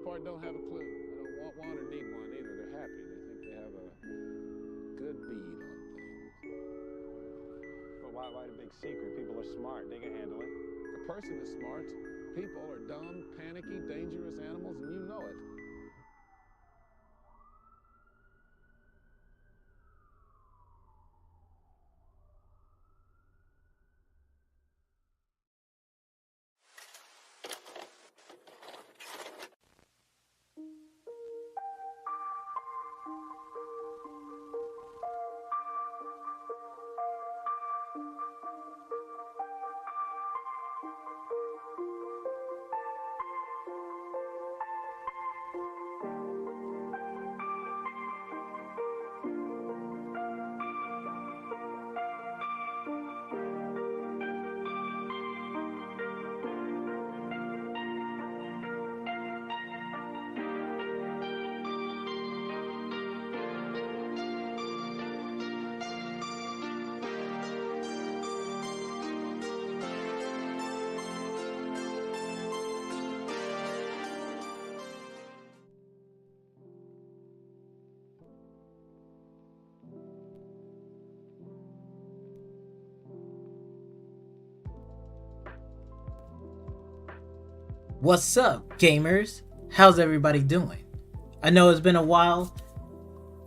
part don't have a clue. They don't want one or need one either. They're happy. They think they have a good bead on things. But why the big secret? People are smart. They can handle it. The person is smart. People are dumb, panicky, dangerous animals, and you know it. What's up, gamers? How's everybody doing? I know it's been a while.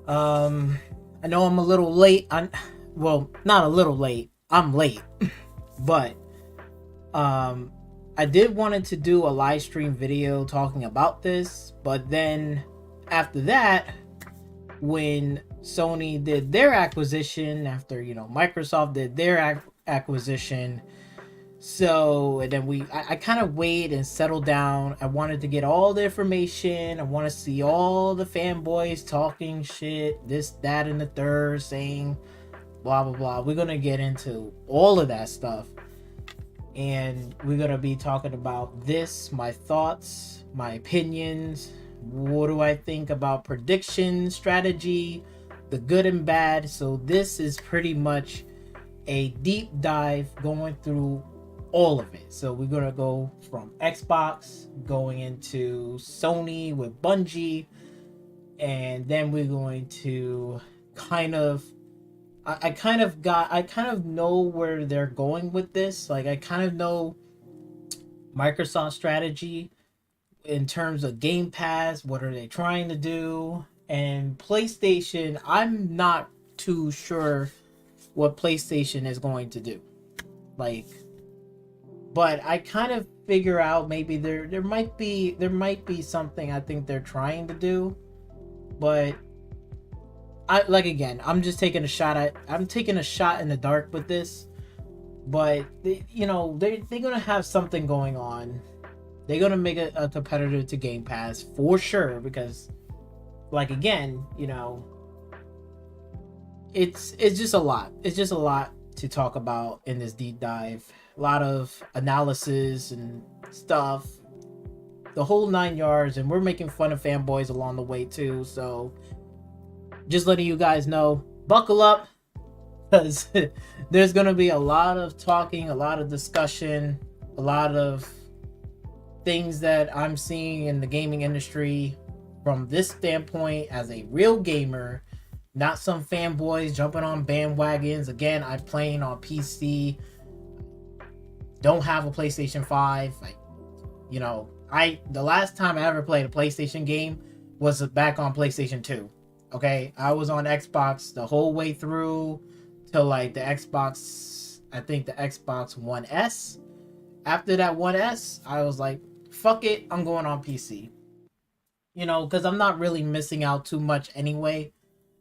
I know I'm a little late. Well, not a little late. I'm late. But I did wanted to do a live stream video talking about this, but then after that, when Sony did their acquisition, after Microsoft did their acquisition, and then I kind of waited and settled down. I wanted to get all the information. I want to see all the fanboys talking shit, this, that, and the third, saying blah blah blah. We're gonna get into all of that stuff, and we're gonna be talking about this, my thoughts, my opinions. What do I think about prediction strategy, the good and bad? So this is pretty much a deep dive going through all of it. So we're gonna go from Xbox going into Sony with Bungie, and then we're going to I kind of know where they're going with this. Like, I kind of know Microsoft strategy in terms of Game Pass. What are they trying to do? And PlayStation, I'm not too sure what PlayStation is going to do. But I kind of figure out maybe there might be something I think they're trying to do, but I'm just taking a shot in the dark with this. But they're gonna have something going on. They're gonna make a competitor to Game Pass for sure, because it's just a lot. It's just a lot to talk about in this deep dive. A lot of analysis and stuff, the whole 9 yards, and we're making fun of fanboys along the way too. So just letting you guys know, buckle up, because there's gonna be a lot of talking, a lot of discussion, a lot of things that I'm seeing in the gaming industry from this standpoint as a real gamer, not some fanboys jumping on bandwagons. Again, I'm playing on PC. Don't have a PlayStation 5. The last time I ever played a PlayStation game was back on PlayStation 2. Okay, I was on Xbox the whole way through till the Xbox, I think the Xbox One S. After that One S, I was like, fuck it, I'm going on PC. Because I'm not really missing out too much anyway.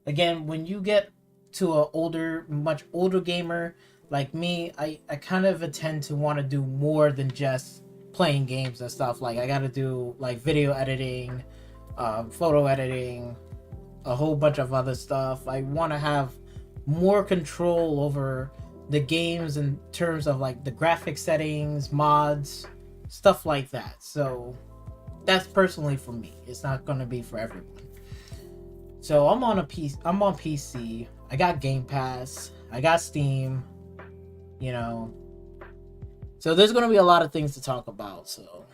Again, when you get to a much older gamer like me, I kind of tend to want to do more than just playing games and stuff. Like, I got to do video editing, photo editing, a whole bunch of other stuff. I want to have more control over the games in terms of the graphic settings, mods, stuff like that. So that's personally for me. It's not going to be for everyone. So I'm on PC. I got Game Pass. I got Steam. So there's going to be a lot of things to talk about. So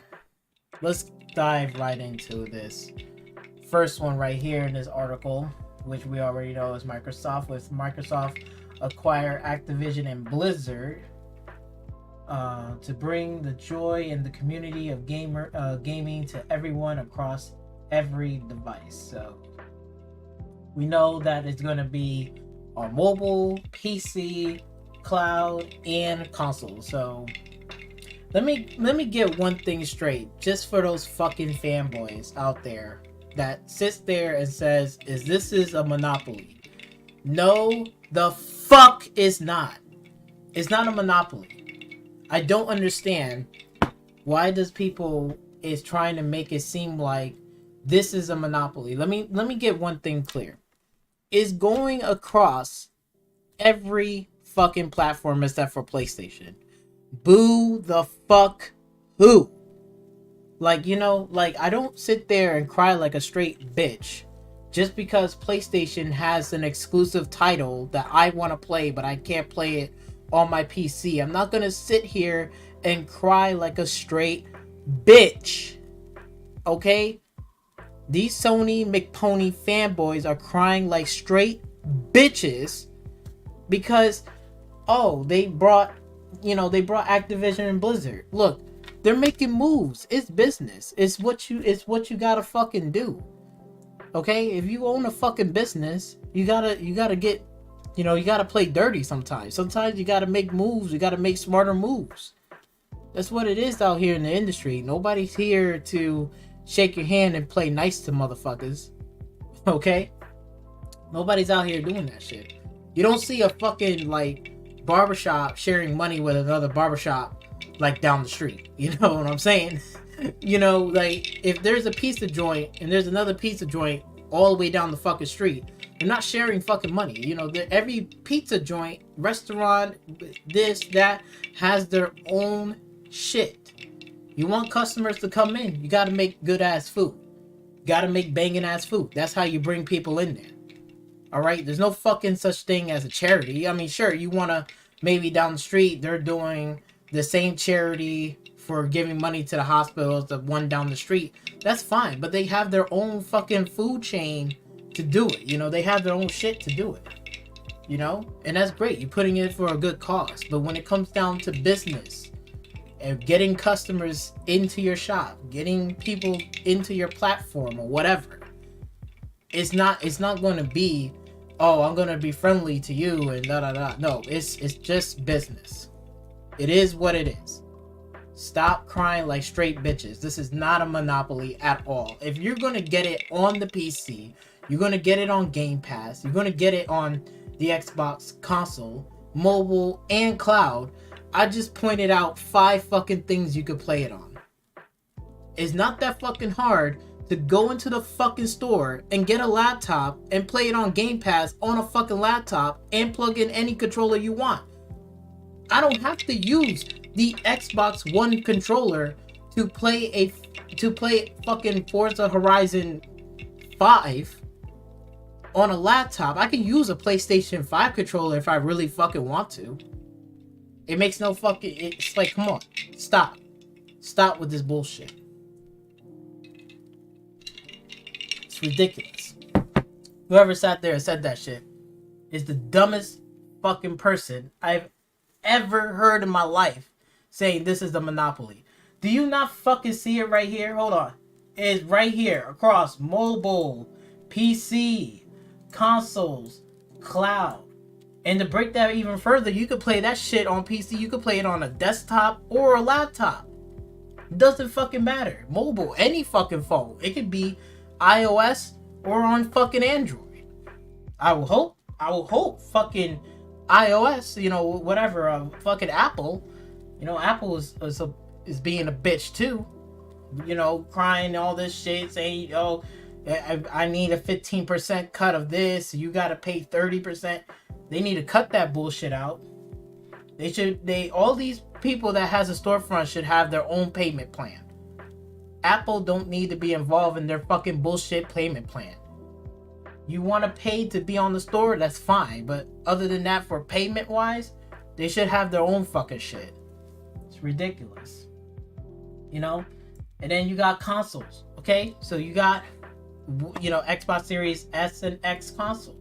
let's dive right into this. First one right here in this article, which we already know is Microsoft, with Microsoft acquire Activision and Blizzard to bring the joy and the community of gaming to everyone across every device. So we know that it's going to be on mobile, PC, cloud, and console. So let me get one thing straight, just for those fucking fanboys out there that sits there and says, this is a monopoly. No, the fuck is not. It's not a monopoly. I don't understand why does people is trying to make it seem like this is a monopoly. Let me get one thing clear. It's going across every fucking platform except for PlayStation. Boo the fuck who? Like, I don't sit there and cry like a straight bitch just because PlayStation has an exclusive title that I want to play, but I can't play it on my PC. I'm not going to sit here and cry like a straight bitch. Okay? These Sony McPony fanboys are crying like straight bitches because, they brought Activision and Blizzard. Look, they're making moves. It's business. It's what you gotta fucking do. Okay? If you own a fucking business, you gotta get, you gotta play dirty sometimes. Sometimes you gotta make moves. You gotta make smarter moves. That's what it is out here in the industry. Nobody's here to shake your hand and play nice to motherfuckers. Okay? Nobody's out here doing that shit. You don't see a fucking, barbershop sharing money with another barbershop, down the street. You know what I'm saying? If there's a pizza joint and there's another pizza joint all the way down the fucking street, they're not sharing fucking money. Every pizza joint, restaurant, this, that, has their own shit. You want customers to come in, you gotta make good ass food. You gotta make banging ass food. That's how you bring people in there. Alright? There's no fucking such thing as a charity. I mean, sure, you wanna, maybe down the street, they're doing the same charity for giving money to the hospitals, the one down the street. That's fine, but they have their own fucking food chain to do it. They have their own shit to do it. And that's great. You're putting it for a good cause. But when it comes down to business and getting customers into your shop, getting people into your platform or whatever, it's not going to be, I'm going to be friendly to you and da da da. No, it's just business. It is what it is. Stop crying like straight bitches. This is not a monopoly at all. If you're going to get it on the PC, you're going to get it on Game Pass, you're going to get it on the Xbox console, mobile, and cloud. I just pointed out 5 fucking things you could play it on. It's not that fucking hard to go into the fucking store and get a laptop and play it on Game Pass on a fucking laptop and plug in any controller you want. I don't have to use the Xbox One controller to play fucking Forza Horizon 5 on a laptop. I can use a PlayStation 5 controller if I really fucking want to. It makes no fucking... It's like, come on. Stop. Stop with this bullshit. It's ridiculous. Whoever sat there and said that shit is the dumbest fucking person I've ever heard in my life saying this is the monopoly. Do you not fucking see it right here? Hold on. It's right here across mobile, PC, consoles, cloud. And to break that even further, you could play that shit on PC. You could play it on a desktop or a laptop. It doesn't fucking matter. Mobile, any fucking phone. It could be iOS or on fucking Android. I will hope fucking iOS, whatever, fucking Apple. Apple is being a bitch too. Crying all this shit, saying, I need a 15% cut of this. You gotta pay 30%. They need to cut that bullshit out. All these people that has a storefront should have their own payment plan. Apple don't need to be involved in their fucking bullshit payment plan. You want to pay to be on the store? That's fine. But other than that, for payment wise, they should have their own fucking shit. It's ridiculous. And then you got consoles. Okay, so you got, you know, Xbox Series S and X console.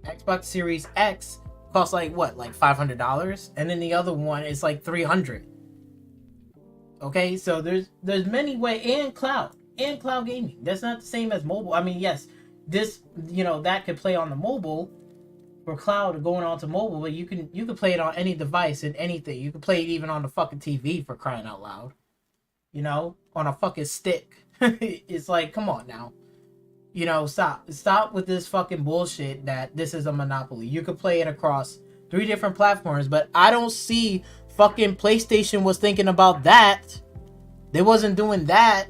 Xbox Series X costs like what, like $500, and then the other one is like $300. Okay, so there's many ways, and cloud gaming. That's not the same as mobile. I mean, yes, this, you know, that could play on the mobile for cloud going on to mobile, but you can play it on any device and anything. You can play it even on the fucking TV, for crying out loud. You know, on a fucking stick. It's like, come on now. You know, stop with this fucking bullshit that this is a monopoly. You could play it across 3 different platforms, but I don't see fucking PlayStation was thinking about that. They wasn't doing that.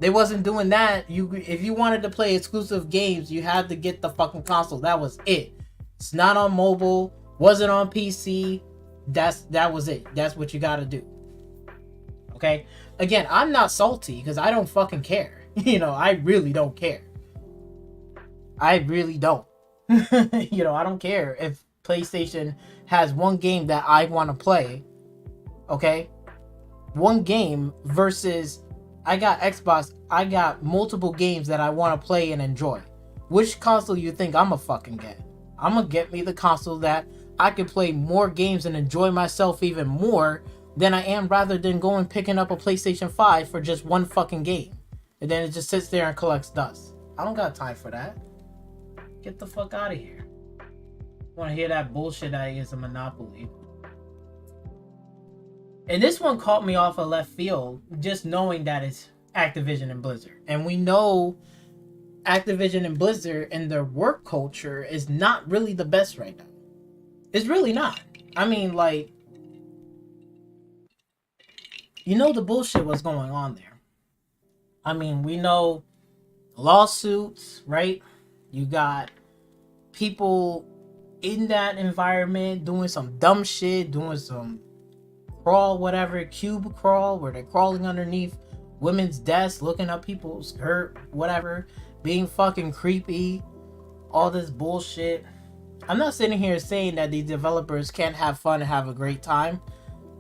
If you wanted to play exclusive games, you had to get the fucking console. That was it. It's not on mobile, wasn't on PC. That was it. That's what you gotta do. Okay? Again, I'm not salty because I don't fucking care. You know, I really don't care. I really don't. You know, I don't care if PlayStation has one game that I want to play. Okay? One game versus I got Xbox. I got multiple games that I want to play and enjoy. Which console you think I'm gonna fucking get? I'm gonna get me the console that I can play more games and enjoy myself even more than I am, rather than going picking up a PlayStation 5 for just one fucking game. And then it just sits there and collects dust. I don't got time for that. Get the fuck out of here. Want to hear that bullshit that is a monopoly. And this one caught me off of left field, just knowing that it's Activision and Blizzard. And we know Activision and Blizzard and their work culture is not really the best right now. It's really not. I mean, like, you know the bullshit was going on there. I mean, we know lawsuits, right? You got people in that environment doing some dumb shit, doing some crawl, whatever, cube crawl, where they're crawling underneath women's desks, looking up people's skirt, whatever, being fucking creepy, all this bullshit. I'm not sitting here saying that these developers can't have fun and have a great time,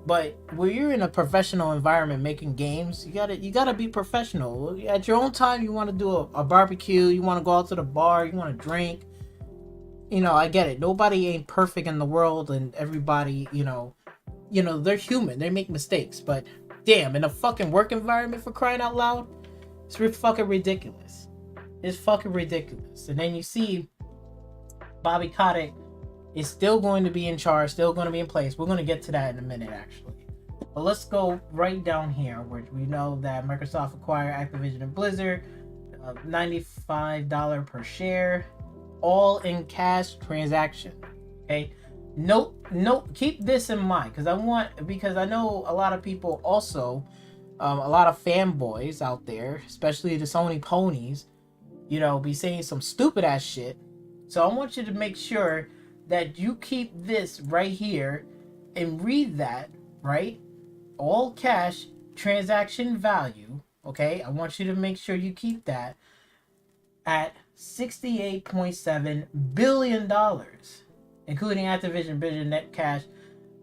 but when you're in a professional environment making games, you gotta be professional. At your own time, you want to do a barbecue, you want to go out to the bar, you want to drink. You know, I get it. Nobody ain't perfect in the world, and everybody, you know, they're human. They make mistakes, but damn, in a fucking work environment, for crying out loud, it's fucking ridiculous. It's fucking ridiculous. And then you see Bobby Kotick is still going to be in charge, still going to be in place. We're going to get to that in a minute, actually. But let's go right down here, where we know that Microsoft acquired Activision and Blizzard, $95 per share, all in cash transaction. Okay, note, keep this in mind, because I know a lot of people also, a lot of fanboys out there, especially the Sony ponies, you know, be saying some stupid ass shit. So I want you to make sure that you keep this right here and read that, right? All cash transaction value, okay? I want you to make sure you keep that at $68.7 billion, including Activision Blizzard net cash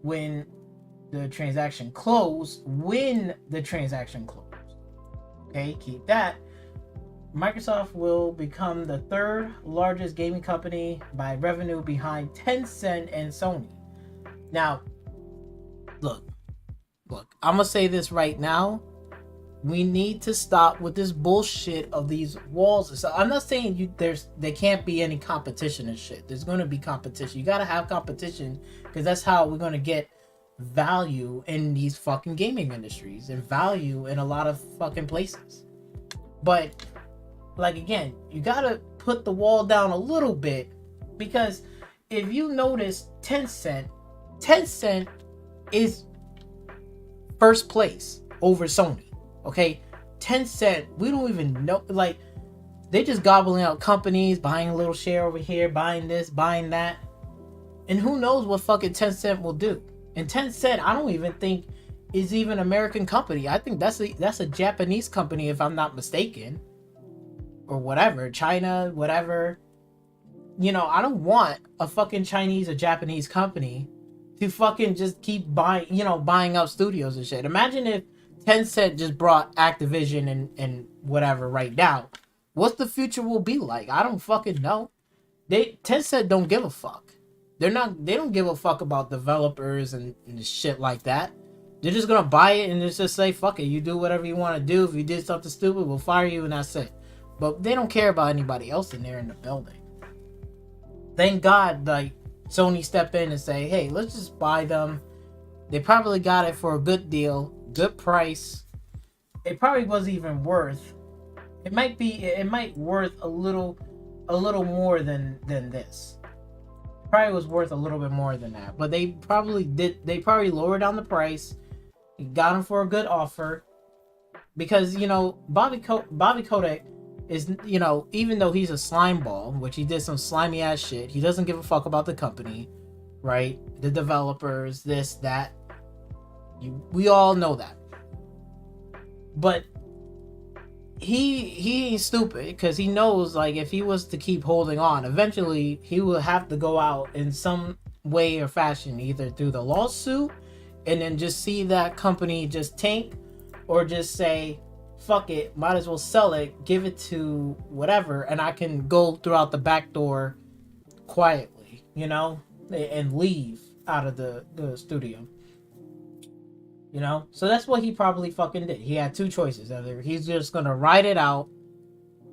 when the transaction closed. Okay, keep that. Microsoft will become the 3rd largest gaming company by revenue behind Tencent and Sony. Now, look, I'm gonna say this right now. We need to stop with this bullshit of these walls. So I'm not saying there can't be any competition and shit. There's gonna be competition. You gotta have competition, because that's how we're gonna get value in these fucking gaming industries and value in a lot of fucking places. But like, again, you gotta put the wall down a little bit, because if you notice, Tencent is first place over Sony. Okay, Tencent, we don't even know, like, they just gobbling out companies, buying a little share over here, buying this, buying that, and who knows what fucking Tencent will do. And Tencent, I don't even think is even an American company. I think that's a Japanese company, if I'm not mistaken. Or whatever, China, whatever. You know, I don't want a fucking Chinese or Japanese company to fucking just keep buying up studios and shit. Imagine if Tencent just brought Activision and whatever right now. What's the future will be like? I don't fucking know. Tencent don't give a fuck. They don't give a fuck about developers and shit like that. They're just gonna buy it and just say, fuck it, you do whatever you want to do. If you did something stupid, we'll fire you and that's it. But they don't care about anybody else in there in the building. Thank God, like, Sony step in and say, hey, let's just buy them. They probably got it for a good deal, good price. It probably wasn't even worth. It might worth a little more than this. Probably was worth a little bit more than that. But they probably lowered down the price. Got him for a good offer. Because, you know, Bobby Kotick is, you know, even though he's a slime ball, which he did some slimy ass shit, he doesn't give a fuck about the company, right? The developers, this, that. We all know that. But he ain't stupid, because he knows, like, if he was to keep holding on, eventually he will have to go out in some way or fashion, either through the lawsuit and then just see that company just tank, or just say, fuck it, might as well sell it, give it to whatever, and I can go throughout the back door quietly, you know, and leave out of the studio. You know? So that's what he probably fucking did. He had two choices. Either he's just gonna ride it out,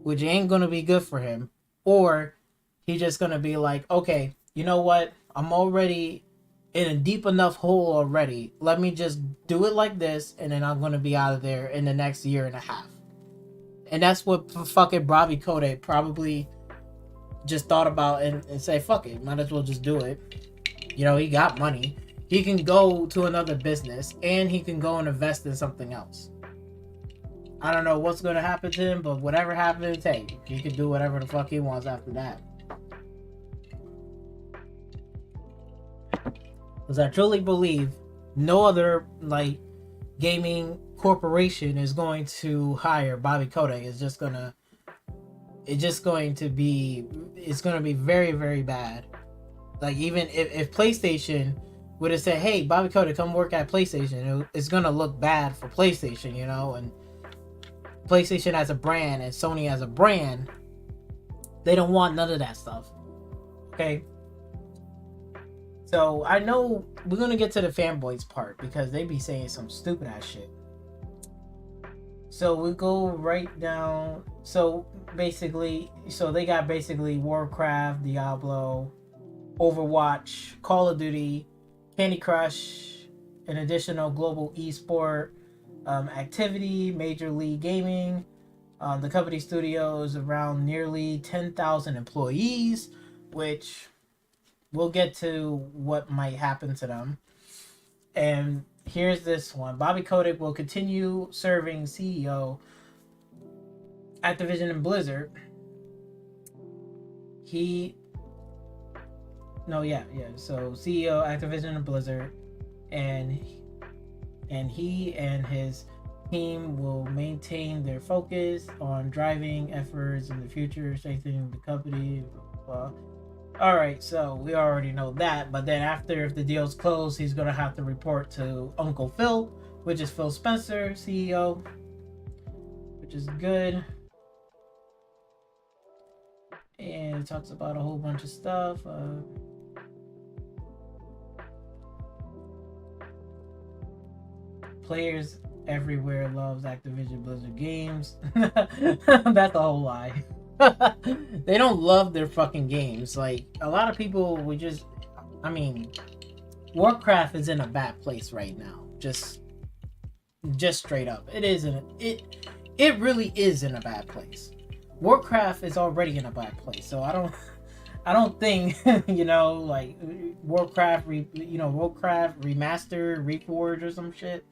which ain't gonna be good for him, or he's just gonna be like, okay, you know what? I'm already in a deep enough hole already. Let me just do it like this, and then I'm gonna be out of there in the next year and a half. And that's what fucking Bobby Kotick probably just thought about and say, fuck it, might as well just do it. You know, he got money. He can go to another business, and he can go and invest in something else. I don't know what's going to happen to him, but whatever happens, hey, he can do whatever the fuck he wants after that. Because I truly believe no other, like, gaming corporation is going to hire Bobby Kotick. It's going to be very, very bad. Like, even if PlayStation would have said, hey, Bobby Kotick, come work at PlayStation, it's going to look bad for PlayStation, you know, and PlayStation as a brand and Sony as a brand, they don't want none of that stuff. Okay? So, I know we're going to get to the fanboys part, because they be saying some stupid ass shit. So, we go right down. So, basically, they got basically Warcraft, Diablo, Overwatch, Call of Duty, Candy Crush, an additional global esport activity, Major League Gaming. The company studio is around nearly 10,000 employees, which we'll get to what might happen to them. And here's this one. Bobby Kotick will continue serving CEO Activision and Blizzard. So CEO Activision and Blizzard, and he and his team will maintain their focus on driving efforts in the future, strengthening the company. Blah, blah. All right, so we already know that, but then after, if the deal's closed, he's gonna have to report to Uncle Phil, which is Phil Spencer, CEO, which is good. And it talks about a whole bunch of stuff. Players everywhere loves Activision Blizzard games. That's a whole lie. They don't love their fucking games. Like, a lot of people would just, I mean, Warcraft is in a bad place right now. Just straight up. It really is in a bad place. Warcraft is already in a bad place. So I don't think, you know, like Warcraft remastered, reforged or some shit.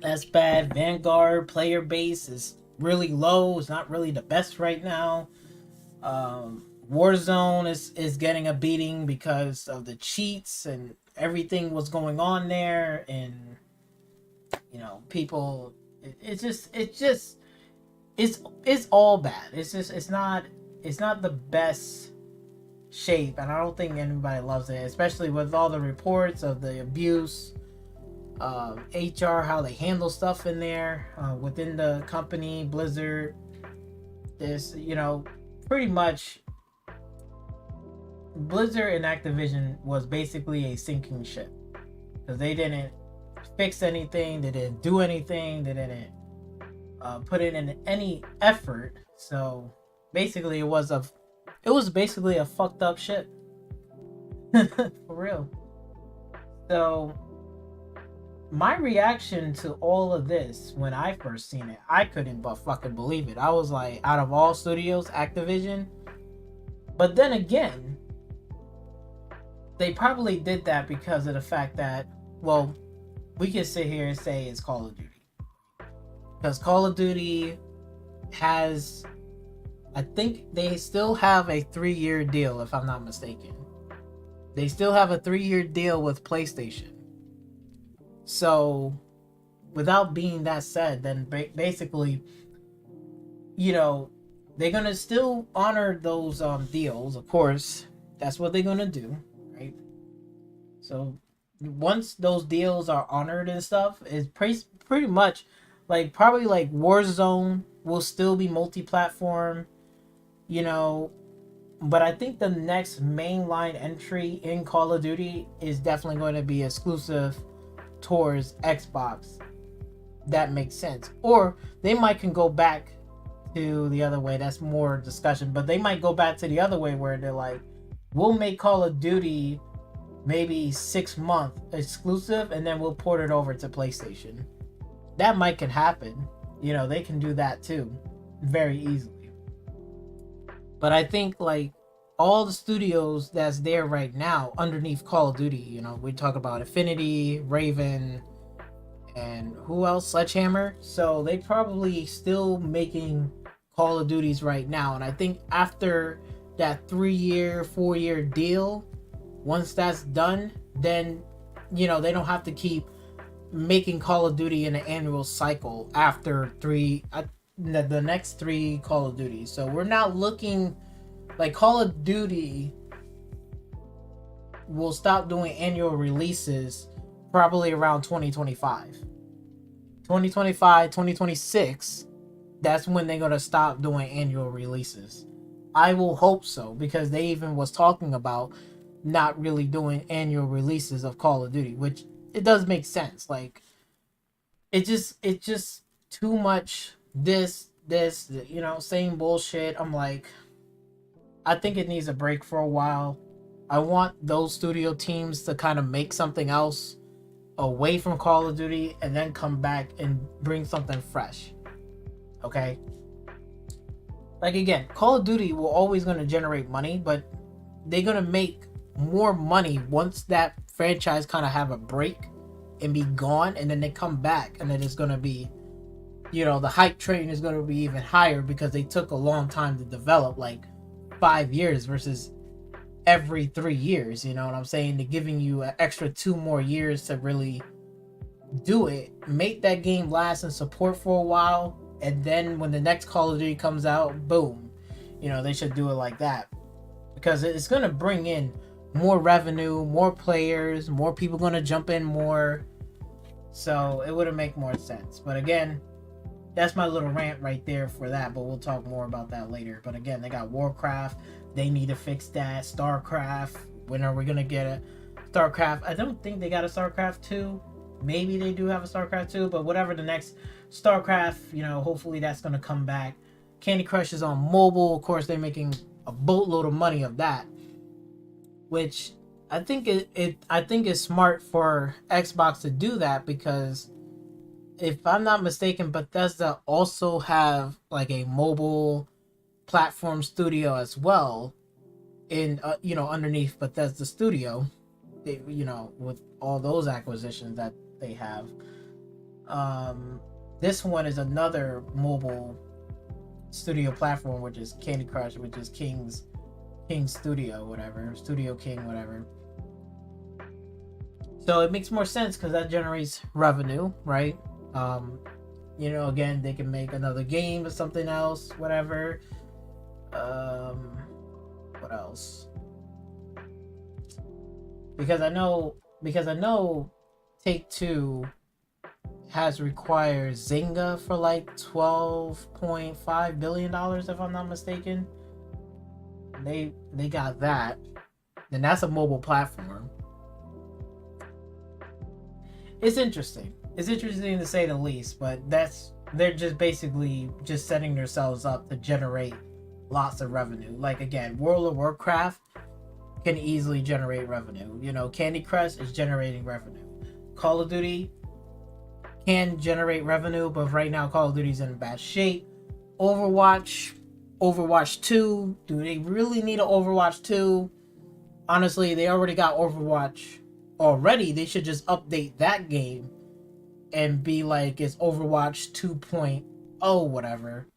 That's bad. Vanguard player base is really low. It's not really the best right now. Warzone is getting a beating because of the cheats and everything was going on there, and you know, people. It's all bad. It's not the best shape, and I don't think anybody loves it, especially with all the reports of the abuse. HR, how they handle stuff in there within the company, Blizzard. This, pretty much Blizzard and Activision was basically a sinking ship because they didn't fix anything, they didn't do anything, they didn't put in any effort. So basically, it was basically a fucked up ship. For real. So my reaction to all of this when I first seen it, I couldn't but fucking believe it. I was like, out of all studios, Activision. But then again, they probably did that because of the fact that, well, we can sit here and say it's Call of Duty. Because Call of Duty has, I think they still have a 3-year deal, if I'm not mistaken. They still have a 3-year deal with PlayStation. So, without being that said, then basically, they're going to still honor those deals. Of course, that's what they're going to do, right? So, once those deals are honored and stuff, it's pretty much, probably Warzone will still be multi-platform, but I think the next mainline entry in Call of Duty is definitely going to be exclusive towards Xbox. That makes sense. Or they can go back to the other way. That's more discussion. But they might go back to the other way where they're like, we'll make Call of Duty maybe 6-month exclusive and then we'll port it over to PlayStation. That can happen. They can do that too. Very easily. But I think all the studios that's there right now underneath Call of Duty, we talk about Affinity, Raven, and who else? Sledgehammer. So they probably still making Call of Duties right now. And I think after that 3-year, 4-year deal, once that's done, then, they don't have to keep making Call of Duty in an annual cycle after the next 3 Call of Duty. So we're not looking... Call of Duty will stop doing annual releases probably around 2025. 2025, 2026, that's when they're going to stop doing annual releases. I will hope so, because they even was talking about not really doing annual releases of Call of Duty, which it does make sense. It's just too much this, same bullshit. I'm like, I think it needs a break for a while. I want those studio teams to kind of make something else away from Call of Duty and then come back and bring something fresh. Okay? Again, Call of Duty will always going to generate money, but they're going to make more money once that franchise kind of have a break and be gone, and then they come back and then it's going to be, the hype train is going to be even higher because they took a long time to develop, 5 years versus every 3 years. You know what I'm saying? They're giving you an extra 2 more years to really do it, make that game last and support for a while, and then when the next Call of Duty comes out, boom, they should do it like that, because it's going to bring in more revenue, more players, more people going to jump in more, so it would make more sense. But again, that's my little rant right there for that, but we'll talk more about that later. But again, they got Warcraft. They need to fix that. StarCraft. When are we going to get a StarCraft? I don't think they got a StarCraft 2. Maybe they do have a StarCraft 2, but whatever the next StarCraft, hopefully that's going to come back. Candy Crush is on mobile. Of course, they're making a boatload of money of that, which I think it's smart for Xbox to do that, because if I'm not mistaken, Bethesda also have a mobile platform studio as well in underneath Bethesda Studio. They, with all those acquisitions that they have, this one is another mobile studio platform, which is Candy Crush, which is King Studio, whatever, Studio King, whatever. So it makes more sense because that generates revenue, right? Again, they can make another game or something else, whatever. What else? Because I know Take-Two has required Zynga for like $12.5 billion, if I'm not mistaken. They got that. And that's a mobile platform. It's interesting. It's interesting to say the least, but they're just basically just setting themselves up to generate lots of revenue. Like, again, World of Warcraft can easily generate revenue. You know, Candy Crush is generating revenue. Call of Duty can generate revenue, but right now Call of Duty's in bad shape. Overwatch 2, do they really need an Overwatch 2? Honestly, they already got Overwatch already. They should just update that game and be like it's Overwatch 2.0 whatever.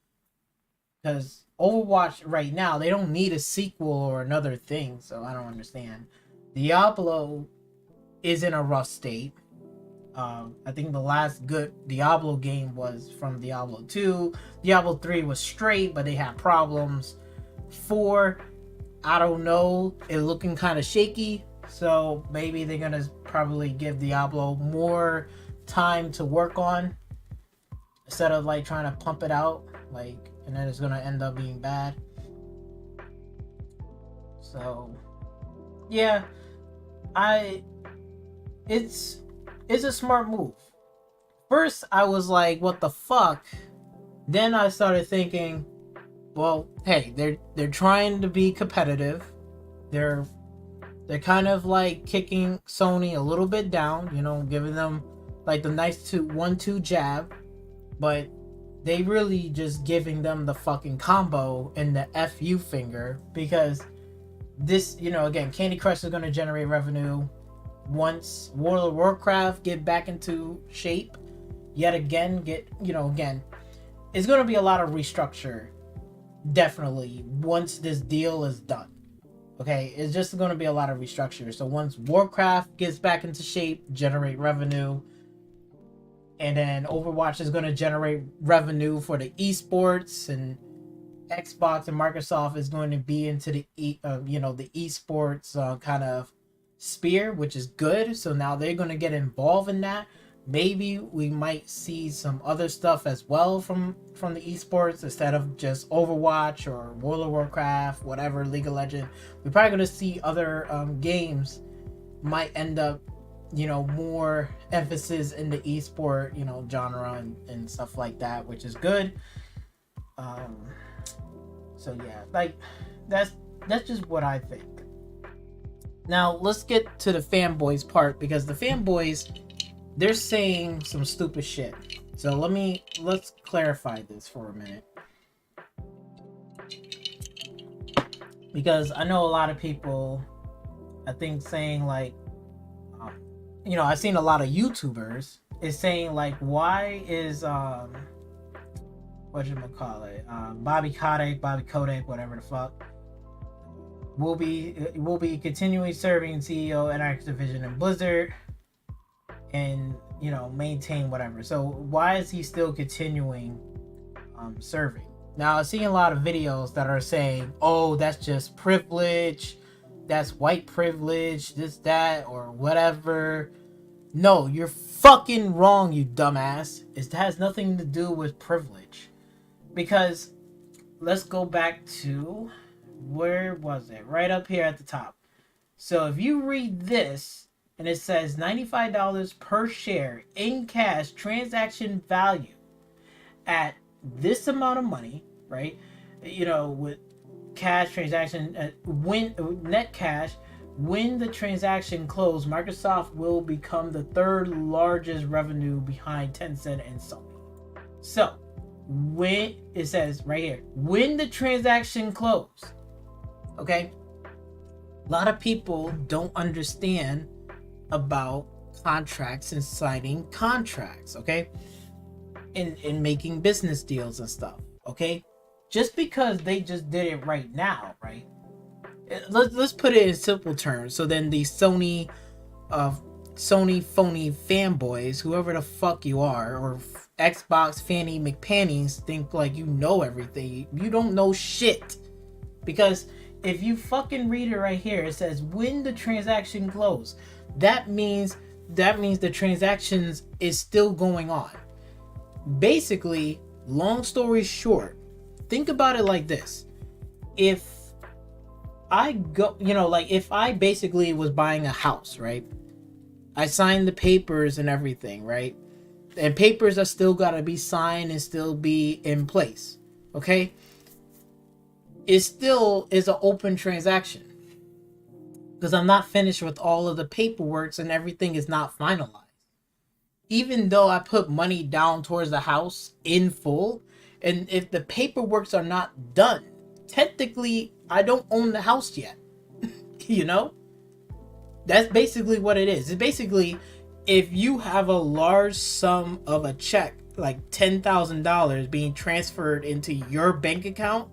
Because Overwatch right now, they don't need a sequel or another thing, so I don't understand. Diablo is in a rough state. I think the last good Diablo game was from Diablo 2. Diablo 3 was straight, but they had problems. 4, I don't know. It's looking kind of shaky. So maybe they're going to probably give Diablo more time to work on. Instead of like trying to pump it out. Like, and then it's going to end up being bad. So, yeah. It's a smart move. First, I was like, what the fuck? Then I started thinking, well, hey, they're trying to be competitive. They're kind of like kicking Sony a little bit down, you know, giving them like the nice 1-2 jab, but they really just giving them the fucking combo and the FU finger, because this, you know, again, Candy Crush is going to generate revenue. Once World of Warcraft get back into shape, yet again, it's going to be a lot of restructure, definitely, once this deal is done. Okay, it's just going to be a lot of restructure. So once Warcraft gets back into shape, generate revenue, and then Overwatch is going to generate revenue for the eSports, and Xbox and Microsoft is going to be into the the eSports kind of sphere, which is good. So now they're going to get involved in that. Maybe we might see some other stuff as well from the esports, instead of just Overwatch or World of Warcraft, whatever, League of Legends. We're probably going to see other games might end up, you know, more emphasis in the esport, you know, genre and stuff like that, which is good. So yeah, like that's just what I think. Now let's get to the fanboys part, because the fanboys, they're saying some stupid shit. So let's clarify this for a minute, because I know a lot of people, I think, saying like, you know, I've seen a lot of YouTubers is saying like, why is Bobby Kotick, whatever the fuck, will be continuing serving CEO at Activision and Blizzard, and, you know, maintain whatever. So why is he still continuing serving? Now, I've seen a lot of videos that are saying, oh, that's just privilege, that's white privilege, this, that, or whatever. No, you're fucking wrong, you dumbass. It has nothing to do with privilege. Because let's go back to, where was it? Right up here at the top. So if you read this, and it says $95 per share in cash transaction value at this amount of money, right? You know, with cash transaction, when net cash, when the transaction closed, Microsoft will become the third largest revenue behind Tencent and Sony. So when it says right here, when the transaction closed, okay, a lot of people don't understand about contracts and signing contracts, okay, in making business deals and stuff, okay. Just because they just did it right now, right? Let's put it in simple terms. So then the Sony phony fanboys, whoever the fuck you are, or Xbox fanny McPannies, think like you know everything. You don't know shit. Because if you fucking read it right here, it says when the transaction closed. That means that means the transactions is still going on. Basically, long story short, think about it like this. If I go, like if I basically was buying a house, right? I signed the papers and everything, right? And papers are still got to be signed and still be in place, okay? It still is an open transaction because I'm not finished with all of the paperwork and everything is not finalized. Even though I put money down towards the house in full, and if the paperworks are not done, technically I don't own the house yet. That's basically what it is. It's basically, if you have a large sum of a check, like $10,000 being transferred into your bank account,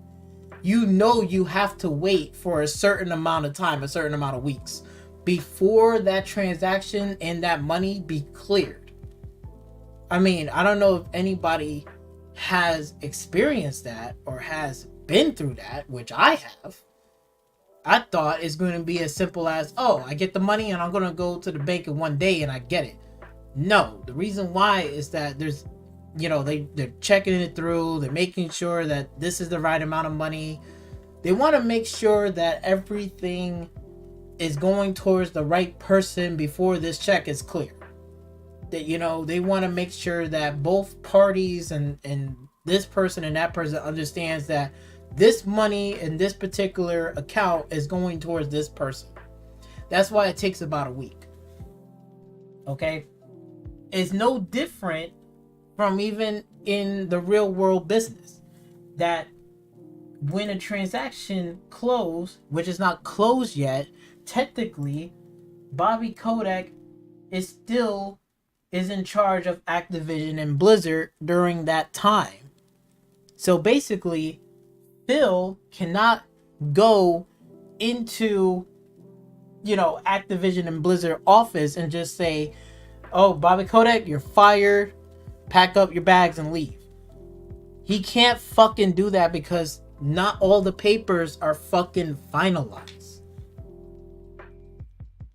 you have to wait for a certain amount of time, a certain amount of weeks, before that transaction and that money be cleared. I mean, I don't know if anybody has experienced that or has been through that, which I have. I thought it's going to be as simple as, oh, I get the money and I'm going to go to the bank in one day and I get it. No, the reason why is that there's, they're checking it through. They're making sure that this is the right amount of money. They want to make sure that everything is going towards the right person before this check is clear. That, they want to make sure that both parties and this person and that person understands that this money in this particular account is going towards this person. That's why it takes about a week. Okay? It's no different from even in the real world business. That when a transaction closed, which is not closed yet, technically, Bobby Kotick is in charge of Activision and Blizzard during that time. So basically, Phil cannot go into, Activision and Blizzard office and just say, oh, Bobby Kotick, you're fired, pack up your bags and leave. He can't fucking do that because not all the papers are fucking finalized.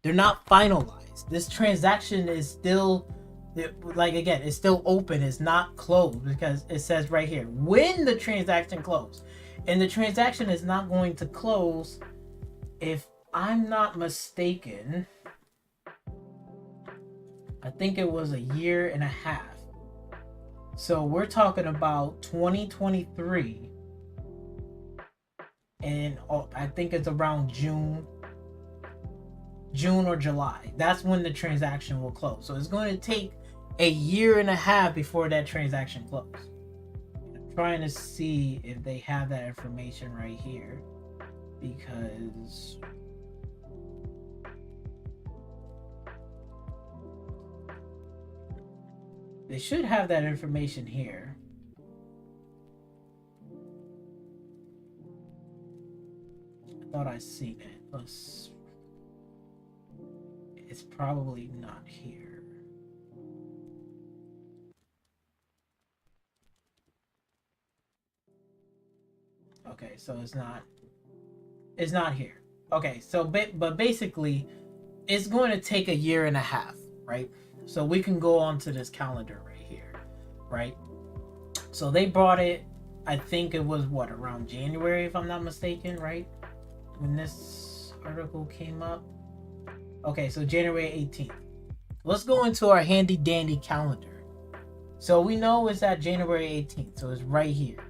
They're not finalized. This transaction is still, it's still open. It's not closed because it says right here, when the transaction closed. And the transaction is not going to close, if I'm not mistaken, I think it was a year and a half. So we're talking about 2023. And I think it's around June or July. That's when the transaction will close. So it's going to take a year and a half before that transaction closes. Trying to see if they have that information right here, because they should have that information here. I thought I seen it. It's probably not here. Okay, so it's not here. Okay, so but basically, it's going to take a year and a half, right? So we can go on to this calendar right here, right? So they brought it, I think it was around January, if I'm not mistaken, right? When this article came up. Okay, so January 18th. Let's go into our handy dandy calendar. So we know it's at January 18th, so it's right here.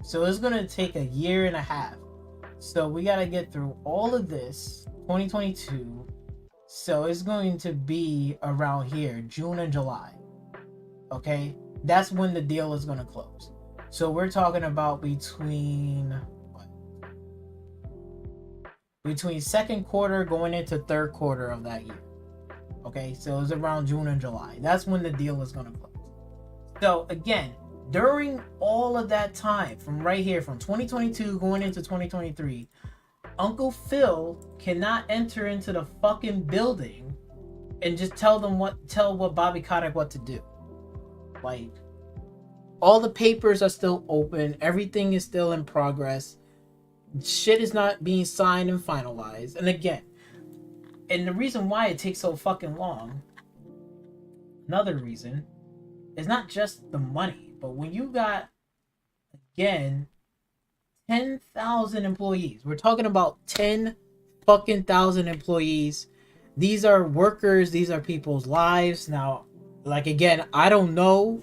So it's going to take a year and a half. So we got to get through all of this, 2022. So it's going to be around here, June and July. Okay? That's when the deal is going to close. So we're talking about between second quarter going into third quarter of that year. Okay? So it's around June and July. That's when the deal is going to close. So again, during all of that time, from right here, from 2022 going into 2023, Uncle Phil cannot enter into the fucking building and just tell Bobby Kotick what to do. Like, all the papers are still open, everything is still in progress, shit is not being signed and finalized. And again, and the reason why it takes so fucking long another reason is not just the money, but when you got, again, 10,000 employees. We're talking about 10 fucking thousand employees. These are workers. These are people's lives. Now, like, again, I don't know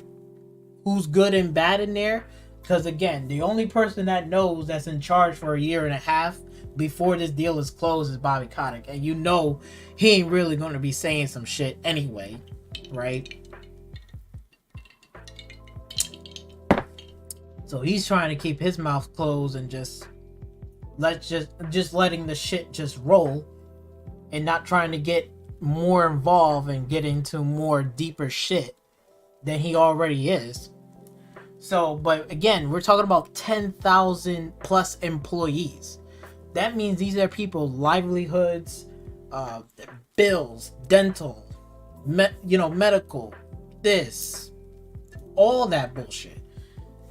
who's good and bad in there. Because, again, the only person that knows that's in charge for a year and a half before this deal is closed is Bobby Kotick. And you know he ain't really going to be saying some shit anyway, right? So he's trying to keep his mouth closed and just letting the shit just roll and not trying to get more involved and get into more deeper shit than he already is. So, but again, we're talking about 10,000 plus employees. That means these are people's livelihoods, bills, dental, medical, this, all that bullshit.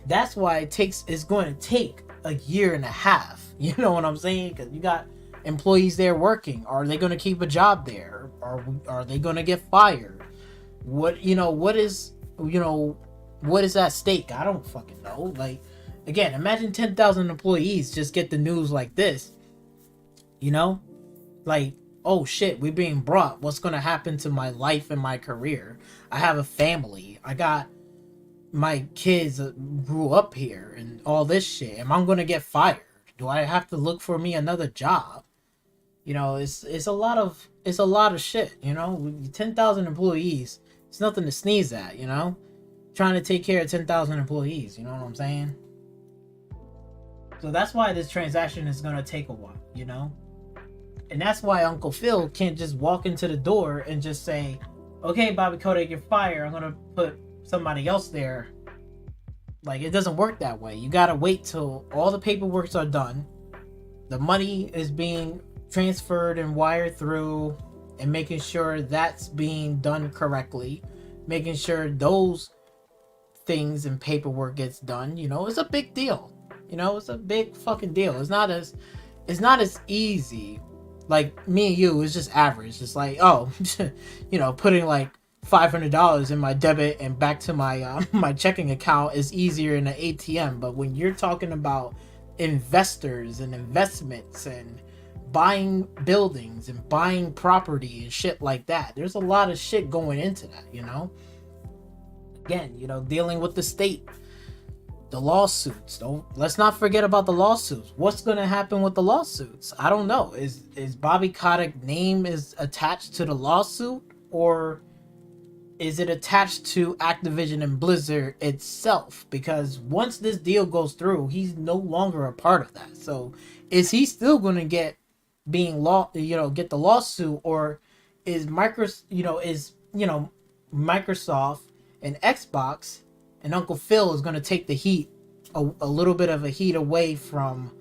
That's why it's going to take a year and a half. You know what I'm saying? Because you got employees there working. Are they going to keep a job there? Are they going to get fired? What is at stake? I don't fucking know. Like, again, imagine 10,000 employees just get the news like this. Like, oh shit, we're being brought. What's going to happen to my life and my career? I have a family. I got my kids grew up here and all this shit. Am I going to get fired? Do I have to look for me another job? It's a lot of shit, 10,000 employees. It's nothing to sneeze at, trying to take care of 10,000 employees, you know what I'm saying? So that's why this transaction is going to take a while, And that's why Uncle Phil can't just walk into the door and just say, okay, Bobby Kotick, you're fired. I'm going to put somebody else there. Like, it doesn't work that way. You got to wait till all the paperworks are done. The money is being transferred and wired through, and making sure that's being done correctly. Making sure those things and paperwork gets done. It's a big deal. It's a big fucking deal. It's not as easy. Like, me and you, it's just average. It's like, oh, putting like $500 in my debit and back to my my checking account is easier in an ATM. But when you're talking about investors and investments and buying buildings and buying property and shit like that, there's a lot of shit going into that, Again, dealing with the state, the lawsuits. Let's not forget about the lawsuits. What's going to happen with the lawsuits? I don't know. Is Bobby Kotick's name is attached to the lawsuit, or is it attached to Activision and Blizzard itself? Because once this deal goes through, he's no longer a part of that. So is he still going to get the lawsuit, or is Microsoft and Xbox and Uncle Phil is going to take the heat, a little bit of a heat away from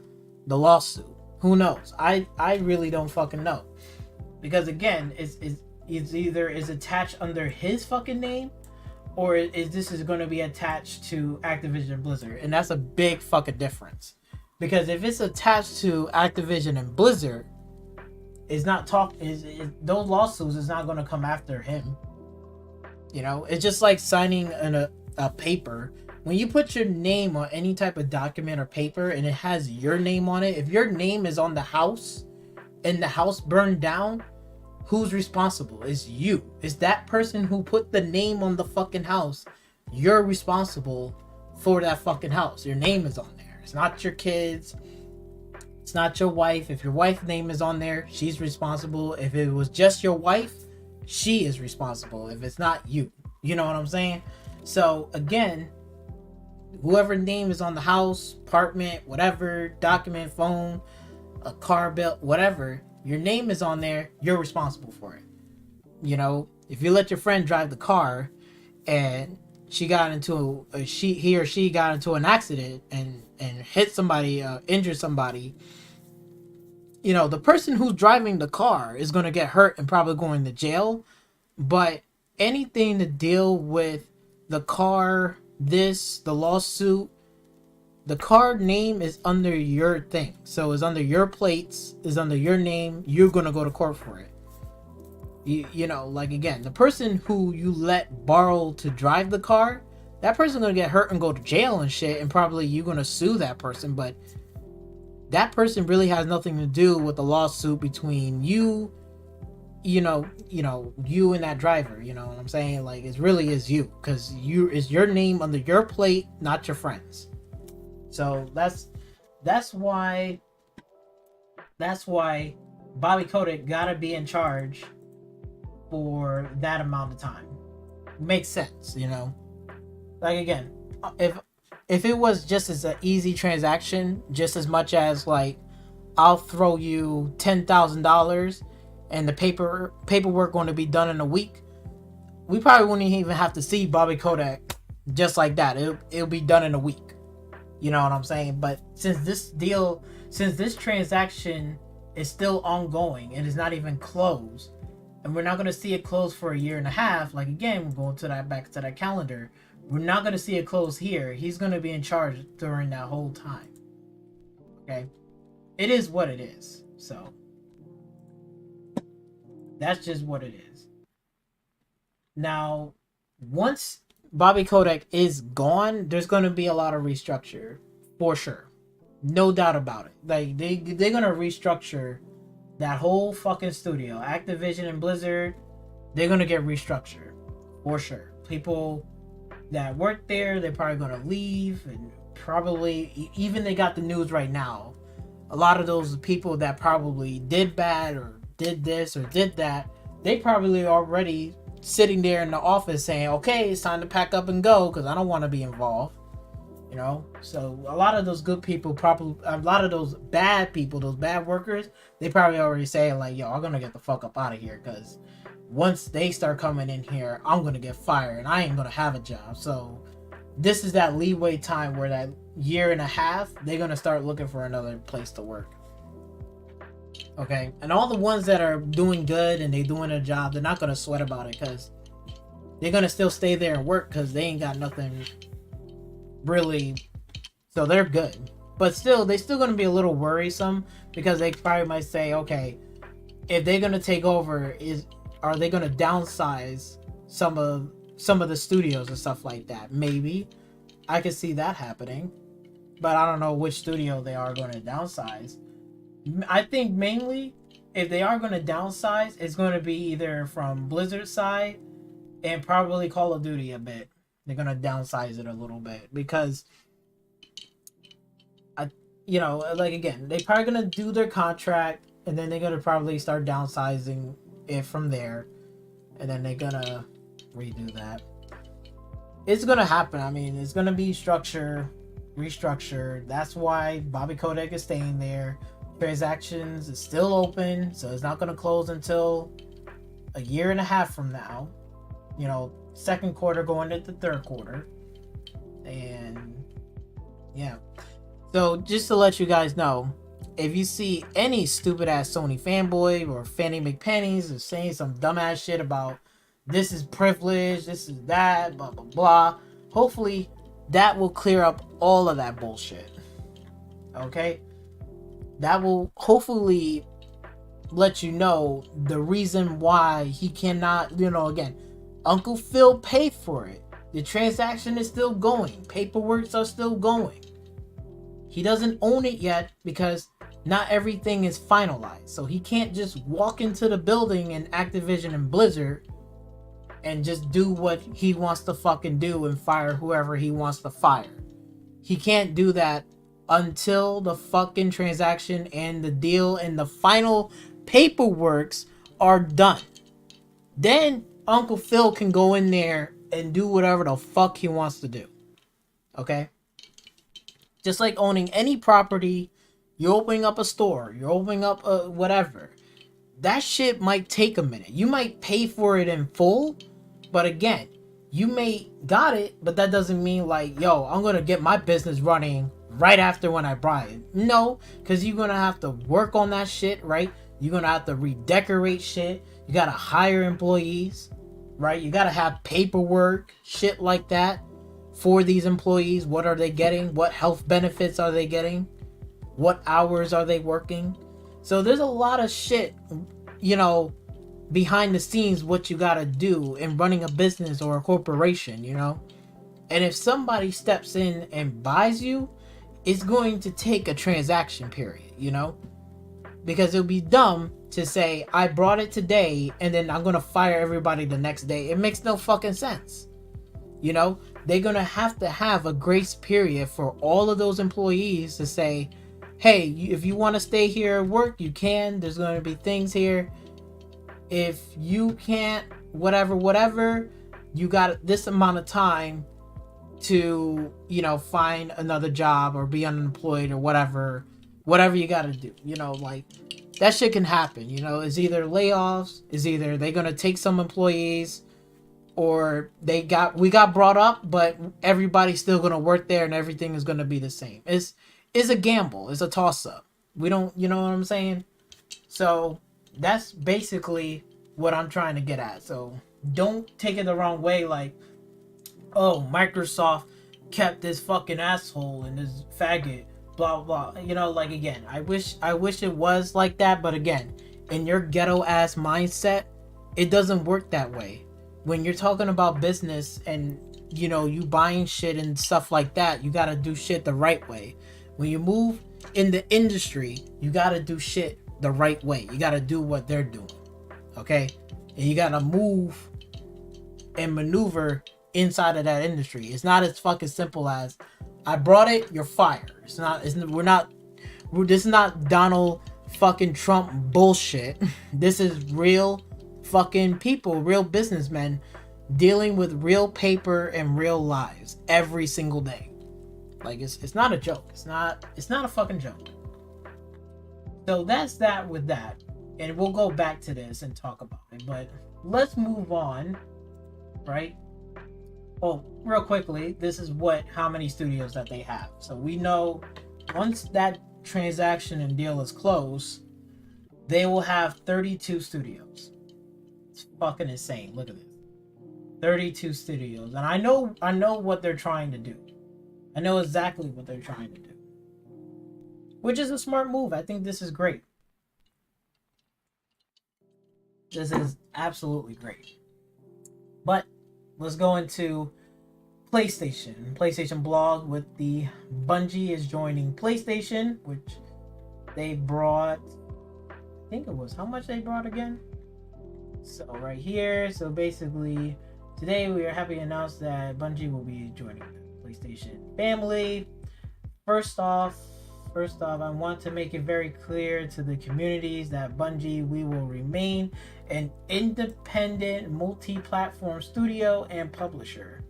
the lawsuit? Who knows? I really don't fucking know. Because again, it's either is attached under his fucking name, or is going to be attached to Activision Blizzard. And that's a big fucking difference. Because if it's attached to Activision and Blizzard, those lawsuits is not going to come after him. It's just like signing a paper. When you put your name on any type of document or paper and it has your name on it, if your name is on the house and the house burned down, who's responsible? It's you. It's that person who put the name on the fucking house. You're responsible for that fucking house. Your name is on there. It's not your kids. It's not your wife. If your wife's name is on there, she's responsible. If it was just your wife, she is responsible. If it's not you. You know what I'm saying? So again, whoever name is on the house, apartment, whatever, document, phone, a car bill, whatever, your name is on there, you're responsible for it. If you let your friend drive the car and he or she got into an accident and hit somebody, injured somebody, the person who's driving the car is going to get hurt and probably going to jail. But anything to deal with the car, the lawsuit, the car name is under your thing. So it's under your plates, is under your name. You're going to go to court for it. You know, like again, the person who you let borrow to drive the car, that person's gonna get hurt and go to jail and shit, and probably you're gonna sue that person, but that person really has nothing to do with the lawsuit between you, you and that driver. You know what I'm saying? Like, it really is you, because is your name under your plate, not your friends. So that's why Bobby Kotick gotta be in charge for that amount of time. Makes sense, you know. Like again, if it was just as an easy transaction, just as much as like I'll throw you $10,000 and the paperwork going to be done in a week, we probably wouldn't even have to see Bobby Kotick just like that. It'll be done in a week. You know what I'm saying? But since this transaction is still ongoing and is not even closed, and we're not going to see it close for a year and a half, like again, we're going to back to that calendar. We're not going to see it close here. He's going to be in charge during that whole time. Okay? It is what it is. So, that's just what it is. Now, once Bobby Kotick is gone, there's going to be a lot of restructure. For sure. No doubt about it. Like, they're going to restructure that whole fucking studio. Activision and Blizzard, they're going to get restructured. For sure. People that work there, they're probably going to leave, and probably even they got the news right now. A lot of those people that probably did bad or did this or did that, they probably already sitting there in the office saying, okay, it's time to pack up and go because I don't want to be involved. You know, so a lot of those good people, a lot of those bad people, those bad workers, they probably already say like, yo, I'm gonna get the fuck up out of here, because once they start coming in here, I'm gonna get fired and I ain't gonna have a job. So this is that leeway time where that year and a half, they're gonna start looking for another place to work. Okay, and all the ones that are doing good and they doing their job, they're not gonna sweat about it, because they're gonna still stay there and work because they ain't got nothing really, so they're good. But still, they still gonna be a little worrisome, because they probably might say, okay, if they're gonna take over, are they gonna downsize some of the studios and stuff like that? Maybe I could see that happening, but I don't know which studio they are going to downsize. I think mainly if they are going to downsize, it's going to be either from Blizzard side and probably Call of Duty a bit. They're going to downsize it a little bit, because like again, they probably going to do their contract, and then they're going to probably start downsizing it from there, and then they're going to redo that. It's going to happen. I mean, it's going to be restructured. That's why Bobby Kotick is staying there. Transactions is still open, so it's not going to close until a year and a half from now. You know, second quarter going into the third quarter. And yeah. So just to let you guys know, if you see any stupid ass Sony fanboy or Fanny McPennies or saying some dumbass shit about this is privilege, this is that, blah blah blah, hopefully that will clear up all of that bullshit. Okay? That will hopefully let you know the reason why he cannot, again, Uncle Phil paid for it. The transaction is still going. Paperworks are still going. He doesn't own it yet because not everything is finalized. So he can't just walk into the building in Activision and Blizzard and just do what he wants to fucking do and fire whoever he wants to fire. He can't do that until the fucking transaction and the deal and the final paperworks are done. Then Uncle Phil can go in there and do whatever the fuck he wants to do. Okay? Just like owning any property, you're opening up a store, you're opening up a whatever. That shit might take a minute. You might pay for it in full, but again, you may got it, but that doesn't mean like, yo, I'm gonna get my business running right after when I buy it. No, because you're gonna have to work on that shit, right? You're gonna have to redecorate shit. You gotta hire employees, right? You gotta have paperwork, shit like that for these employees. What are they getting? What health benefits are they getting? What hours are they working? So there's a lot of shit, behind the scenes what you gotta do in running a business or a corporation, you know? And if somebody steps in and buys you, it's going to take a transaction period, you know? Because it would be dumb to say, I brought it today and then I'm going to fire everybody the next day. It makes no fucking sense. You know, they're going to have a grace period for all of those employees to say, hey, if you want to stay here and work, you can. There's going to be things here. If you can't, whatever, you got this amount of time to, you know, find another job or be unemployed or whatever you got to do, you know, like that shit can happen, you know. It's either layoffs, is either they're going to take some employees, or we got brought up, but everybody's still going to work there and everything is going to be the same. It's a gamble. It's a toss up. We don't, you know what I'm saying? So that's basically what I'm trying to get at. So don't take it the wrong way. Like, oh, Microsoft kept this fucking asshole and this faggot, blah blah. You know, like, again, I wish it was like that, but again, in your ghetto ass mindset, it doesn't work that way. When you're talking about business and, you know, you buying shit and stuff like that, you gotta do shit the right way. When you move in the industry, you gotta do shit the right way. You gotta do what they're doing, okay? And you gotta move and maneuver inside of that industry. It's not as fucking simple as, I brought it, you're fired. This is not Donald fucking Trump bullshit. This is real fucking people, real businessmen dealing with real paper and real lives every single day. Like, it's not a joke. It's not a fucking joke. So that's that with that. And we'll go back to this and talk about it. But let's move on, right? Oh, real quickly, this is how many studios that they have. So we know once that transaction and deal is closed, they will have 32 studios. It's fucking insane. Look at this. 32 studios. And I know what they're trying to do. I know exactly what they're trying to do. Which is a smart move. I think this is great. This is absolutely great. But let's go into PlayStation blog with the Bungie is joining PlayStation, which they brought, I think it was, how much they brought again? So right here, so basically today we are happy to announce that Bungie will be joining the PlayStation family. First off, I want to make it very clear to the communities that Bungie, we will remain an independent multi-platform studio and publisher,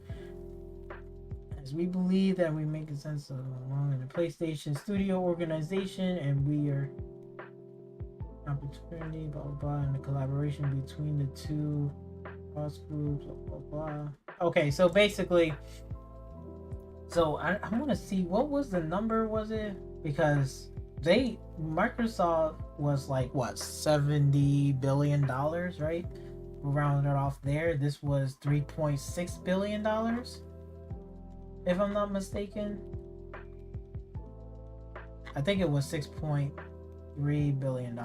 as we believe that we make a sense of along in the PlayStation studio organization, and we are opportunity, blah blah blah, and the collaboration between the two cross groups, blah blah blah. Okay, so basically, so I want to see what was the number, was it? Because Microsoft was like, what, $70 billion, right? We'll round it off there. This was $3.6 billion, if I'm not mistaken. I think it was $6.3 billion.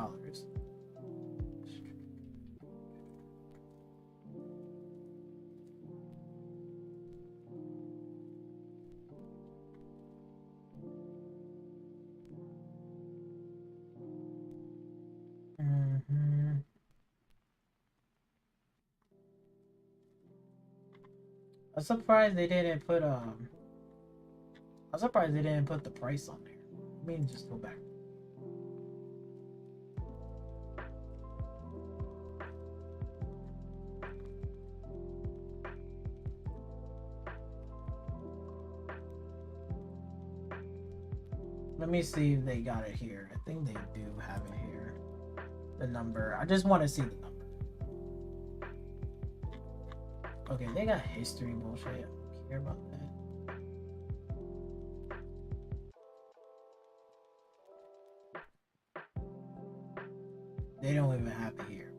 I'm surprised they didn't put the price on there. Let me just go back. Let me see if they got it here. I think they do have it here. The number. I just want to see the number. Okay, they got history bullshit. I don't care about that. They don't even have it here.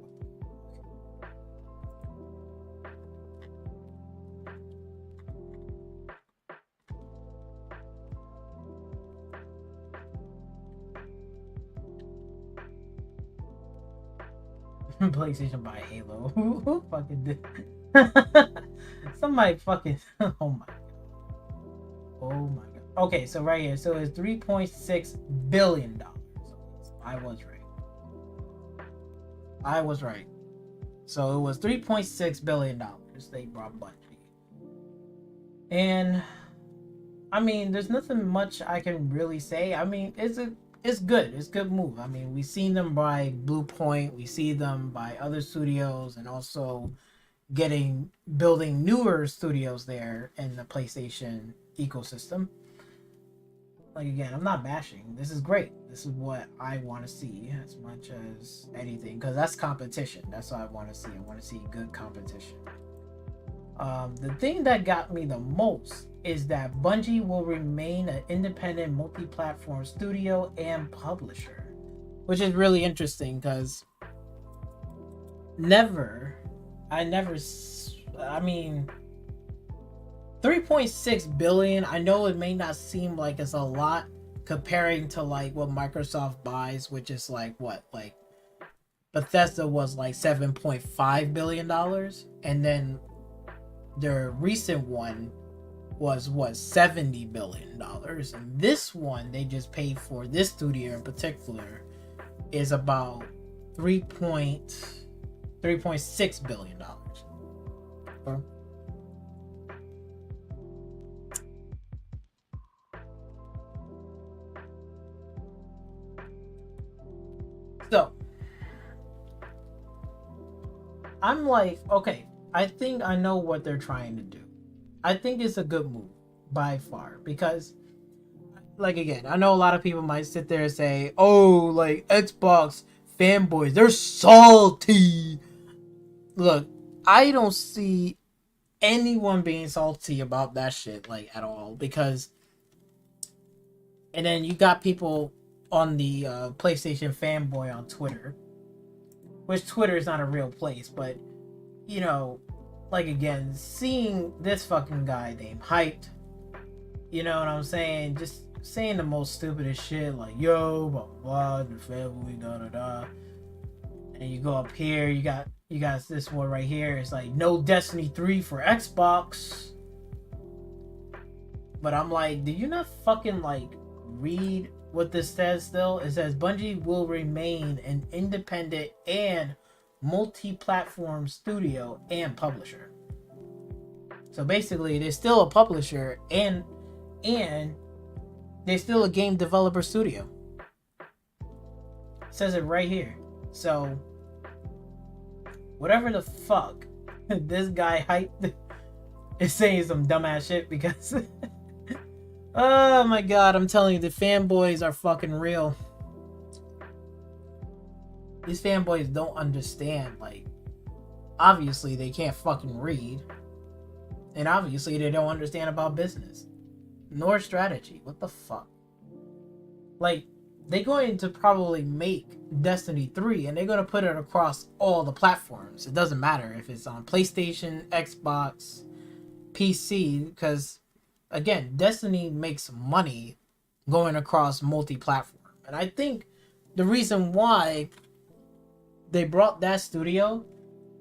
PlayStation buy Halo. Who fucking did? Somebody fucking. Oh my. Oh my god. Okay, so right here, so it's $3.6 billion. I was right. So it was $3.6 billion they brought Bungie. And I mean, there's nothing much I can really say. I mean, it's good. It's a good move. I mean, we've seen them buy Blue Point, we see them by other studios, and also building newer studios there in the PlayStation ecosystem. Like, again, I'm not bashing. This is great. This is what I want to see as much as anything, because that's competition. That's what I want to see. I want to see good competition. The thing that got me the most is that Bungie will remain an independent multi-platform studio and publisher, which is really interesting because I mean, 3.6 billion, I know it may not seem like it's a lot comparing to like what Microsoft buys, which is like what, like Bethesda was like $7.5 billion, and then their recent one was what, $70 billion, and this one they just paid for, this studio in particular, is about $3.6 billion. So I'm like, okay, I think I know what they're trying to do. I think it's a good move by far, because like, again, I know a lot of people might sit there and say, oh, like Xbox fanboys, they're salty. Look, I don't see anyone being salty about that shit, like, at all, because, and then you got people on the PlayStation fanboy on Twitter, which Twitter is not a real place, but, you know, like, again, seeing this fucking guy named Hyped, you know what I'm saying, just saying the most stupidest shit, like, yo, blah blah, the family, da da da, and you go up here, you got this one right here, it's like, no Destiny 3 for Xbox, but I'm like, do you not fucking, like, read what this says still? It says Bungie will remain an independent and multi-platform studio and publisher. So basically, they're still a publisher and they're still a game developer studio. It says it right here. So whatever the fuck this guy Hyped is saying some dumbass shit, because oh my god, I'm telling you, the fanboys are fucking real. These fanboys don't understand, like, obviously they can't fucking read, and obviously they don't understand about business nor strategy. What the fuck? Like, they're going to probably make Destiny 3 and they're going to put it across all the platforms. It doesn't matter if it's on PlayStation, Xbox, PC, because again, Destiny makes money going across multi-platform. And I think the reason why they brought that studio,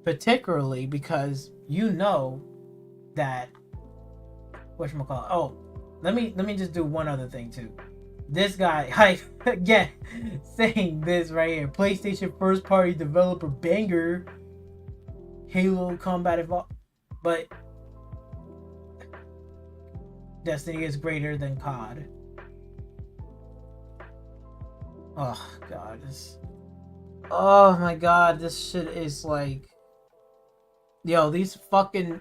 particularly because you know that, whatchamacallit, oh, let me just do one other thing too. This guy, again, saying this right here, PlayStation first party developer banger, Halo Combat Evolved, but Destiny is greater than COD. Oh god, oh my god, this shit is like, yo, these fucking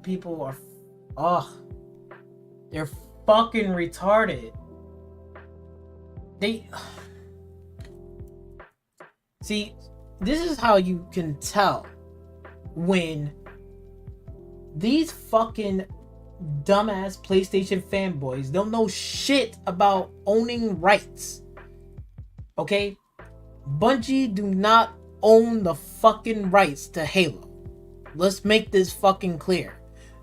people are, oh, they're fucking retarded. They see, this is how you can tell when these fucking dumbass PlayStation fanboys don't know shit about owning rights. Okay? Bungie do not own the fucking rights to Halo. Let's make this fucking clear.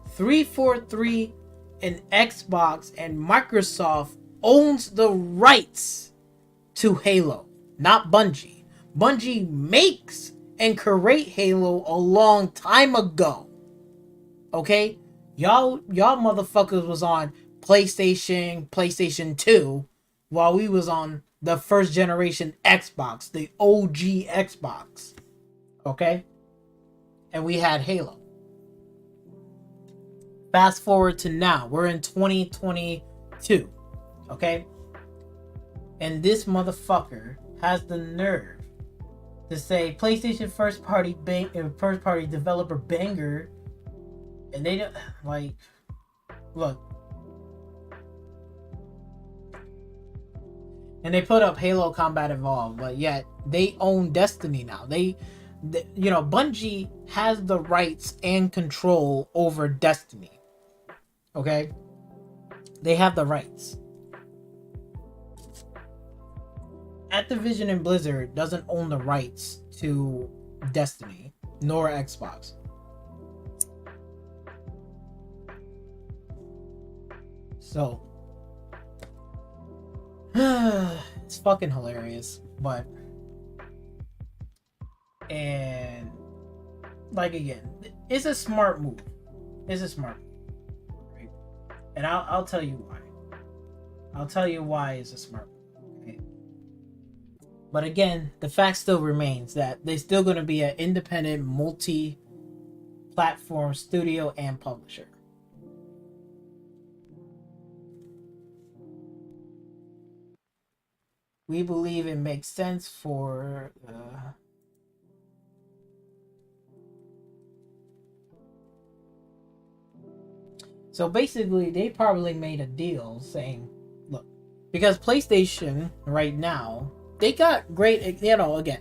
343 and Xbox and Microsoft owns the rights to Halo, not Bungie. Bungie makes and create Halo a long time ago. Okay? Y'all motherfuckers was on PlayStation 2 while we was on the first generation Xbox, the OG Xbox. Okay? And we had Halo. Fast forward to now. We're in 2022. Okay? And this motherfucker has the nerve to say PlayStation first party developer banger, and they don't like. Look, and they put up Halo Combat Evolved, but yet they own Destiny now. They Bungie has the rights and control over Destiny. Okay, they have the rights. Activision and Blizzard doesn't own the rights to Destiny, nor Xbox. So, it's fucking hilarious, but, and, like, again, it's a smart move. It's a smart move, right? And I'll tell you why. I'll tell you why it's a smart move. But again, the fact still remains that they're still going to be an independent, multi-platform studio and publisher. We believe it makes sense for... So basically, they probably made a deal saying, look, because PlayStation right now, they got great, again,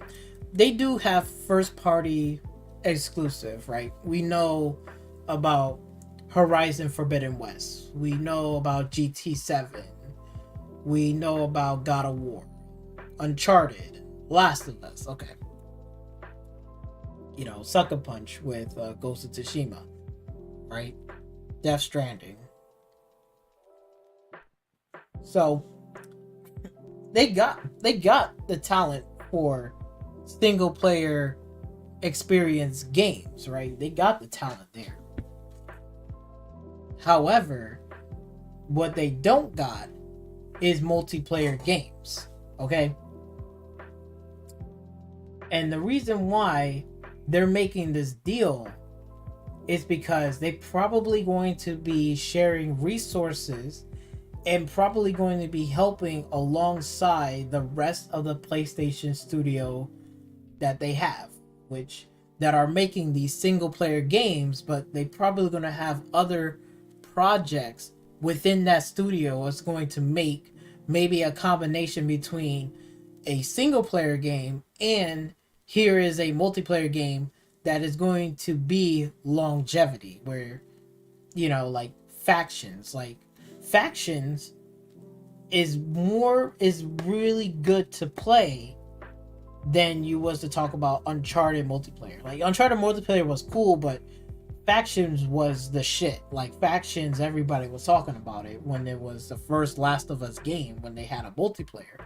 they do have first party exclusive, right? We know about Horizon Forbidden West. We know about GT7. We know about God of War, Uncharted, Last of Us, okay. Sucker Punch with Ghost of Tsushima, right? Death Stranding. So, they got the talent for single player experience games, right? They got the talent there. However, what they don't got is multiplayer games, okay? And the reason why they're making this deal is because they're probably going to be sharing resources and probably going to be helping alongside the rest of the PlayStation studio that they have, that are making these single player games, but they probably going to have other projects within that studio that's going to make maybe a combination between a single player game and here is a multiplayer game that is going to be longevity, where like factions is really good to play than you was to talk about Uncharted multiplayer. Like Uncharted multiplayer was cool, but factions was the shit. Like factions, everybody was talking about it when it was the first Last of Us game when they had a multiplayer.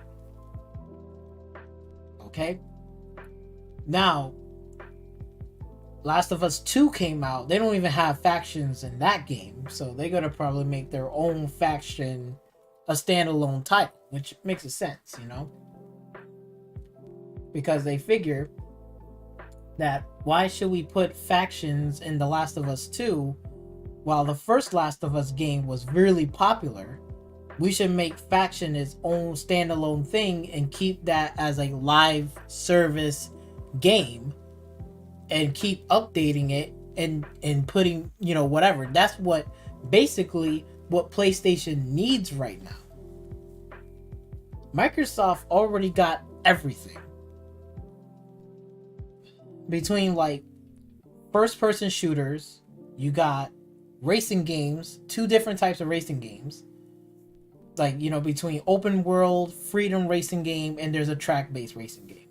Okay? Now, Last of Us 2 came out. They don't even have factions in that game, so they're gonna probably make their own faction a standalone title, which makes sense, because they figure that why should we put factions in The Last of Us 2 while the first Last of Us game was really popular? We should make faction its own standalone thing and keep that as a live service game and keep updating it and putting, whatever. That's what PlayStation needs right now. Microsoft already got everything. Between like first person shooters, you got racing games, two different types of racing games. Like, between open world, freedom racing game, and there's a track based racing game.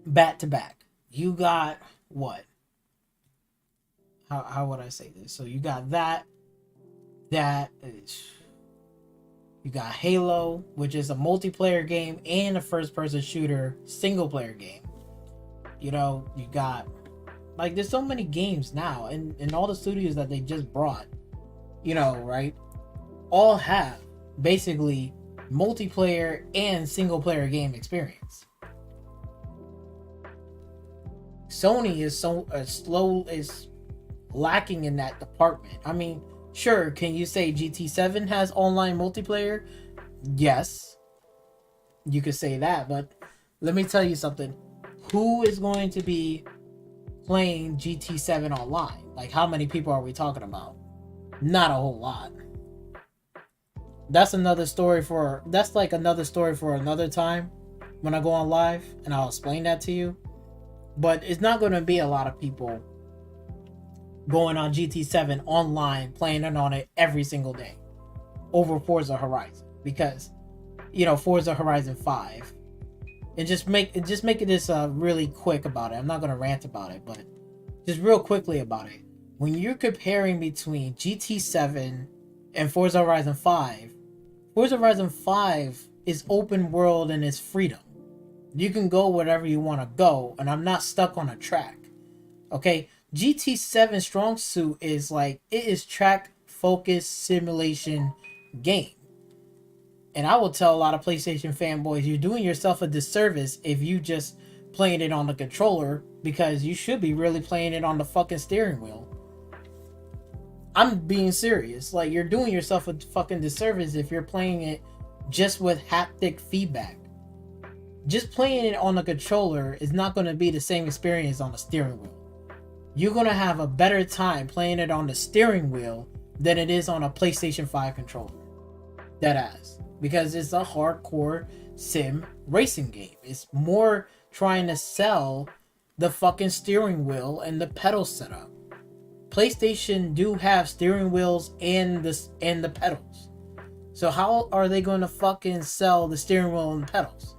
Back to back. You got what? How would I say this? So you got that is, you got Halo, which is a multiplayer game and a first person shooter single player game. You know, you got like there's so many games now, and all the studios that they just brought, you know, right, all have basically multiplayer and single player game experience. Sony is lacking in that department. I mean, sure, can you say GT7 has online multiplayer? Yes, you could say that, but let me tell you something. Who is going to be playing GT7 online? Like, how many people are we talking about? Not a whole lot. That's another story for another time when I go on live, and I'll explain that to you. But it's not going to be a lot of people going on GT7 online, playing it on it every single day over Forza Horizon, because, you know, Forza Horizon 5. And just make this really quick about it. I'm not going to rant about it, but just real quickly about it. When you're comparing between GT7 and Forza Horizon 5, Forza Horizon 5 is open world and is freedom. You can go wherever you want to go, and I'm not stuck on a track. Okay? GT7 strong suit is like, it is track focused simulation game. And I will tell a lot of PlayStation fanboys, you're doing yourself a disservice if you just playing it on the controller, because you should be really playing it on the fucking steering wheel. I'm being serious. Like, you're doing yourself a fucking disservice if you're playing it just with haptic feedback. Just playing it on the controller is not going to be the same experience on the steering wheel. You're going to have a better time playing it on the steering wheel than it is on a PlayStation 5 controller. Deadass. Because it's a hardcore sim racing game. It's more trying to sell the fucking steering wheel and the pedal setup. PlayStation do have steering wheels and the pedals. So how are they going to fucking sell the steering wheel and the pedals?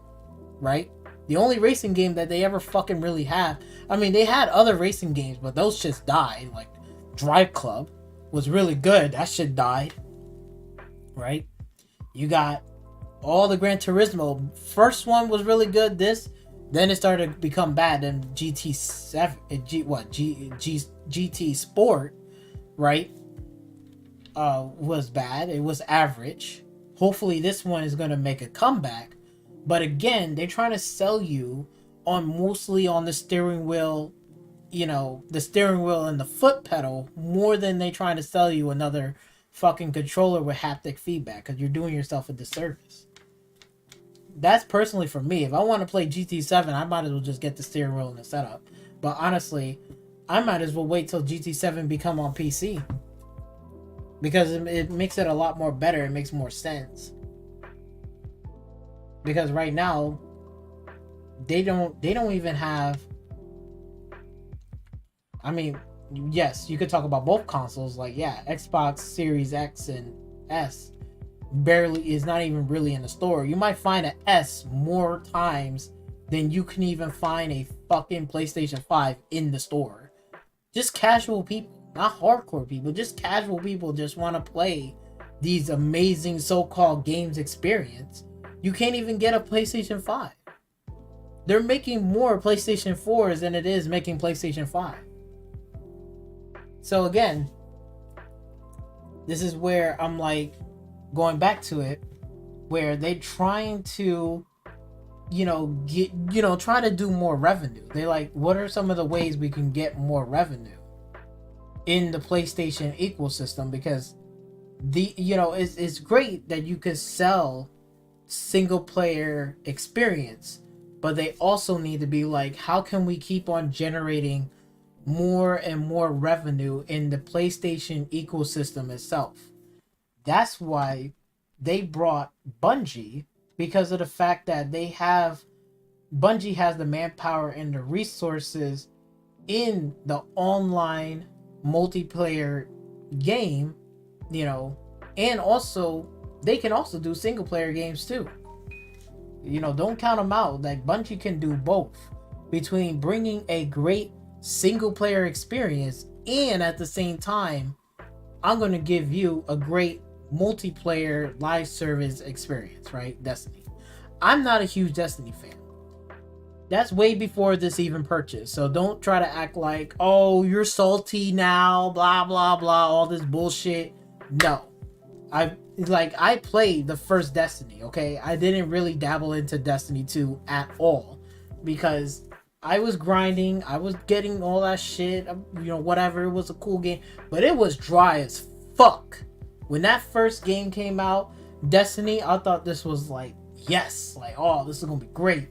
Right? The only racing game that they ever fucking really have. I mean, they had other racing games, but those shits died. Like Drive Club was really good. That shit died. Right? You got all the Gran Turismo. First one was really good. Then it started to become bad. Then GT Sport, right? Was bad. It was average. Hopefully this one is gonna make a comeback. But again, they're trying to sell you mostly on the steering wheel, you know, the steering wheel and the foot pedal, more than they trying to sell you another fucking controller with haptic feedback, because you're doing yourself a disservice. That's personally for me. If I want to play GT7, I might as well just get the steering wheel and the setup. But honestly, I might as well wait till GT7 become on PC, because it makes it a lot more better. It makes more sense. Because right now, they don't even have. I mean, yes, you could talk about both consoles. Like, yeah, Xbox Series X and S barely is not even really in the store. You might find an S more times than you can even find a fucking PlayStation 5 in the store. Just casual people, not hardcore people, just casual people just want to play these amazing so-called games experience. You can't even get a PlayStation 5. They're making more PlayStation 4s than it is making PlayStation 5. So again, this is where I'm like, going back to it, where they're trying to, try to do more revenue. They're like, what are some of the ways we can get more revenue in the PlayStation ecosystem? Because it's great that you could sell single player experience, but they also need to be like, how can we keep on generating more and more revenue in the PlayStation ecosystem itself? That's why they brought Bungie, because of the fact that Bungie has the manpower and the resources in the online multiplayer game, and also they can also do single player games too. Don't count them out. Like, Bungie can do both, between bringing a great single player experience and at the same time, I'm going to give you a great multiplayer live service experience, right? Destiny. I'm not a huge Destiny fan. That's way before this even purchase. So don't try to act like, oh, you're salty now, blah blah blah, all this bullshit. No. I played the first Destiny, okay? I didn't really dabble into Destiny 2 at all because I was grinding, I was getting all that shit, whatever. It was a cool game, but it was dry as fuck. When that first game came out, Destiny, I thought this was like, yes, like, oh, this is gonna be great.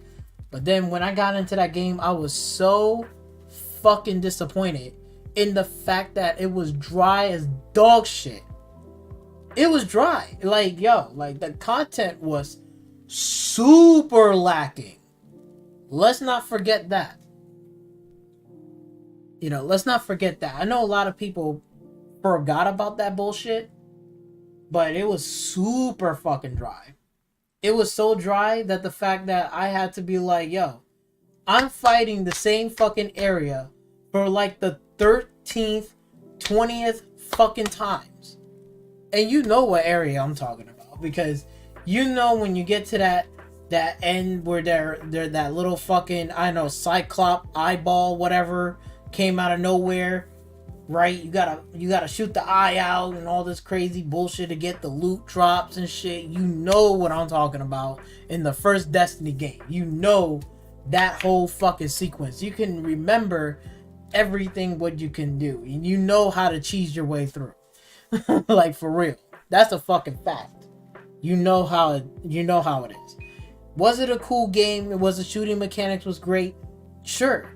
But then when I got into that game, I was so fucking disappointed in the fact that it was dry as dog shit. It was dry. Like, yo, like the content was super lacking. Let's not forget that. Let's not forget that. I know a lot of people forgot about that bullshit, but it was super fucking dry. It was so dry that the fact that I had to be like, yo, I'm fighting the same fucking area for like the 13th, 20th fucking times. And you know what area I'm talking about, because when you get to that end where they're that little fucking, I don't know, cyclop eyeball, whatever, came out of nowhere, right? You gotta shoot the eye out and all this crazy bullshit to get the loot drops and shit. You know what I'm talking about in the first Destiny game. You know that whole fucking sequence. You can remember everything what you can do, and you know how to cheese your way through. Like, for real. That's a fucking fact. You know how it is. Was it a cool game? Was the shooting mechanics was great? Sure.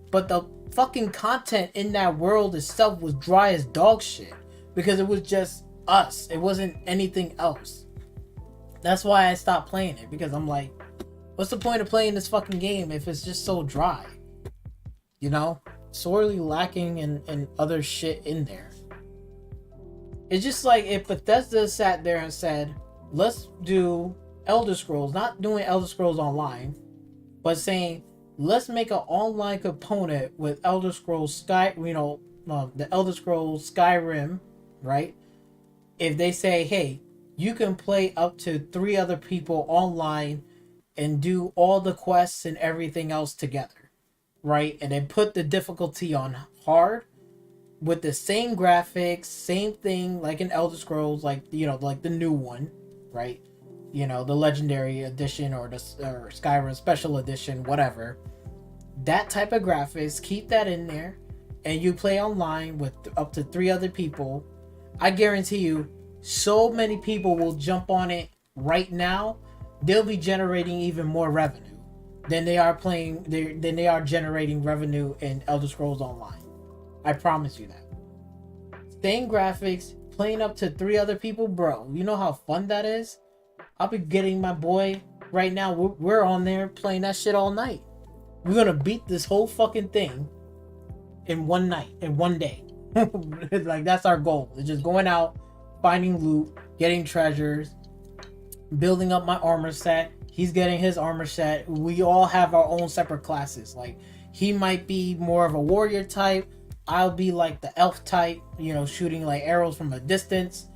But the fucking content in that world itself was dry as dog shit, because it was just us. It wasn't anything else. That's why I stopped playing it, because I'm like, what's the point of playing this fucking game if it's just so dry? Sorely lacking in other shit in there. It's just like if Bethesda sat there and said, let's do Elder Scrolls, not doing Elder Scrolls Online, but saying, let's make an online component with Elder Scrolls the Elder Scrolls Skyrim, right? If they say, hey, you can play up to 3 other people online and do all the quests and everything else together, right? And then put the difficulty on hard with the same graphics, same thing like in Elder Scrolls, like the new one, right? The Legendary Edition or Skyrim Special Edition, whatever. That type of graphics, keep that in there, and you play online with up to 3 other people. I guarantee you, so many people will jump on it right now. They'll be generating even more revenue than they are generating revenue in Elder Scrolls Online. I promise you that. Same graphics, playing up to 3 other people, bro. You know how fun that is? I'll be getting my boy right now. We're on there playing that shit all night. We're gonna beat this whole fucking thing in one night, in one day. Like, that's our goal. It's just going out, finding loot, getting treasures, building up my armor set. He's getting his armor set. We all have our own separate classes. Like, he might be more of a warrior type. I'll be like the elf type, shooting like arrows from a distance.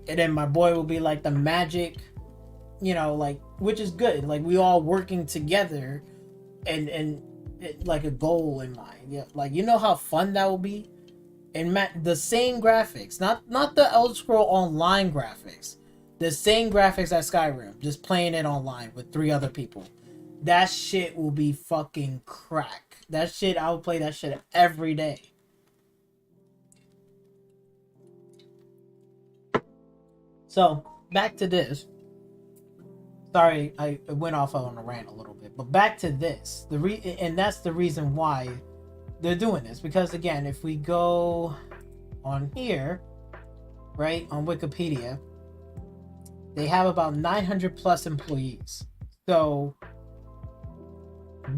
And then my boy will be like the magic, which is good. Like, we all working together and like a goal in mind. Yeah, like, how fun that will be. And the same graphics, not the Elder Scroll Online graphics, the same graphics as Skyrim, just playing it online with 3 other people. That shit will be fucking crack. That shit, I would play that shit every day. So, back to this. Sorry, I went off on a rant a little bit, but back to this. And that's the reason why they're doing this. Because again, if we go on here, right, on Wikipedia, they have about 900 plus employees. So,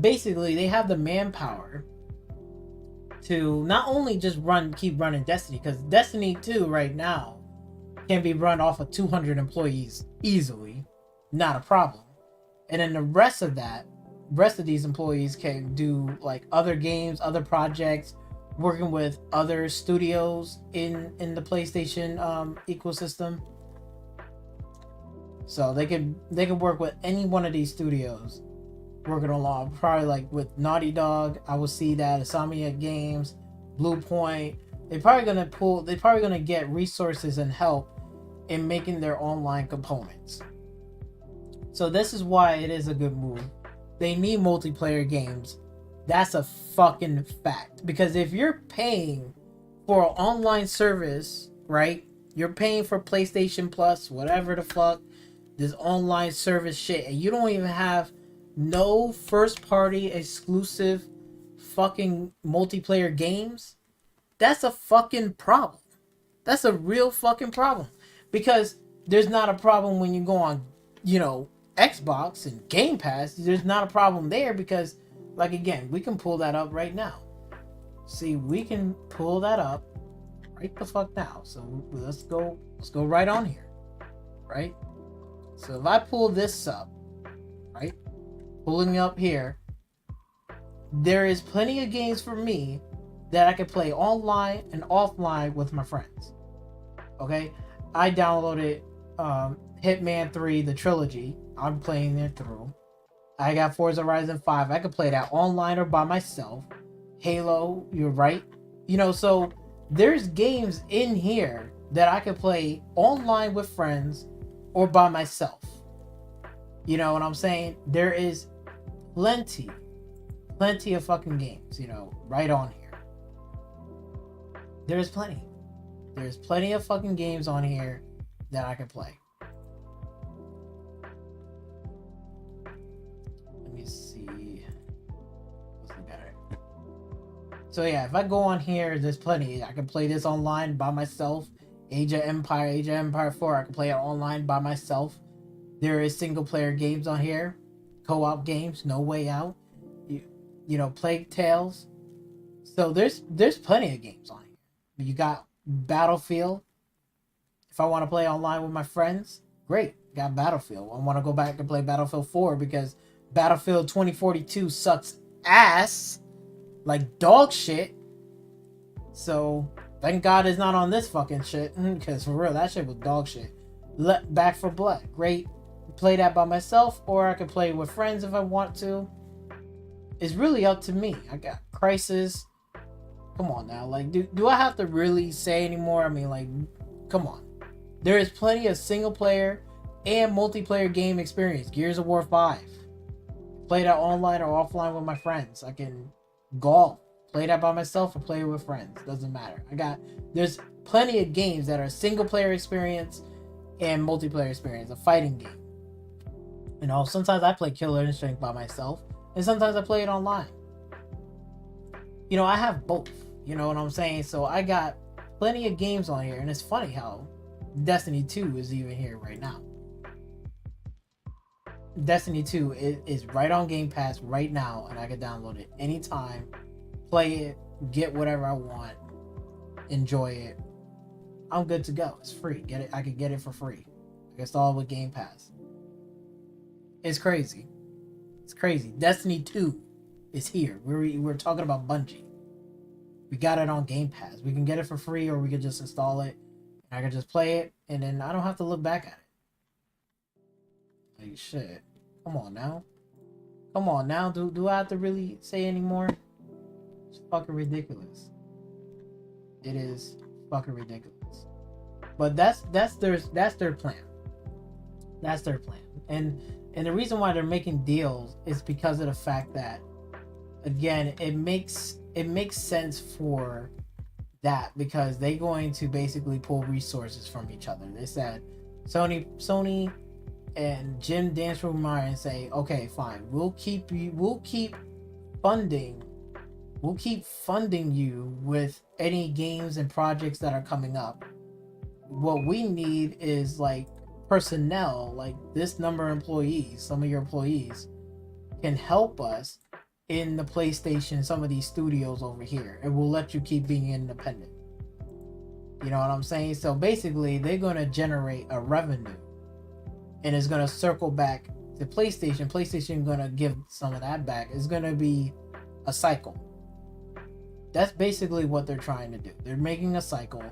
basically, they have the manpower to not only just keep running Destiny, because Destiny 2 right now can be run off of 200 employees easily, not a problem. And then the rest of these employees can do like other games, other projects, working with other studios in the PlayStation ecosystem. So they can work with any one of these studios working along. Probably like with Naughty Dog, I will see that Insomniac Games, Blue Point. They're probably gonna get resources and help in making their online components. So this is why it is a good move. They need multiplayer games. That's a fucking fact. Because if you're paying for an online service, right? You're paying for PlayStation Plus, whatever the fuck, this online service shit, and you don't even have no first party exclusive fucking multiplayer games, that's a fucking problem. That's a real fucking problem. Because there's not a problem when you go on, Xbox and Game Pass. There's not a problem there because, like, again, we can pull that up right now. See, we can pull that up right the fuck now. So let's go right on here, right? So if I pull this up, right, pulling up here, there is plenty of games for me that I can play online and offline with my friends. Okay, I downloaded Hitman 3, the trilogy. I'm playing it through. I got Forza Horizon 5. I could play that online or by myself. Halo, you're right. So there's games in here that I could play online with friends or by myself. You know what I'm saying? There is plenty of fucking games, right on here. There's plenty of fucking games on here that I can play. Let me see. What's the better? So yeah, if I go on here, there's plenty. I can play this online by myself. Age of Empire 4, I can play it online by myself. There is single player games on here. Co-op games, No Way Out. Plague Tales. So there's plenty of games on here. You got Battlefield. If I want to play online with my friends, great. Got Battlefield. I want to go back and play Battlefield 4 because Battlefield 2042 sucks ass. Like dog shit. So thank God it's not on this fucking shit. Because for real, that shit was dog shit. Back 4 Blood. Great. Play that by myself or I can play with friends if I want to. It's really up to me. I got Crisis. Come on now. Like, do I have to really say anymore? I mean, like, come on. There is plenty of single player and multiplayer game experience. Gears of War 5. Play that online or offline with my friends. I can golf. Play that by myself or play it with friends. Doesn't matter. There's plenty of games that are single player experience and multiplayer experience. A fighting game. Sometimes I play Killer Instinct by myself. And sometimes I play it online. I have both. You know what I'm saying? So I got plenty of games on here. And it's funny how Destiny 2 is even here right now. Destiny 2 is right on Game Pass right now. And I can download it anytime. Play it. Get whatever I want. Enjoy it. I'm good to go. It's free. Get it. I can get it for free. I can install it with Game Pass. It's crazy. It's crazy. Destiny 2 is here. We're talking about Bungie. We got it on Game Pass. We can get it for free or we can just install it. And I can just play it and then I don't have to look back at it. Like shit. Come on now. Do I have to really say any more? It's fucking ridiculous. It is fucking ridiculous. But that's their plan. That's their plan. And the reason why they're making deals is because of the fact that, again, it makes sense for that because they're going to basically pull resources from each other. They said Sony and Jim dance from Meyer and say, okay, fine, we'll keep funding you with any games and projects that are coming up. What we need is like personnel, like this number of employees, some of your employees can help us in the PlayStation, some of these studios over here, and we'll let you keep being independent. You know what I'm saying? So basically they're going to generate a revenue and it's going to circle back to PlayStation. PlayStation going to give some of that back. It's going to be a cycle. That's basically what they're trying to do. They're making a cycle,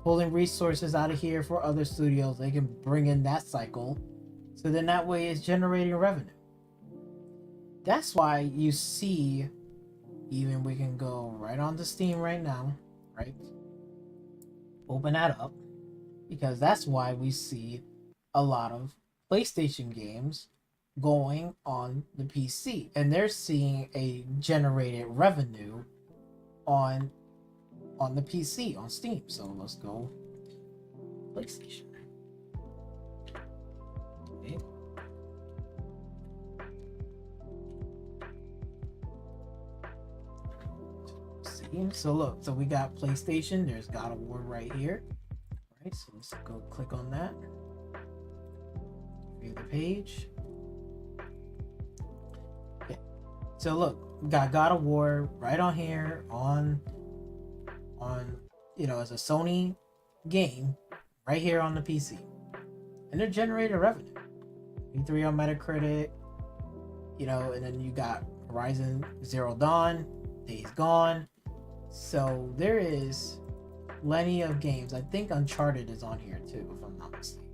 pulling resources out of here for other studios. They can bring in that cycle. So then that way it's generating revenue. that's why you see, even we can go right on to Steam right now, right? Open that up, because that's why we see a lot of PlayStation games going on the PC, and they're seeing a generated revenue on the PC on Steam. So let's go PlayStation. Okay. See, so look, so we got PlayStation. There's God of War right here. Right, so let's go click on that. View the page. Okay. So look, we got God of War right on here on as a Sony game right here on the PC. And they're generating revenue. E3 on Metacritic, and then you got Horizon Zero Dawn, Days Gone. So there is plenty of games. I think Uncharted is on here too, if I'm not mistaken.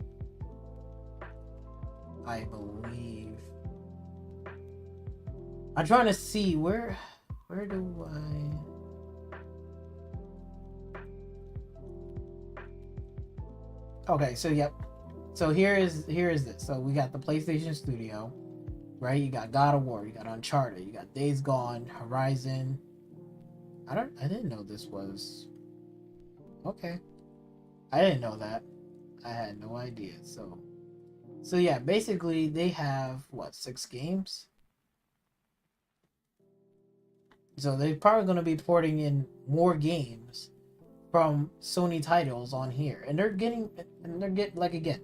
I believe. I'm trying to see where do I. Okay, so yep. So here is this. So we got the PlayStation Studio, right? You got God of War, you got Uncharted, you got Days Gone, Horizon. I didn't know this was. Okay. I didn't know that. I had no idea. So yeah, basically they have 6 games. So they're probably going to be porting in more games from Sony titles on here, and they're getting like, again,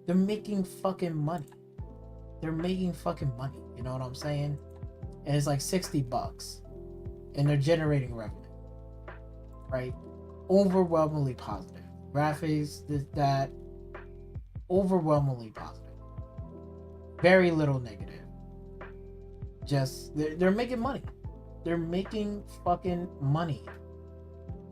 they're making fucking money. They're making fucking money. You know what I'm saying? And it's like $60, and they're generating revenue. Right? Overwhelmingly positive. Graphics, that overwhelmingly positive. Very little negative. Just they're making money. They're making fucking money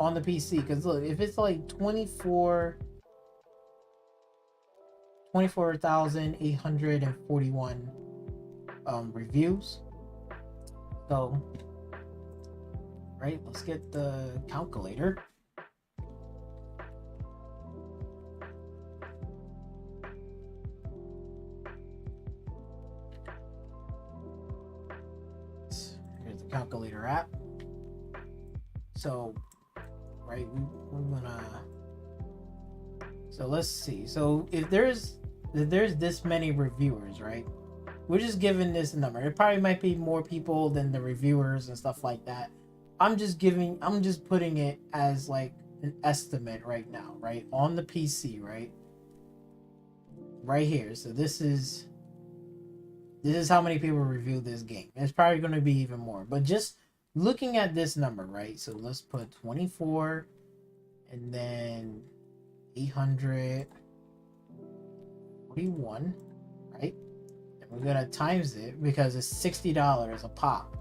on the PC. Because look, if it's like 24,841 reviews. So, right, let's get the calculator. Here's the calculator app. So, right, we're gonna. So let's see. So if there's this many reviewers, right? We're just giving this number. It probably might be more people than the reviewers and stuff like that. I'm just putting it as like an estimate right now, right? On the PC, right? Right here. So this is how many people review this game. It's probably going to be even more. But just looking at this number, right? So let's put 24 and then 841, right? And we're going to times it because it's $60 a pop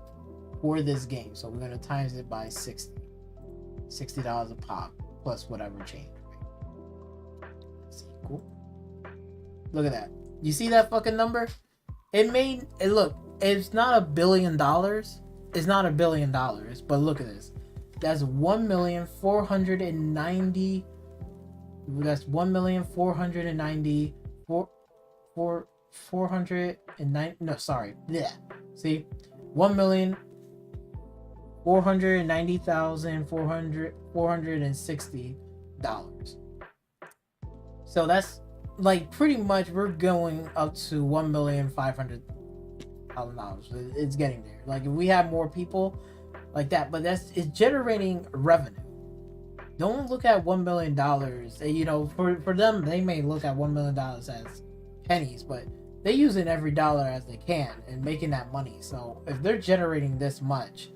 for this game. So we're going to times it by 60. $60 a pop plus whatever change, right? That's equal. Look at that. You see that fucking number? Look, it's not $1 billion. It's not $1 billion, but look at this. That's 1,490. That's 1,490. 409. No, sorry. Yeah. See, 1,490,460 So that's like pretty much we're going up to $1,500,000. It's getting there. Like if we have more people like that, but it's generating revenue. Don't look at $1 million. For them, they may look at $1 million as pennies, but they're using every dollar as they can and making that money. So if they're generating this much,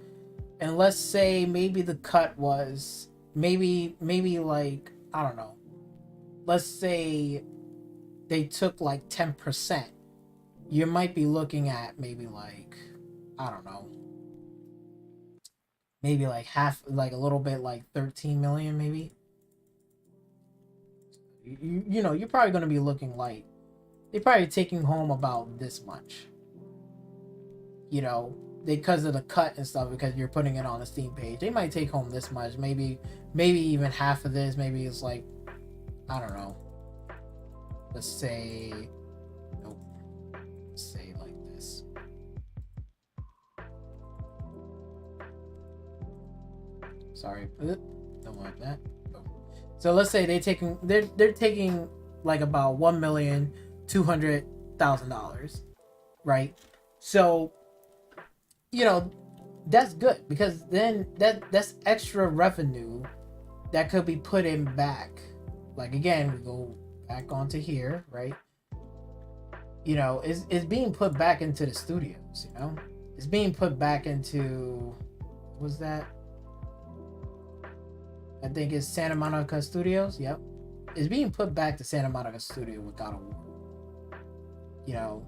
and let's say maybe the cut was maybe like, I don't know, let's say they took like 10%, you might be looking at maybe like, I don't know, maybe like half, like a little bit, like 13 million maybe. You're probably going to be looking like they're probably taking home about this much. you know, because of the cut and stuff, because you're putting it on a Steam page, they might take home this much, maybe even half of this. Maybe it's like, I don't know, let's say, nope, let's say like this. Sorry, don't want that. So let's say they're taking like about $1,200,000, right? So, you know, that's good, because then that's extra revenue that could be put in back. Like, again, we go back onto here, right? You know, it's being put back into the studios, you know? It's being put back into, what was that? I think it's Santa Monica Studios. Yep. It's being put back to Santa Monica Studio with God of War. You know,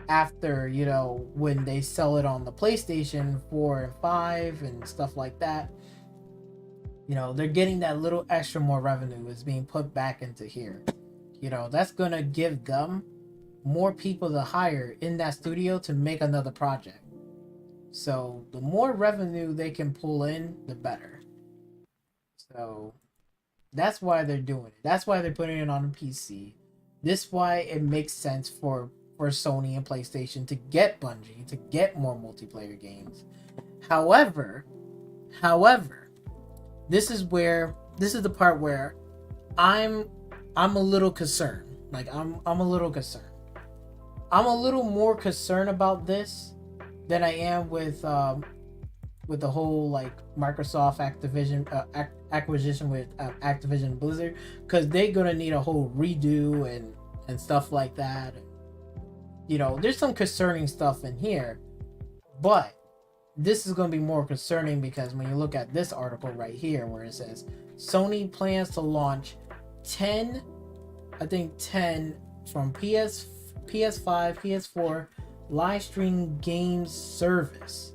after, you know, when they sell it on the PlayStation 4 and 5 and stuff like that, you know, they're getting that little extra more revenue is being put back into here. You know, that's going to give them more people to hire in that studio to make another project. So the more revenue they can pull in, the better. So that's why they're doing it. That's why they're putting it on the PC. This is why it makes sense for Sony and PlayStation to get Bungie, to get more multiplayer games. However, this is the part where I'm a little concerned. Like, I'm a little concerned. I'm a little more concerned about this than I am with the whole, like, Microsoft Activision acquisition with Activision Blizzard, because they're gonna need a whole redo and stuff like that. You know, there's some concerning stuff in here, but this is gonna be more concerning because when you look at this article right here, where it says Sony plans to launch 10 from PS5, PS4 live stream games service.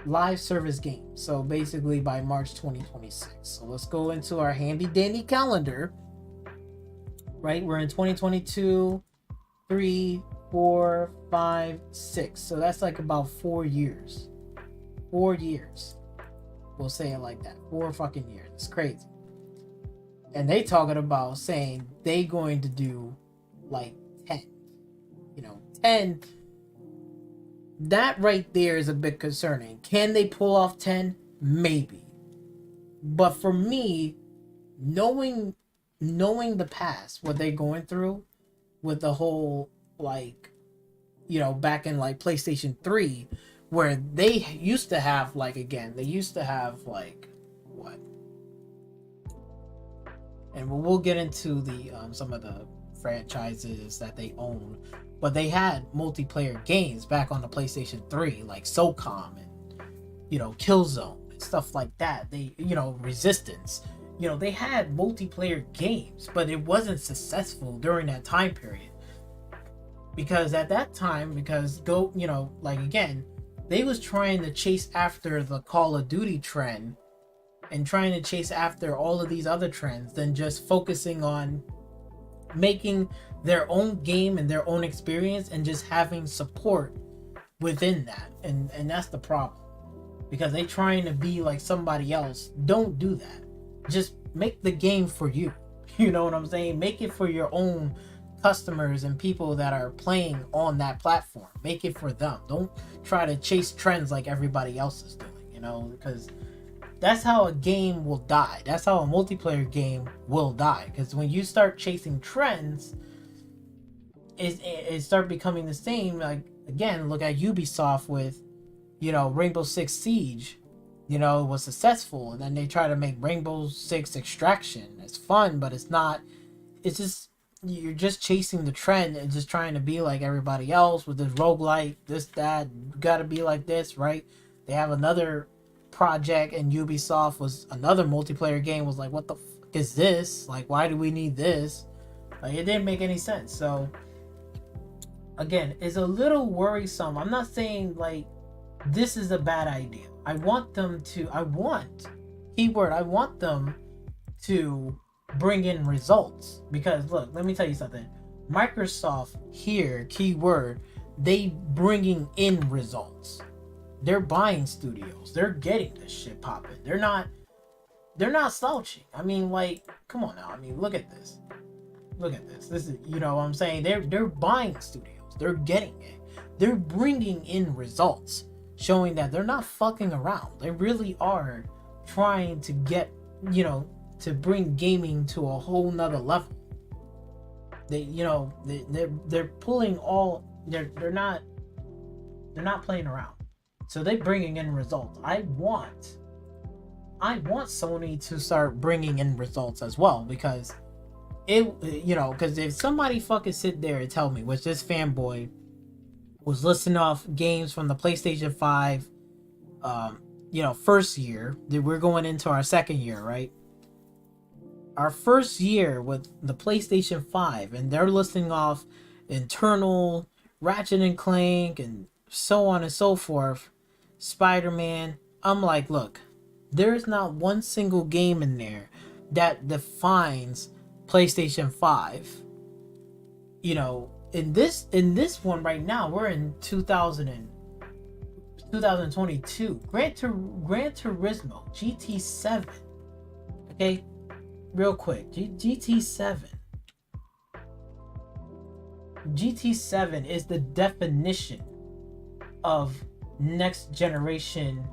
Live service game. So basically by March 2026. So let's go into our handy dandy calendar. Right, we're in 2022, 3, 4, 5, 6. So that's like about 4 years. 4 years. We'll say it like that. 4 fucking years. It's crazy. And they talking about saying they going to do like 10. You know, 10. That right there is a bit concerning. Can they pull off 10? Maybe. But for me, knowing the past, what they're going through with the whole, like, you know, back in like PlayStation 3, where they used to have, like, again, they used to have like what? And we'll get into the some of the franchises that they own. But they had multiplayer games back on the PlayStation 3, like SOCOM and, you know, Killzone and stuff like that. They, you know, Resistance. You know, they had multiplayer games, but it wasn't successful during that time period. Because at that time, you know, like, again, they was trying to chase after the Call of Duty trend and trying to chase after all of these other trends than just focusing on making their own game and their own experience and just having support within that. And that's the problem, because they trying to be like somebody else. Don't do that. Just make the game for you. You know what I'm saying? Make it for your own customers and people that are playing on that platform. Make it for them. Don't try to chase trends like everybody else is doing, you know, because that's how a game will die. That's how a multiplayer game will die. Because when you start chasing trends, it start becoming the same. Like, again, look at Ubisoft with, you know, Rainbow Six Siege. You know, it was successful, and then they try to make Rainbow Six Extraction. It's fun, but it's not. It's just, you're just chasing the trend and just trying to be like everybody else with this roguelike, this, that. You gotta be like this, right? They have another project, and Ubisoft was another multiplayer game. Was like, what the fuck is this? Like, why do we need this? Like, it didn't make any sense. So, again, it's a little worrisome. I'm not saying like this is a bad idea. I want them to bring in results, because look, let me tell you something. Microsoft here, keyword, they bringing in results. They're buying studios. They're getting this shit popping. They're not slouching. I mean, like, come on now. I mean, look at this. Look at this. This is, you know what I'm saying? They're buying studios. They're getting it. They're bringing in results, showing that they're not fucking around. They really are trying to get, you know, to bring gaming to a whole nother level. They, you know, they're pulling all. They're not playing around. So they're bringing in results. I want Sony to start bringing in results as well, because it, you know, because if somebody fucking sit there and tell me, which this fanboy was listing off games from the PlayStation 5, you know, first year, that we're going into our second year, right? Our first year with the PlayStation 5, and they're listing off internal Ratchet and Clank and so on and so forth, Spider-Man. I'm like, look, there's not one single game in there that defines PlayStation 5. You know, in this one right now, we're in 2022. Gran Turismo GT7. Okay, real quick, GT7 is the definition of next generation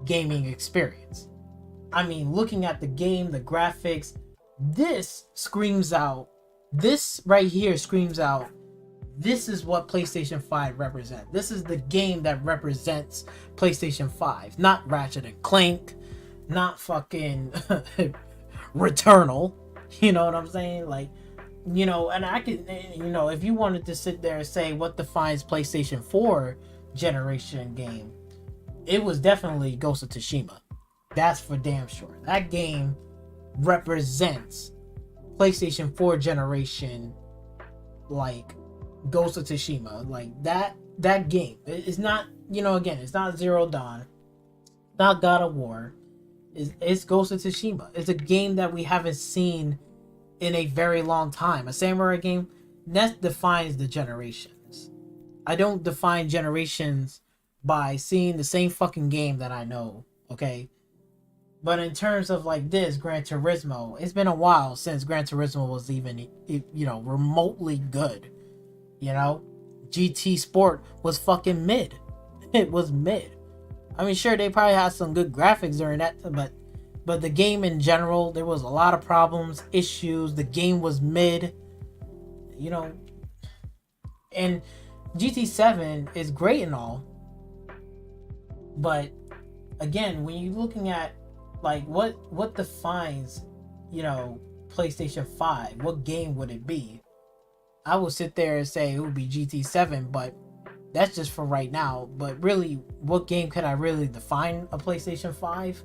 gaming experience. I mean, looking at the game, the graphics, this right here screams out, this is what PlayStation 5 represents. This is the game that represents PlayStation 5. Not Ratchet and Clank, not fucking Returnal. You know what I'm saying? Like, you know, and I could, you know, if you wanted to sit there and say what defines PlayStation 4 generation game, it was definitely Ghost of Tsushima. That's for damn sure. That game represents PlayStation 4 generation, like Ghost of Tsushima. Like that game. It's not, you know, again, it's not Zero Dawn, not God of War. It's Ghost of Tsushima. It's a game that we haven't seen in a very long time. A samurai game, that defines the generations. I don't define generations by seeing the same fucking game that I know, okay? But in terms of like this, Gran Turismo, it's been a while since Gran Turismo was even, you know, remotely good. You know? GT Sport was fucking mid. It was mid. I mean, sure, they probably had some good graphics during that, but the game in general, there was a lot of problems, issues. The game was mid, you know. And GT7 is great and all, but again, when you're looking at like what defines, you know, PlayStation 5, what game would it be? I would sit there and say it would be GT7, but that's just for right now. But really, what game could I really define a PlayStation 5?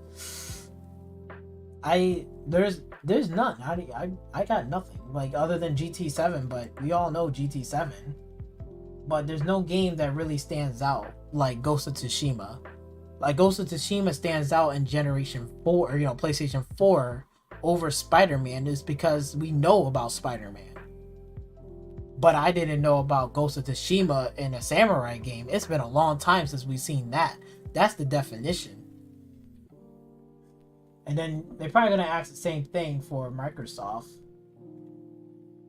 There's none. I got nothing like other than GT7, but we all know GT7. But there's no game that really stands out like Ghost of Tsushima. Like Ghost of Tsushima stands out in Generation 4, or, you know, PlayStation 4 over Spider-Man is because we know about Spider-Man. But I didn't know about Ghost of Tsushima in a samurai game. It's been a long time since we've seen that. That's the definition. And then they're probably going to ask the same thing for Microsoft.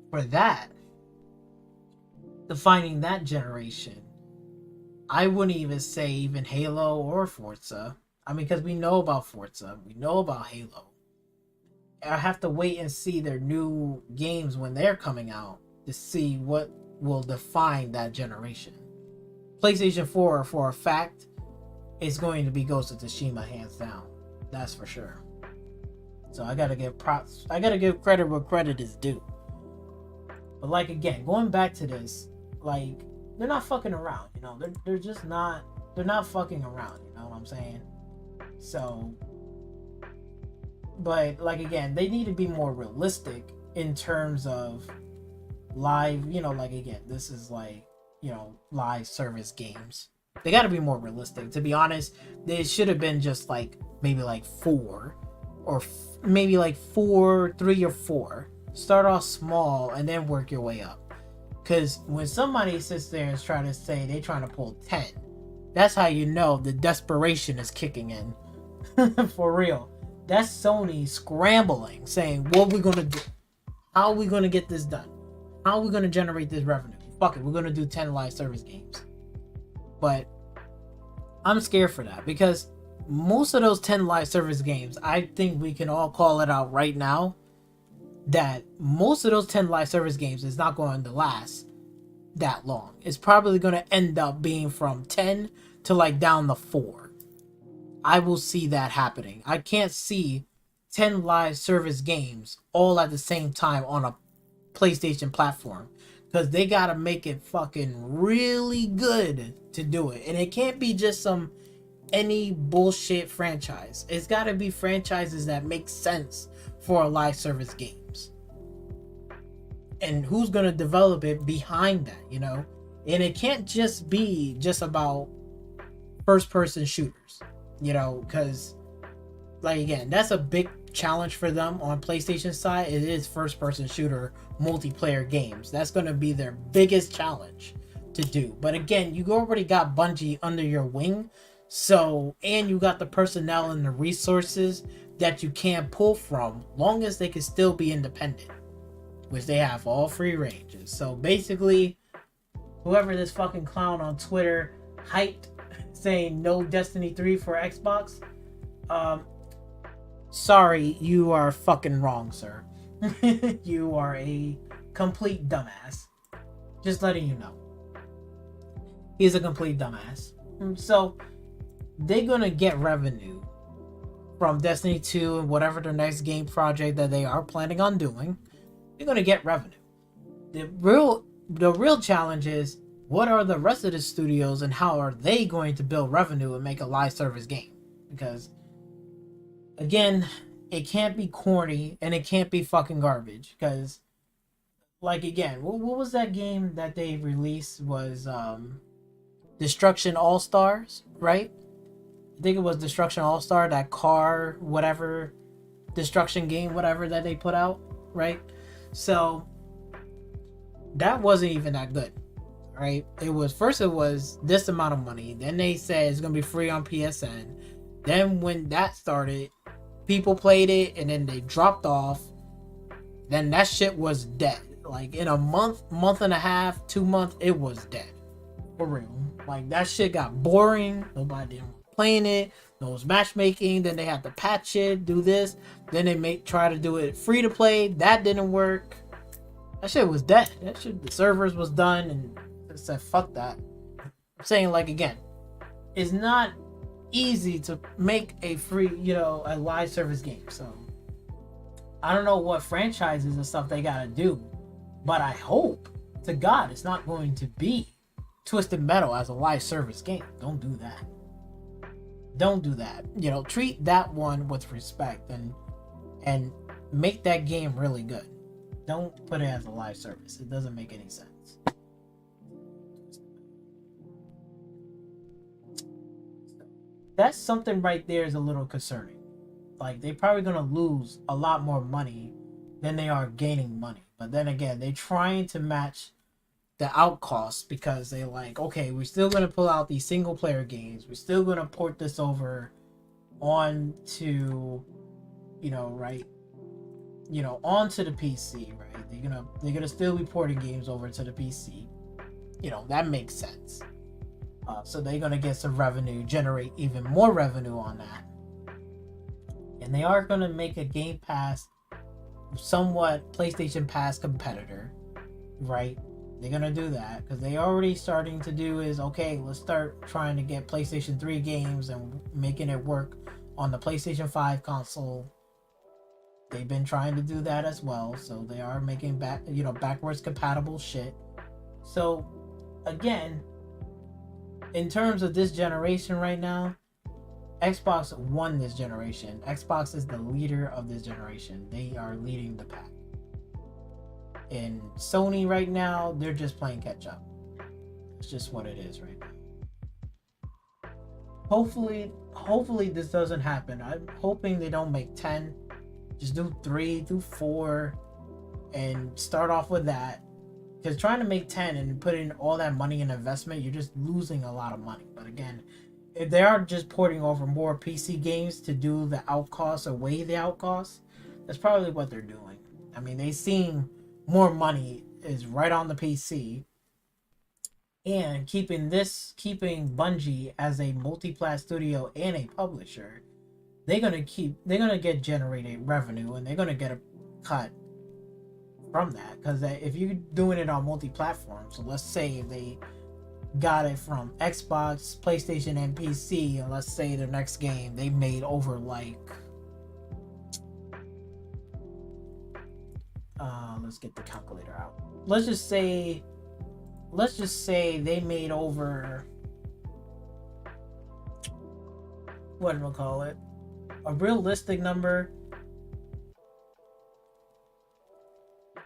For that, defining that generation, I wouldn't even say even Halo or Forza. I mean, because we know about Forza. We know about Halo. I have to wait and see their new games when they're coming out to see what will define that generation. PlayStation 4, for a fact, is going to be Ghost of Tsushima, hands down. That's for sure. So I gotta give props. I gotta give credit where credit is due. But like, again, going back to this, like, they're not fucking around, you know. They're just not. They're not fucking around. You know what I'm saying? So, but like, again, they need to be more realistic in terms of live. You know, like, again, this is like, you know, live service games. They got to be more realistic. To be honest, they should have been just like maybe like 4, or maybe like 4, 3 or 4. Start off small and then work your way up. Because when somebody sits there and is trying to say they're trying to pull 10, that's how you know the desperation is kicking in. For real. That's Sony scrambling, saying, what are we going to do? How are we going to get this done? How are we going to generate this revenue? Fuck it, we're going to do 10 live service games. But I'm scared for that, because most of those 10 live service games, I think we can all call it out right now, that most of those 10 live service games is not going to last that long. It's probably going to end up being from 10 to like down to 4. I will see that happening. I can't see 10 live service games all at the same time on a PlayStation platform, because they got to make it fucking really good to do it. And it can't be just any bullshit franchise. It's got to be franchises that make sense for a live service games. And who's going to develop it behind that, you know? And it can't just be just about first person shooters, you know, because like, again, that's a big challenge for them on PlayStation side. It is first person shooter multiplayer games. That's going to be their biggest challenge to do. But again, you already got Bungie under your wing. So, and you got the personnel and the resources that you can pull from, long as they can still be independent, which they have all free ranges. So basically, whoever this fucking clown on Twitter hyped saying no Destiny 3 for Xbox, sorry, you are fucking wrong, sir. You are a complete dumbass. Just letting you know. He's a complete dumbass. So they're gonna get revenue from Destiny 2 and whatever their next game project that they are planning on doing. They're gonna get revenue. The real challenge is, what are the rest of the studios and how are they going to build revenue and make a live service game? Because again, it can't be corny and it can't be fucking garbage. Because, like, again, what was that game that they released? Was Destruction All Stars, right? I think it was Destruction All Star, that car, whatever, destruction game, whatever that they put out, right? So that wasn't even that good, right? It was this amount of money. Then they said it's gonna be free on PSN. Then when that started, people played it and then they dropped off. Then that shit was dead. Like in a month and a half, 2 months, it was dead. For real. Like that shit got boring. Nobody didn't playing it. No matchmaking. Then they had to patch it, do this. Then they try to do it free to play. That didn't work. That shit was dead. That shit, the servers was done, and they said fuck that. I'm saying, like, again, it's not easy to make a free, you know, a live service game. So I don't know what franchises and stuff they gotta do, but I hope to God it's not going to be Twisted Metal as a live service game. Don't do that. Don't do that. You know, treat that one with respect and make that game really good. Don't put it as a live service. It doesn't make any sense. That's something right there is a little concerning. Like, they're probably going to lose a lot more money than they are gaining money. But then again, they're trying to match the out costs, because they're like, okay, we're still going to pull out these single player games. We're still going to port this over on to, you know, right, you know, onto the PC, right? They're gonna still be porting games over to the PC. You know, that makes sense. So they're gonna get some revenue, generate even more revenue on that. And they are gonna make a Game Pass somewhat PlayStation Pass competitor, right? They're gonna do that because they already starting to do is, okay, let's start trying to get PlayStation 3 games and making it work on the PlayStation 5 console. They've been trying to do that as well, so they are making backwards compatible shit. So again, in terms of this generation right now, Xbox won this generation. Xbox is the leader of this generation. They are leading the pack. And Sony right now, they're just playing catch up. It's just what it is right now. Hopefully this doesn't happen. I'm hoping they don't make 10. Just do 3, do 4, and start off with that. because trying to make 10 and put in all that money in investment, you're just losing a lot of money. But again, if they are just porting over more PC games to do the outcosts or weigh the outcosts, that's probably what they're doing. I mean, they seem more money is right on the PC, and keeping Bungie as a multi-plat studio and a publisher, they're gonna get generated revenue, and they're gonna get a cut from that. Because if you're doing it on multi-platform, so let's say they got it from Xbox, PlayStation, and PC, and let's say the next game they made over like let's get the calculator out. Let's just say they made over, what do we call it? A realistic number.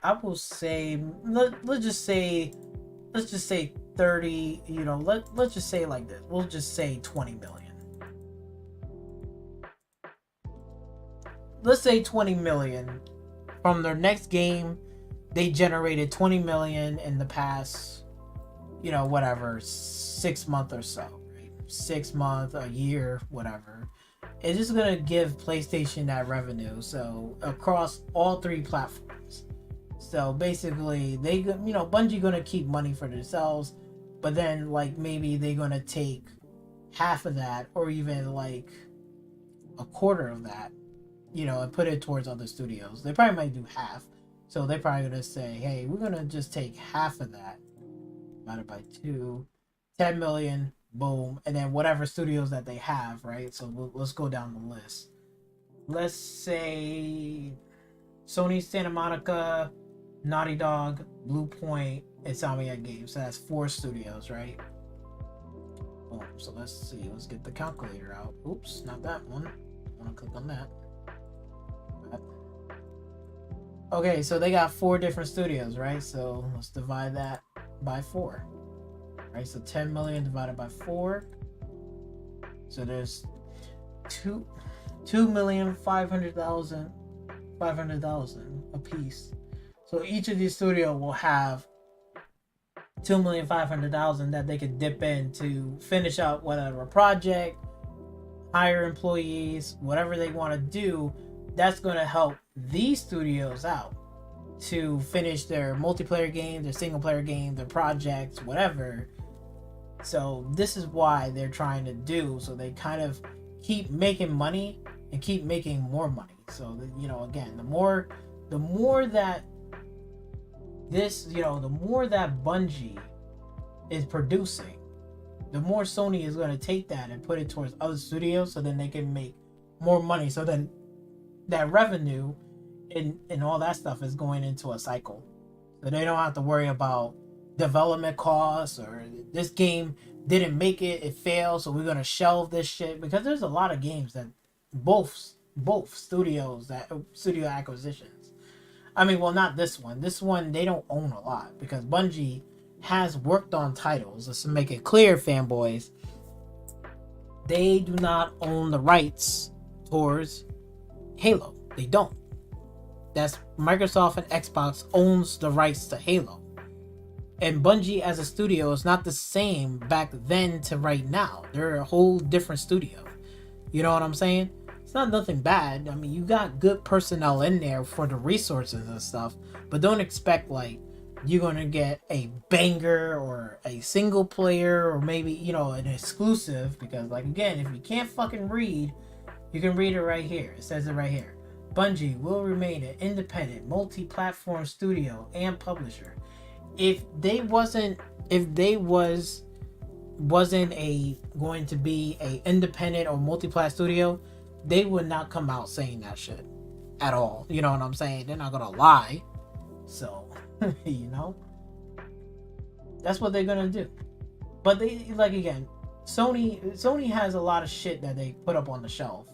I will say, let's just say 30, let's just say like this. We'll just say 20 million. Let's say 20 million from their next game. They generated 20 million in the past, 6 months or so, right? 6 months, a year, whatever. It's just gonna give PlayStation that revenue. So across all 3 platforms. So basically, Bungie gonna keep money for themselves, but then like maybe they're gonna take half of that, or even like a quarter of that, and put it towards other studios. They probably might do half. So they're probably gonna say, hey, we're gonna just take half of that, divided by 2, 10 million, boom, and then whatever studios that they have, right? So let's go down the list. Let's say Sony, Santa Monica, Naughty Dog, Blue Point, Insomniac Games. So that's 4 studios, right? Boom. So let's see. Let's get the calculator out. Oops, not that one. I want to click on that. Okay, so they got 4 different studios, right? So let's divide that by 4. Right, so 10 million divided by 4. So there's 2,500,000 a piece. So each of these studios will have 2,500,000 that they could dip in to finish out whatever project, hire employees, whatever they want to do. That's going to help these studios out to finish their multiplayer game, their single player game, their projects, whatever. So this is why they're trying to do, so they kind of keep making money and keep making more money. So that, again, the more that Bungie is producing, the more Sony is going to take that and put it towards other studios, so then they can make more money. So then that revenue and all that stuff is going into a cycle. So they don't have to worry about development costs, or this game didn't make it failed, so we're going to shelve this shit. Because there's a lot of games that both studio acquisitions. I mean, well, not this one. This one, they don't own a lot, because Bungie has worked on titles. Let's make it clear, fanboys. They do not own the rights towards Halo. They don't. That's Microsoft and Xbox owns the rights to Halo. And Bungie as a studio is not the same back then to right now. They're a whole different studio. You know what I'm saying? It's not nothing bad. I mean, you got good personnel in there for the resources and stuff, but don't expect like you're going to get a banger or a single player or maybe, an exclusive. Because like, again, if you can't fucking read, you can read it right here. It says it right here. Bungie will remain an independent, multi-platform studio and publisher. If they wasn't going to be a independent or multi-plat studio, they would not come out saying that shit at all. You know what I'm saying? They're not gonna lie. So, that's what they're gonna do. But they, like, again, Sony has a lot of shit that they put up on the shelf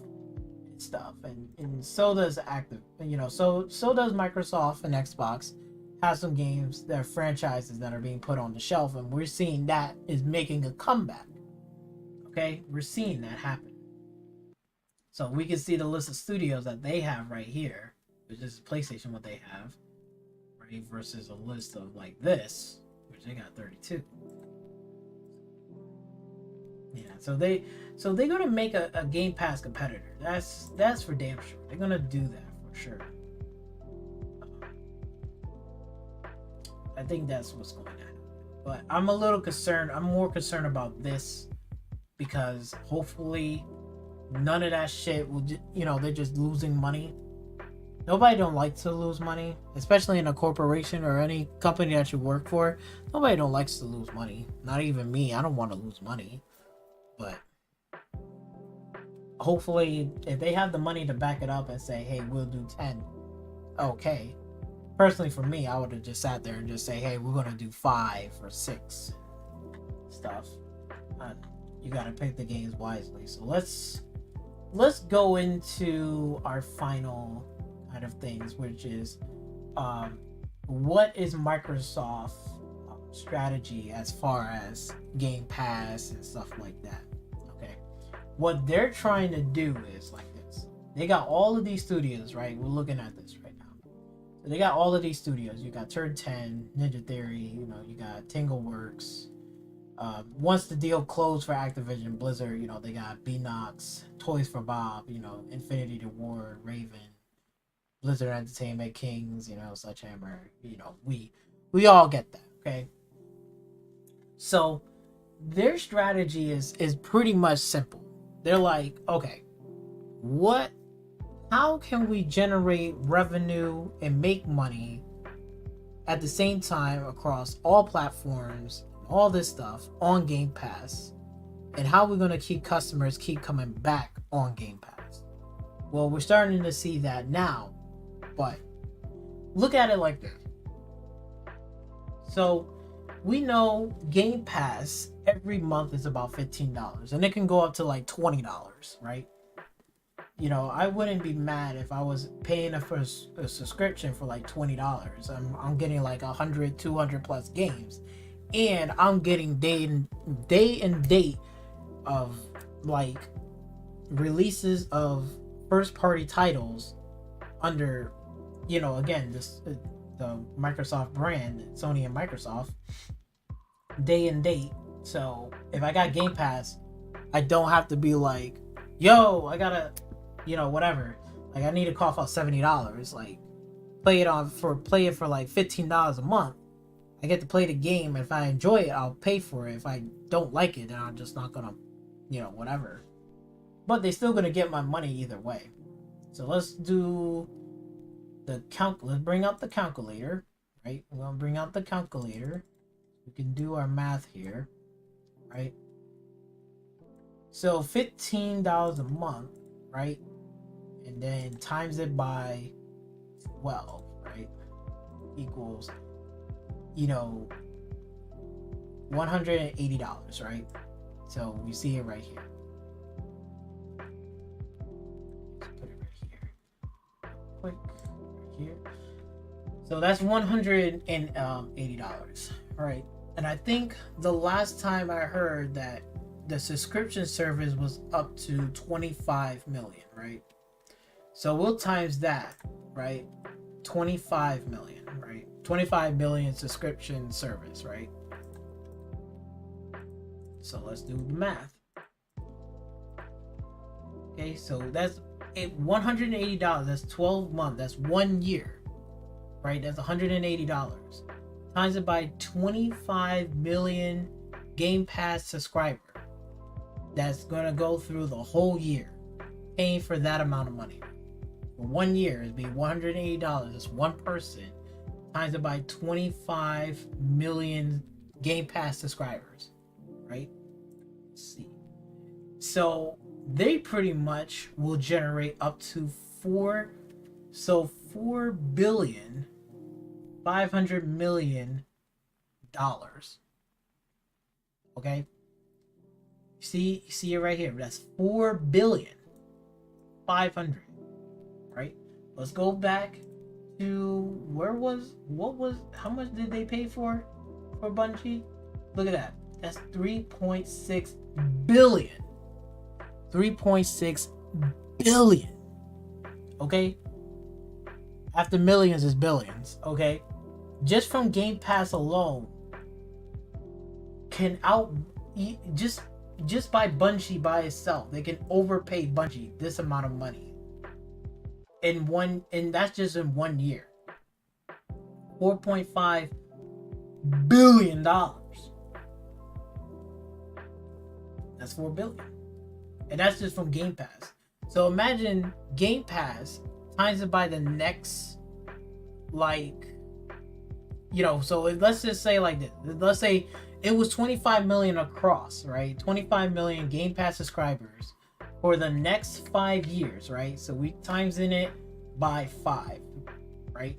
and stuff, and so does so does Microsoft and Xbox. Have some games that are franchises that are being put on the shelf, and we're seeing that is making a comeback. Okay, we're seeing that happen. So we can see the list of studios that they have right here, which is PlayStation, what they have right? Versus a list of like this, which they got 32. Yeah, so they're gonna make a Game Pass competitor. That's for damn sure. They're gonna do that for sure. I think that's what's going to happen. But I'm a little concerned. I'm more concerned about this because hopefully none of that shit will. They're just losing money. Nobody don't like to lose money, especially in a corporation or any company that you work for. Nobody don't likes to lose money. Not even me. I don't want to lose money. But hopefully, if they have the money to back it up and say, "Hey, we'll do 10," okay. Personally, for me, I would have just sat there and just say, "Hey, we're gonna do 5 or 6 stuff." You gotta pick the games wisely. So let's go into our final kind of things, which is what is Microsoft's strategy as far as Game Pass and stuff like that. Okay, what they're trying to do is like this. They got all of these studios, right? We're looking at this right now. So they got all of these studios. You got Turn 10, Ninja Theory. You got Tingleworks. Once the deal closed for Activision Blizzard, they got Beanox, Toys for Bob, Infinity Ward, Raven, Blizzard Entertainment, Kings, Sledgehammer. We all get that, okay? So their strategy is pretty much simple. They're like, okay, how can we generate revenue and make money at the same time across all platforms, all this stuff on Game Pass, and how we're going to keep customers keep coming back on Game Pass? Well, we're starting to see that now, but look at it like this. So we know Game Pass every month is about $15, and it can go up to like $20, right? I wouldn't be mad if I was paying for a subscription for like $20. I'm getting like 100, 200 plus games, and I'm getting day and date of like releases of first party titles under, again, this the Microsoft brand, Sony and Microsoft, day and date. So if I got Game Pass, I don't have to be like, yo, I gotta, whatever. Like I need to cough out $70. Like play it for like $15 a month. I get to play the game. If I enjoy it, I'll pay for it. If I don't like it, then I'm just not gonna, whatever. But they're still gonna get my money either way. So let's do the let's bring up the calculator, right? We're gonna bring out the calculator. We can do our math here, right? So $15 a month, right? And then times it by 12, right? Equals, $180, right? So we see it right here. Let's put it right here. Quick, right here. So that's $180, right? And I think the last time I heard that the subscription service was up to 25 million, right? So we'll times that, right? 25 million, right? 25 million subscription service, right? So let's do the math. Okay, so that's $180. That's 12 months. That's 1 year, right? That's $180. Times it by 25 million Game Pass subscriber. That's gonna go through the whole year, paying for that amount of money. For 1 year, it'd be $180. That's one person. Times it by 25 million Game Pass subscribers, right? Let's see. So they pretty much will generate up to $4 billion, $500 million. Okay. See it right here. That's 4 billion 500. Right? Let's go back to how much did they pay for Bungie? Look at that. That's 3.6 billion. 3.6 billion. Okay? After millions is billions, okay? just from Game Pass alone can just by Bungie by itself, they can overpay Bungie this amount of money and that's just in 1 year. $4.5 billion. That's $4 billion. And that's just from Game Pass. So imagine Game Pass times it by the next, like, you know, so let's just say like this. Let's say it was 25 million across, right? 25 million Game Pass subscribers for the next 5 years, right? So we times in it by 5, right?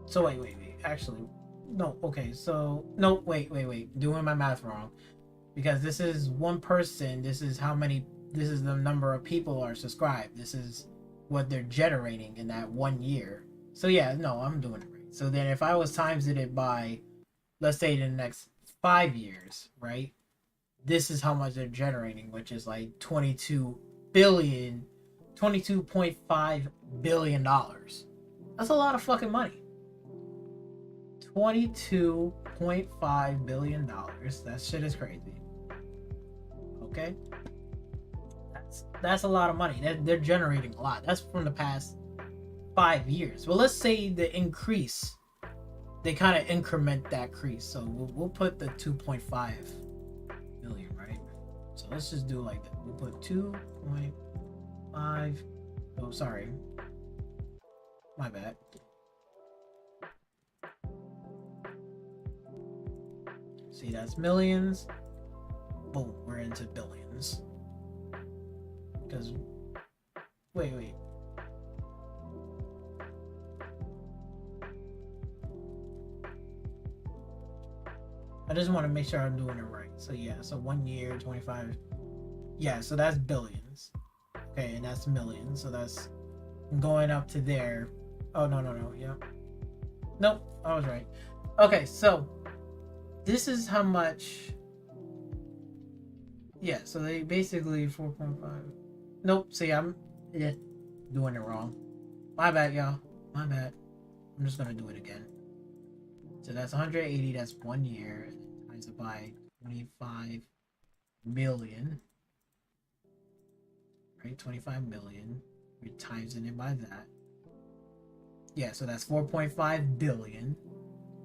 So wait. Actually, no. Okay, so no. Wait. Doing my math wrong, because this is one person. This is how many. This is the number of people are subscribed. This is what they're generating in that 1 year. So yeah, no, I'm doing it right. So then if I was timesing it by, let's say, the next 5 years, right? This is how much they're generating, which is like $22.5 billion. That's a lot of fucking money. $22.5 billion. That shit is crazy. Okay? That's a lot of money. They're generating a lot. That's from the past 5 years. Well, let's say the increase, they kind of increment that increase. So we'll put the 2.5 million, right? So let's just do it like that. We'll put 2.5. Oh, sorry. My bad. See, that's millions. Boom, we're into billions. Because, wait. I just want to make sure I'm doing it right. So yeah, so 1 year, 25. Yeah, so that's billions. Okay, and that's millions. So that's going up to there. Oh, no. Yeah. Nope, I was right. Okay, so this is how much. Yeah, so they basically 4.5. Nope, see, I'm doing it wrong. My bad, y'all. My bad. I'm just gonna do it again. So that's 180. That's 1 year. Times it by 25 million. Right, 25 million. We're timesing it by that. Yeah, so that's 4.5 billion.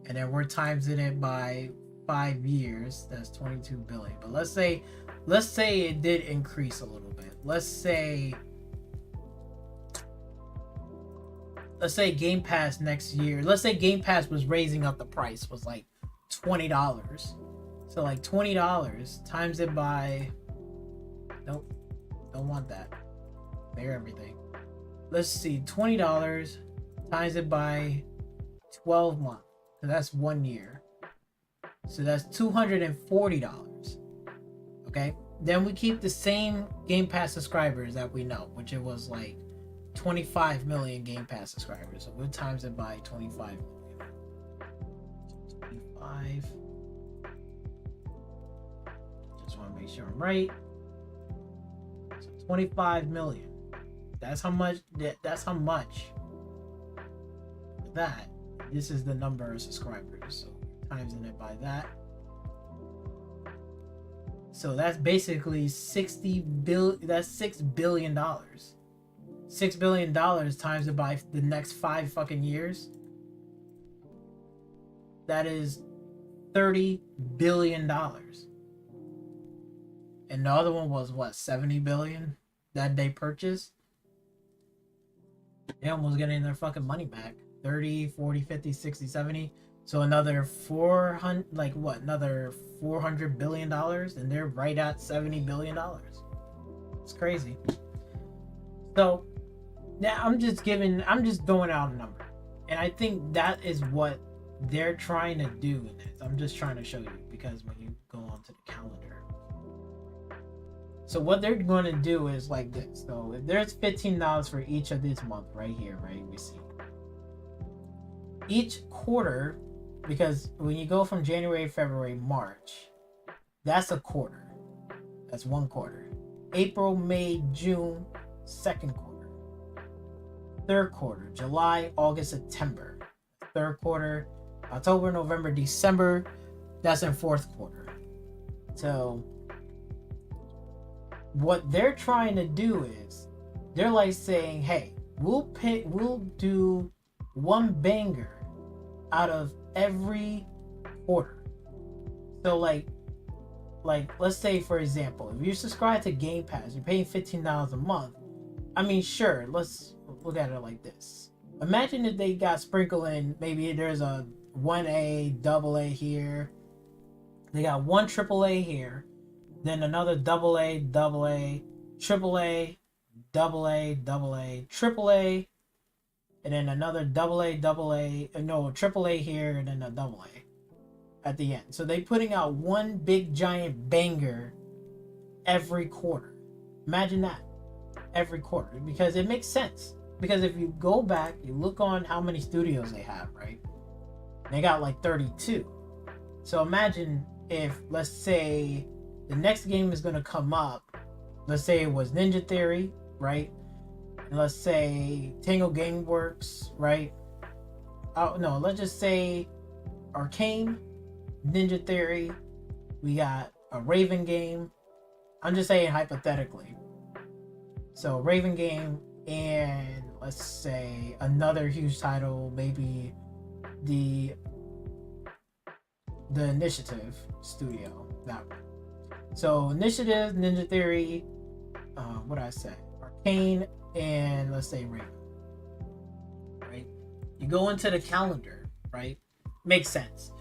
And then we're timesing it by 5 years. That's 22 billion. But let's say it did increase a little bit. Let's say Game Pass next year. Let's say Game Pass was raising up the price, was like $20. So like $20 times it by, nope, don't want that. Clear everything. Let's see, $20 times it by 12 months. So that's 1 year. So that's $240. Okay. Then we keep the same Game Pass subscribers that we know, which it was like 25 million Game Pass subscribers. So we'll times it by 25 million. 25. Just want to make sure I'm right. So 25 million. That's how much. That's how much. That. This is the number of subscribers. So times it by that. So that's basically 60 billion. That's $6 billion. $6 billion times it by the next 5 fucking years. That is $30 billion. And the other one was what, 70 billion that they purchased? They almost getting their fucking money back. 30, 40, 50, 60, 70. So another 400, like what? Another $400 billion, and they're right at $70 billion. It's crazy. So now I'm just throwing out a number. And I think that is what they're trying to do in this. I'm just trying to show you, because when you go onto the calendar. So what they're going to do is like this. So if there's $15 for each of this month right here, right? We see. Each quarter, because when you go from January, February, March, that's a quarter. That's 1 quarter. April, May, June, 2nd quarter. 3rd quarter, July, August, September. third quarter. October, November, December, that's in fourth quarter. So what they're trying to do is they're like saying, hey, we'll do one banger out of every quarter. So like let's say, for example, if you subscribe to Game Pass, you're paying $15 a month. I mean, sure, let's look at it like this. Imagine if they got sprinkled in, maybe there's a 1A, double A here. They got one AAA here, then another double A, triple A, double A, triple A, and then another double A, triple A here, and then a double A at the end. So they putting out one big giant banger every quarter. Imagine that, every quarter, because it makes sense. Because if you go back, you look on how many studios they have, right? They got like 32. So imagine if, let's say, the next game is going to come up. Let's say it was Ninja Theory, right? And let's say Tango Gameworks, right? Oh no, let's just say Arcane, Ninja Theory. We got a Raven game. I'm just saying hypothetically. So Raven game, and let's say another huge title, maybe the Initiative studio, that one. So Initiative, Ninja Theory, what did I say? Arcane, and let's say Raven. Right? You go into the calendar, right? Makes sense.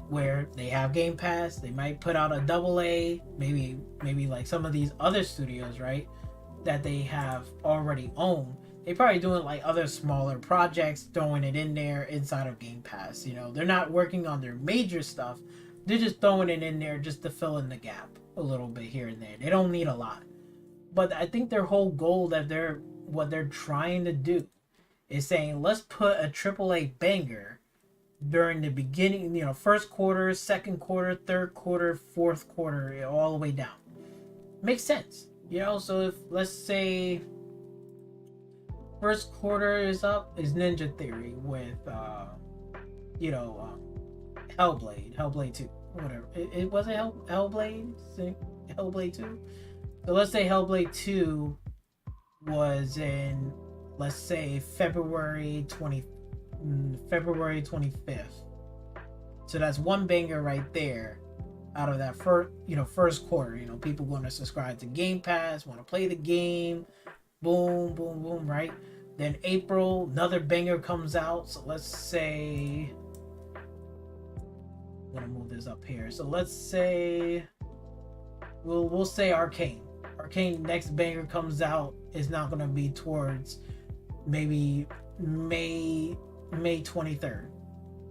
Where they have Game Pass, they might put out a double A, maybe like some of these other studios, right? That they have already owned. They probably doing like other smaller projects, throwing it in there inside of Game Pass. You know, they're not working on their major stuff. They're just throwing it in there just to fill in the gap a little bit here and there. They don't need a lot. But I think their whole goal what they're trying to do is saying, let's put a AAA banger during the beginning, you know, first quarter, second quarter, third quarter, fourth quarter, all the way down. Makes sense. You know, so if, let's say, first quarter is up, is Ninja Theory with, Hellblade 2, whatever. It wasn't Hellblade 2. So let's say Hellblade 2 was in, let's say, February 25th. So that's one banger right there out of that first quarter. You know, people going to subscribe to Game Pass, want to play the game. Boom, boom, boom, right? Then April, another banger comes out. So let's say, I'm gonna move this up here. So let's say we'll say Arcane. Arcane next banger comes out is not gonna be towards maybe May 23rd,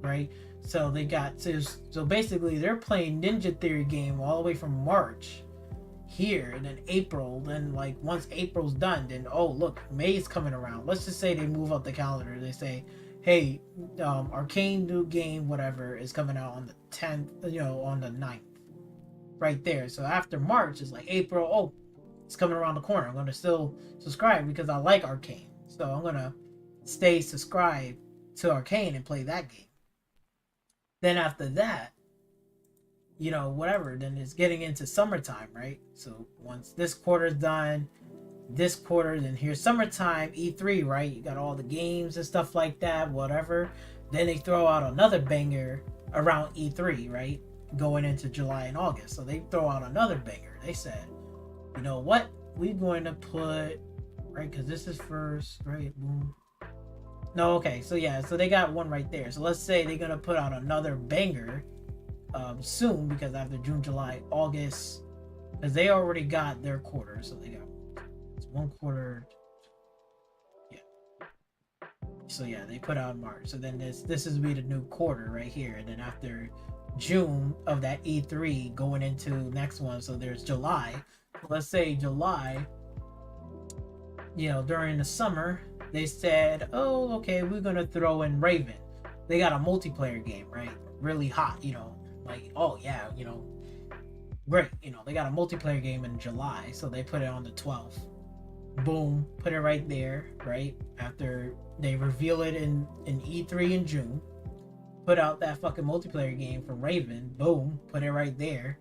right? So they got so basically they're playing Ninja Theory game all the way from March here, and then April, then like once April's done, then oh look, May's coming around. Let's just say they move up the calendar. They say, hey, Arcane new game, whatever, is coming out on the 10th, on the 9th. Right there. So after March, it's like April, oh, it's coming around the corner. I'm gonna still subscribe because I like Arcane. So I'm gonna stay subscribed to Arcane and play that game. Then after that, whatever, then it's getting into summertime, right? So once this quarter's done, then here's summertime, E3, right? You got all the games and stuff like that, whatever. Then they throw out another banger around E3, right? Going into July and August. So they throw out another banger. They said, you know what? We're going to put, right? Because this is first, right? Boom. No, okay. So yeah, so they got one right there. So let's say they're going to put out another banger soon, because after June, July, August, because they already got their quarter. So they got one quarter. Yeah. So yeah, they put out March. So then this is be the new quarter right here. And then after June of that E3 going into next one, so there's July. Let's say July, during the summer, they said, oh, okay, we're gonna throw in Raven. They got a multiplayer game, right? Really hot, like, oh yeah, great. They got a multiplayer game in July, so they put it on the 12th. Boom, put it right there, right? After they reveal it in E3 in June. put out that fucking multiplayer game from Raven. Boom, put it right there.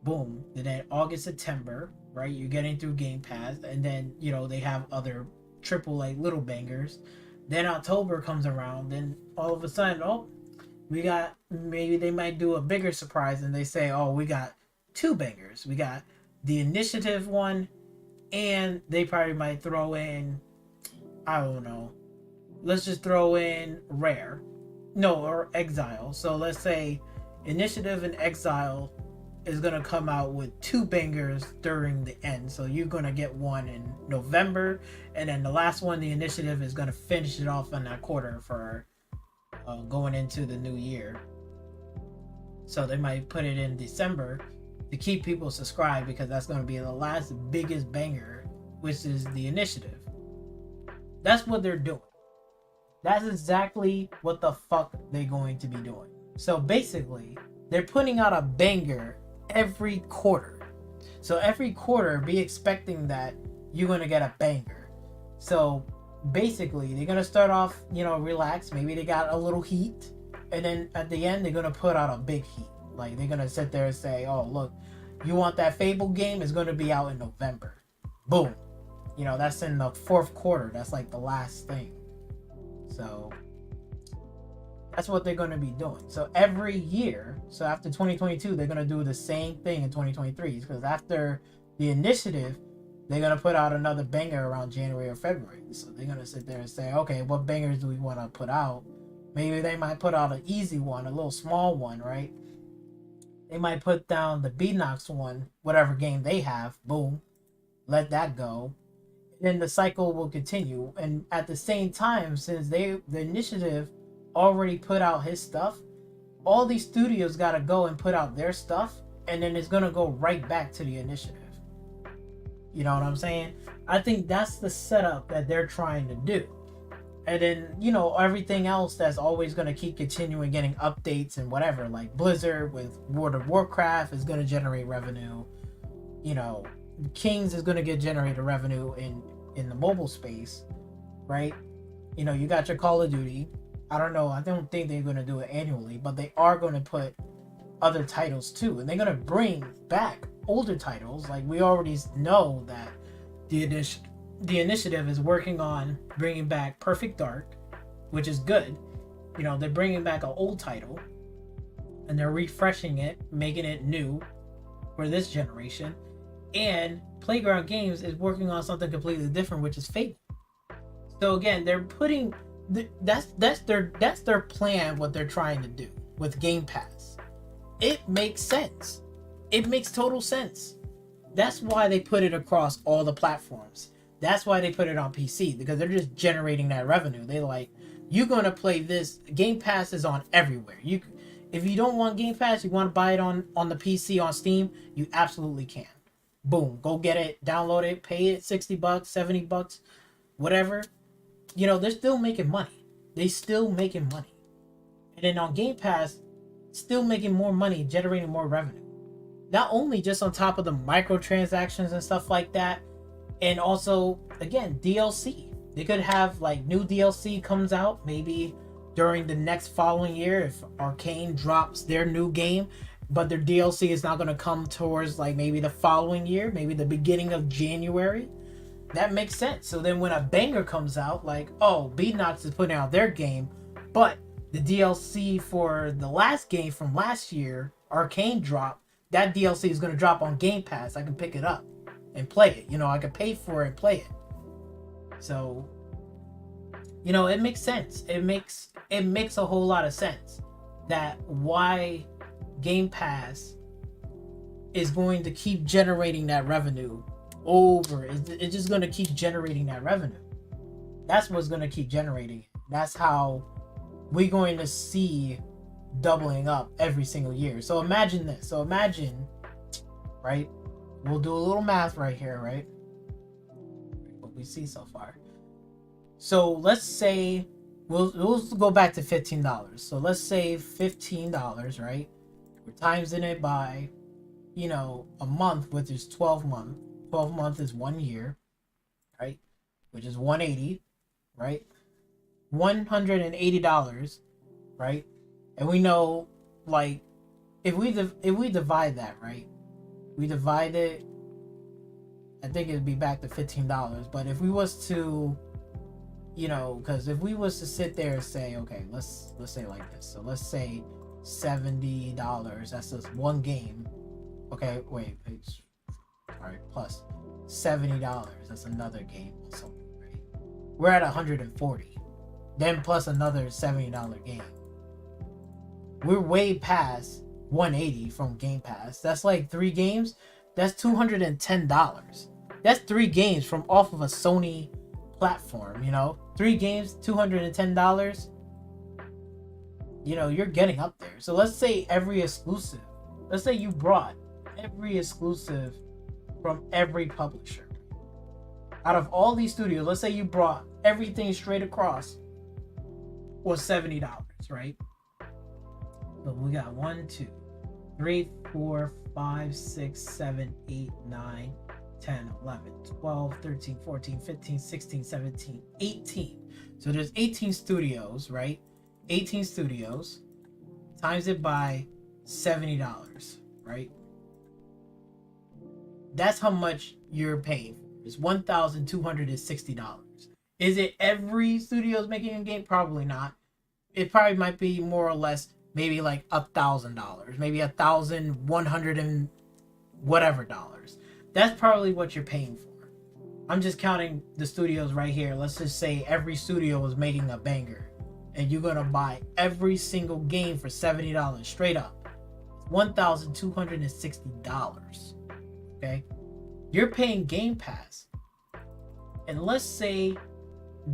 Boom. And then August, September, right? You're getting through Game Pass, and then they have other triple like little bangers. Then October comes around, then all of a sudden, maybe they might do a bigger surprise, and they say, oh, we got 2 bangers. We got the Initiative one, and they probably might throw in, I don't know, let's just throw in Rare. No, or Exile. So let's say Initiative and Exile is going to come out with 2 bangers during the end. So you're going to get one in November, and then the last one, the Initiative, is going to finish it off in that quarter for going into the new year. So they might put it in December to keep people subscribed, because that's going to be the last biggest banger, which is the Initiative. That's what they're doing. That's exactly what the fuck they're going to be doing. So basically, they're putting out a banger every quarter. So every quarter, be expecting that you're going to get a banger. So basically, they're going to start off, relax. Maybe they got a little heat. And then at the end, they're going to put out a big heat. Like, they're going to sit there and say, oh, look, you want that Fable game? It's going to be out in November. Boom. That's in the 4th quarter. That's like the last thing. So that's what they're going to be doing. So every year, so after 2022, they're going to do the same thing in 2023. Because after the Initiative, they're going to put out another banger around January or February. So they're going to sit there and say, okay, what bangers do we want to put out? Maybe they might put out an easy one, a little small one, right? They might put down the Beanox one, whatever game they have. Boom. Let that go. Then the cycle will continue. And at the same time, since the Initiative already put out his stuff, all these studios got to go and put out their stuff, and then it's going to go right back to the Initiative. You know what I'm saying? I think that's the setup that they're trying to do. And then, everything else that's always going to keep continuing getting updates and whatever, like Blizzard with World of Warcraft is going to generate revenue. Kings is going to get generated revenue in the mobile space, right? You got your Call of Duty. I don't know. I don't think they're going to do it annually, but they are going to put other titles too. And they're going to bring back older titles. Like, we already know that the Initiative is working on bringing back Perfect Dark, which is good. They're bringing back an old title, and they're refreshing it, making it new for this generation. And Playground Games is working on something completely different, which is Fable. So again, they're putting that's their plan. What they're trying to do with Game Pass, it makes sense. It makes total sense. That's why they put it across all the platforms. That's why they put it on PC, because they're just generating that revenue. They're like, you're gonna play this. Game Pass is on everywhere. If you don't want Game Pass, you want to buy it on the PC on Steam, you absolutely can. Boom, go get it, download it, pay it $60, $70, whatever. They're still making money. They still making money. And then on Game Pass, still making more money, generating more revenue. Not only just on top of the microtransactions and stuff like that, and also, again, DLC. They could have, like, new DLC comes out maybe during the next following year if Arcane drops their new game, but their DLC is not going to come towards, like, maybe the following year, maybe the beginning of January. That makes sense. So then when a banger comes out, like, oh, Beanox is putting out their game, but the DLC for the last game from last year, Arcane dropped, that DLC is going to drop on Game Pass. I can pick it up and play it. I can pay for it and play it. So, it makes sense. It makes a whole lot of sense that why Game Pass is going to keep generating that revenue over. It's just going to keep generating that revenue. That's what's going to keep generating it. That's how we're going to see doubling up every single year. So imagine this. Right? We'll do a little math right here, right? What we see so far. So let's say we'll go back to $15. So let's say $15, right? We're timesing it by, a month, which is 12 months. 12 months is 1 year, right? Which is 180, right? $180, right? And we know, like, if we divide that, right? We divide it, I think it'd be back to $15. But if we was to, you know, because if we was to sit there and say, okay, let's say like this. So let's say $70. That's just one game. Okay, wait. All right, plus $70. That's another game or something, right? We're at 140. Then plus another $70 game. We're way past 180 from Game Pass. That's like 3 games. That's $210. That's 3 games from off of a Sony platform, you know? 3 games, $210. You know, you're getting up there. So let's say every exclusive. Let's say you brought every exclusive from every publisher. Out of all these studios, let's say you brought everything straight across was $70, right? So we got 1, 2, 3, 4, 5, 6, 7, 8, 9, 10, 11, 12, 13, 14, 15, 16, 17, 18. So there's 18 studios, right? 18 studios times it by $70, right? That's how much you're paying. It's $1,260. Is it every studio's making a game? Probably not. It probably might be more or less maybe like $1,000, maybe 1,100 and whatever dollars. That's probably what you're paying for. I'm just counting the studios right here. Let's just say every studio was making a banger, and you're gonna buy every single game for $70 straight up. $1,260. Okay, you're paying Game Pass, and let's say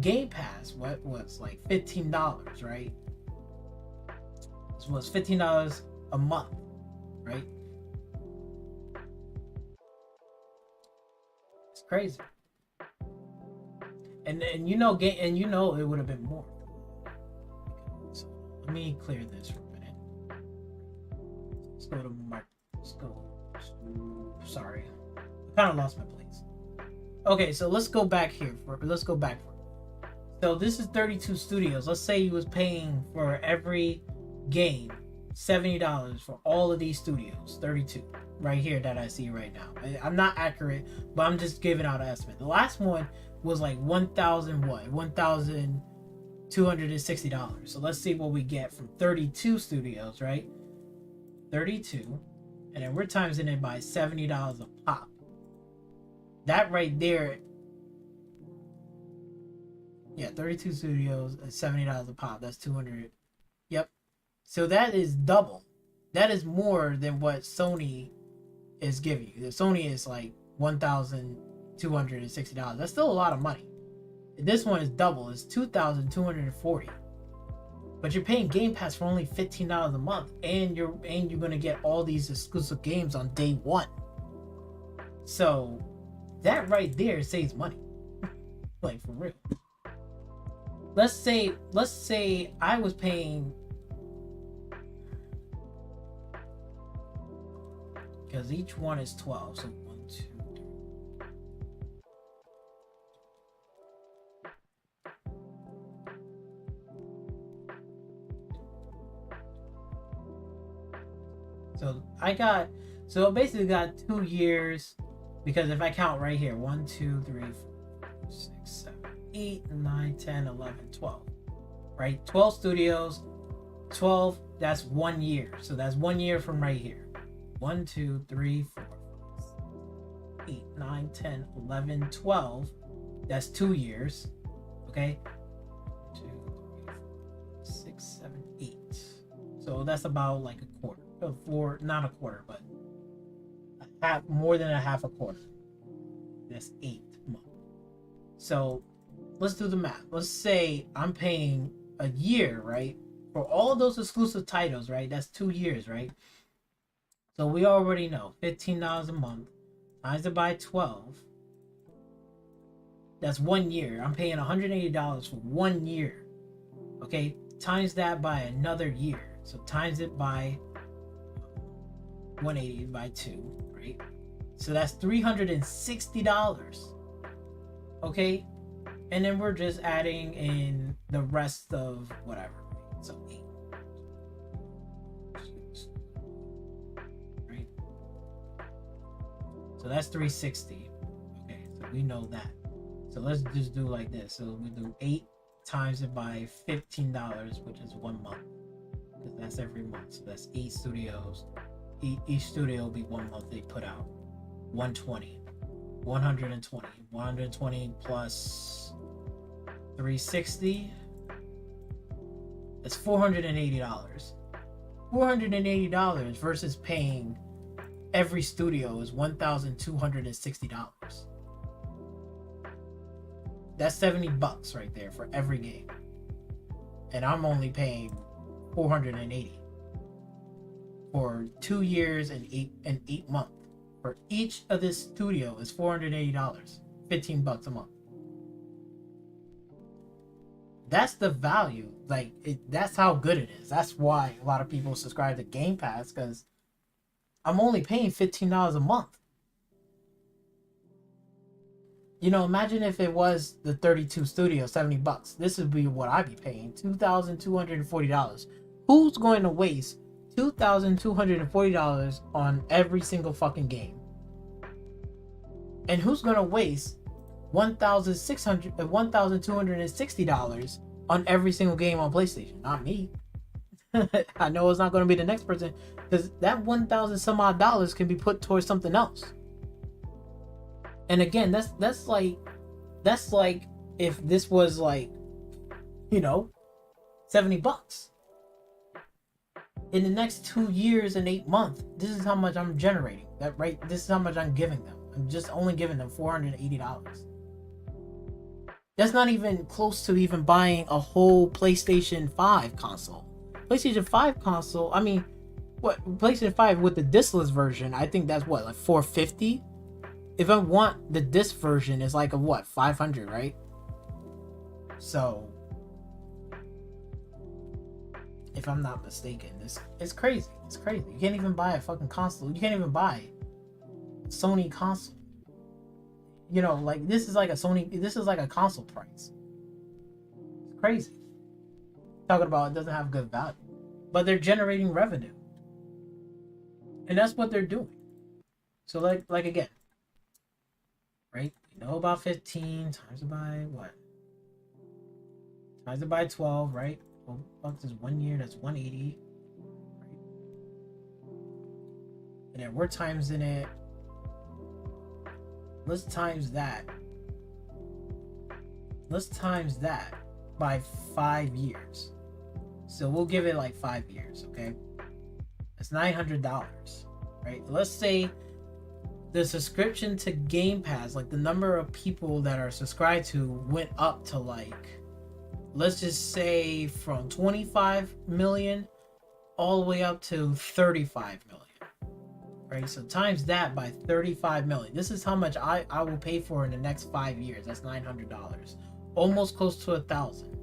Game Pass was like $15, right? This was $15 a month, right? It's crazy. And you know it would have been more. So let me clear this for a minute. Let's go to Mark. Let's go. Sorry, I kind of lost my place. Okay, so let's go back here. So this is 32 studios. Let's say you was paying for every game $70 for all of these studios. 32 right here that I see right now. I'm not accurate, but I'm just giving out an estimate. The last one was like $1,260. So let's see what we get from 32 studios, right? 32, and then we're timesing it by $70 a pop. That right there, yeah, 32 studios at $70 a pop. That's 200. Yep. So that is double. That is more than what Sony is giving you. Sony is like $1,260. That's still a lot of money. This one is double. It's $2,240. But you're paying Game Pass for only $15 a month, and you're gonna get all these exclusive games on day one. So that right there saves money. Like, for real. Let's say I was paying, because each one is 12, so 1, 2, 3. So I basically got 2 years, because if I count right here, 1, 2, 3, 4, 6, 7, 8, 9, 10, 11, 12. Right? 12 studios, 12, that's 1 year. So that's 1 year from right here. 1, 2, 3, 4, 5, 8, 9, 10, 11, 12. That's 2 years. Okay? 2, 3, 4, 6, 7, 8. So that's about like a quarter. Not a quarter, but more than a half a quarter. That's 8 months. So let's do the math. Let's say I'm paying a year, right? For all of those exclusive titles, right? That's 2 years, right? So we already know $15 a month times it by 12. That's 1 year. I'm paying $180 for 1 year. Okay? Times that by another year. So times it by 180 by 2, right? So that's $360. Okay? And then we're just adding in the rest of whatever. So 8, So that's 360. Okay, so we know that. So let's just do like this. So we do 8 times it by $15, which is 1 month. Because that's every month. So that's 8 studios. Each studio will be 1 month they put out. 120. 120. 120 plus 360. That's $480. $480 versus paying every studio is $1,260. That's $70 right there for every game. And I'm only paying $480 for 2 years and 8 months. For each of this studio is $480, $15 a month. That's the value. Like, that's how good it is. That's why a lot of people subscribe to Game Pass, because I'm only paying $15 a month. You know, imagine if it was the 32 studio, $70. This would be what I'd be paying, $2,240. Who's going to waste $2,240 on every single fucking game? And who's going to waste $1,260 on every single game on PlayStation? Not me. I know it's not going to be the next person, because that $1,000 some odd dollars can be put towards something else. And again, that's like if this was like, you know, $70. In the next 2 years and 8 months, this is how much I'm generating. That right? This is how much I'm giving them. I'm just only giving them $480. That's not even close to even buying a whole PlayStation 5 console. PlayStation 5 console, I mean, what, PlayStation 5 with the discless version, I think that's what, like $450? If I want the disc version, it's like a what, $500, right? So, if I'm not mistaken, it's crazy. It's crazy. You can't even buy a fucking console. You can't even buy a Sony console. You know, like, this is like a console price. It's crazy. Talking about it doesn't have good value. But they're generating revenue. And that's what they're doing. So like again, right? We know about 15 times it by what? Times it by 12, right? $12 is 1 year, that's 180. Right? And then we're timesing it. Let's times that. Let's times that by 5 years. So we'll give it like 5 years, okay? That's $900, right? Let's say the subscription to Game Pass, like the number of people that are subscribed to went up to like, let's just say from 25 million all the way up to 35 million. Right, so times that by 35 million. This is how much I will pay for in the next 5 years. That's $900, almost close to 1,000.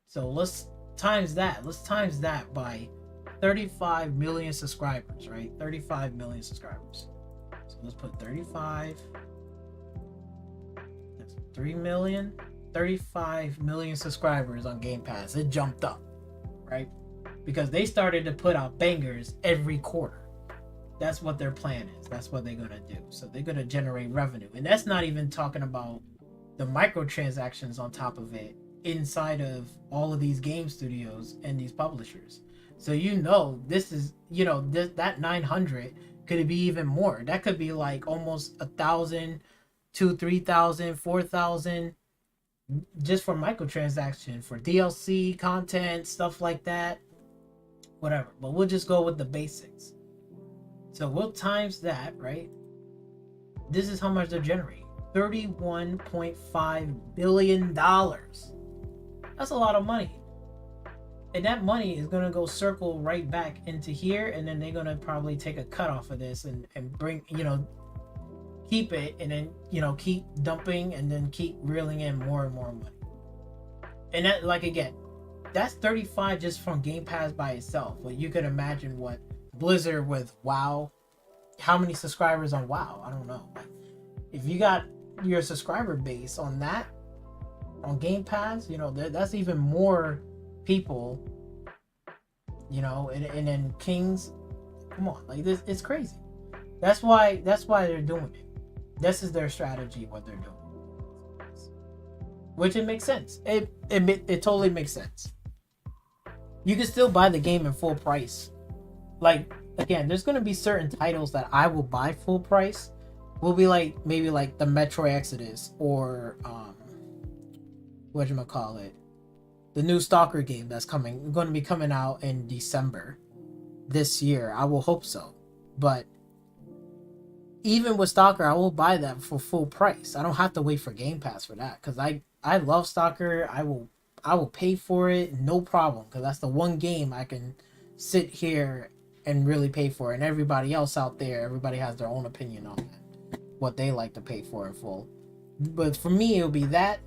So let's times that. Let's times that by 35 million subscribers. Right, 35 million subscribers. So let's put 35. That's 3 million. 35 million subscribers on Game Pass. It jumped up, right? Because they started to put out bangers every quarter. That's what their plan is. That's what they're going to do. So they're going to generate revenue. And that's not even talking about the microtransactions on top of it inside of all of these game studios and these publishers. So, you know, this is, you know, that 900 could be even more. That could be like almost 1,000 to 3,000, 4,000 just for microtransaction, for DLC content, stuff like that. Whatever. But we'll just go with the basics. So we'll times that, right? This is how much they're generating. $31.5 billion. That's a lot of money. And that money is going to go circle right back into here. And then they're going to probably take a cut off of this and bring, you know, keep it. And then, you know, keep dumping and then keep reeling in more and more money. And that, like, again, that's 35 just from Game Pass by itself. But you could imagine what Blizzard with WoW, how many subscribers on WoW? I don't know. Like, if you got your subscriber base on that, on Game Pass, you know, that's even more people, you know, and then Kings, come on, like this, it's crazy. That's why they're doing it. This is their strategy, what they're doing. Which it makes sense. It totally makes sense. You can still buy the game in full price. Like, again, there's gonna be certain titles that I will buy full price. Will be like maybe like the Metro Exodus or whatchamacallit, the new Stalker game that's going to be coming out in December this year. I will hope so. But even with Stalker, I will buy that for full price. I don't have to wait for Game Pass for that, because I love Stalker. I will pay for it, no problem, because that's the one game I can sit here and really pay for. And everybody else out there, everybody has their own opinion on that, what they like to pay for in full. But for me, it'll be that,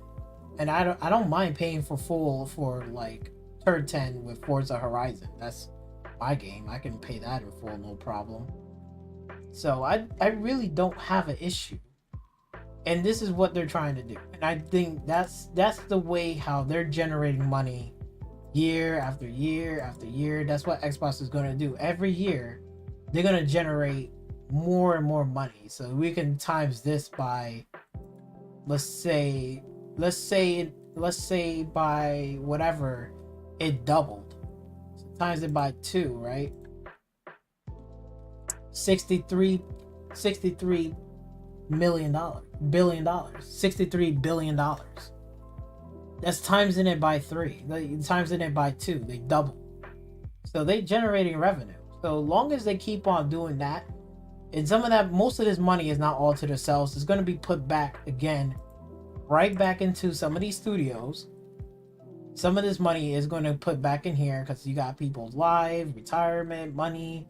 and I don't mind paying for full for like Turd 10 with Forza Horizon. That's my game. I can pay that in full, no problem. So I really don't have an issue. And this is what they're trying to do. And I think that's the way how they're generating money year after year after year. That's what Xbox is going to do. Every year, they're going to generate more and more money. So we can times this by, let's say by whatever, it doubled. So times it by 2, right? 63 billion dollars, $63 billion. That's times in it by 3. Times in it by 2. They double. So they generating revenue. So long as they keep on doing that, and some of that, most of this money is not all to themselves. It's going to be put back again, right back into some of these studios. Some of this money is going to put back in here because you got people's lives, retirement, money,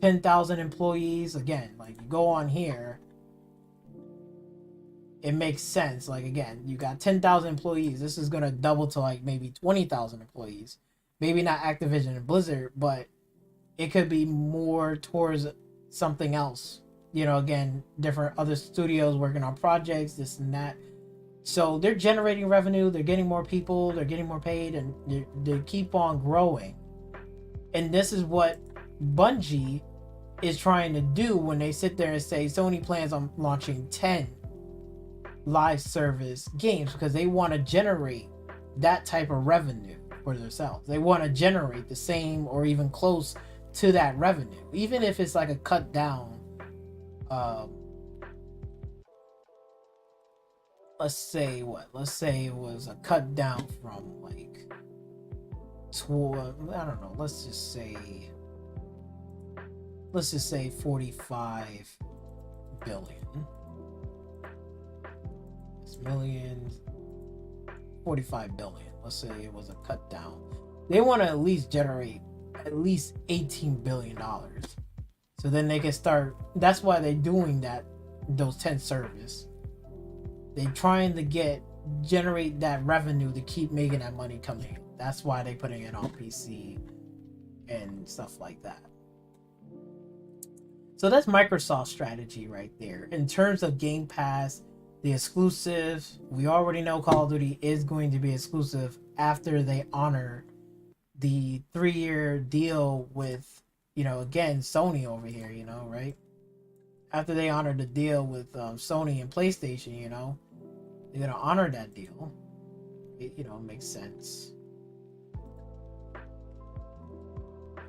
10,000 employees. Again, like you go on here, it makes sense. Like, again, you got 10,000 employees. This is going to double to like maybe 20,000 employees. Maybe not Activision and Blizzard, but it could be more towards something else. You know, again, different other studios working on projects, this and that. So they're generating revenue. They're getting more people. They're getting more paid, and they keep on growing. And this is what Bungie is trying to do when they sit there and say Sony plans on launching 10 live service games, because they want to generate that type of revenue for themselves. They want to generate the same or even close to that revenue, even if it's like a cut down. Let's say it was a cut down from like I don't know, let's just say 45 billion. Millions, 45 billion. Let's say it was a cut down. They want to at least generate at least $18 billion. So then they can start. That's why they're doing that, those 10 service. They're trying to generate that revenue to keep making that money coming in. That's why they're putting it on PC and stuff like that. So that's Microsoft's strategy right there. In terms of Game Pass, the exclusives, we already know Call of Duty is going to be exclusive after they honor the 3-year deal with, you know, again, Sony over here, you know, right? After they honor the deal with Sony and PlayStation, you know, they're going to honor that deal. It, you know, makes sense.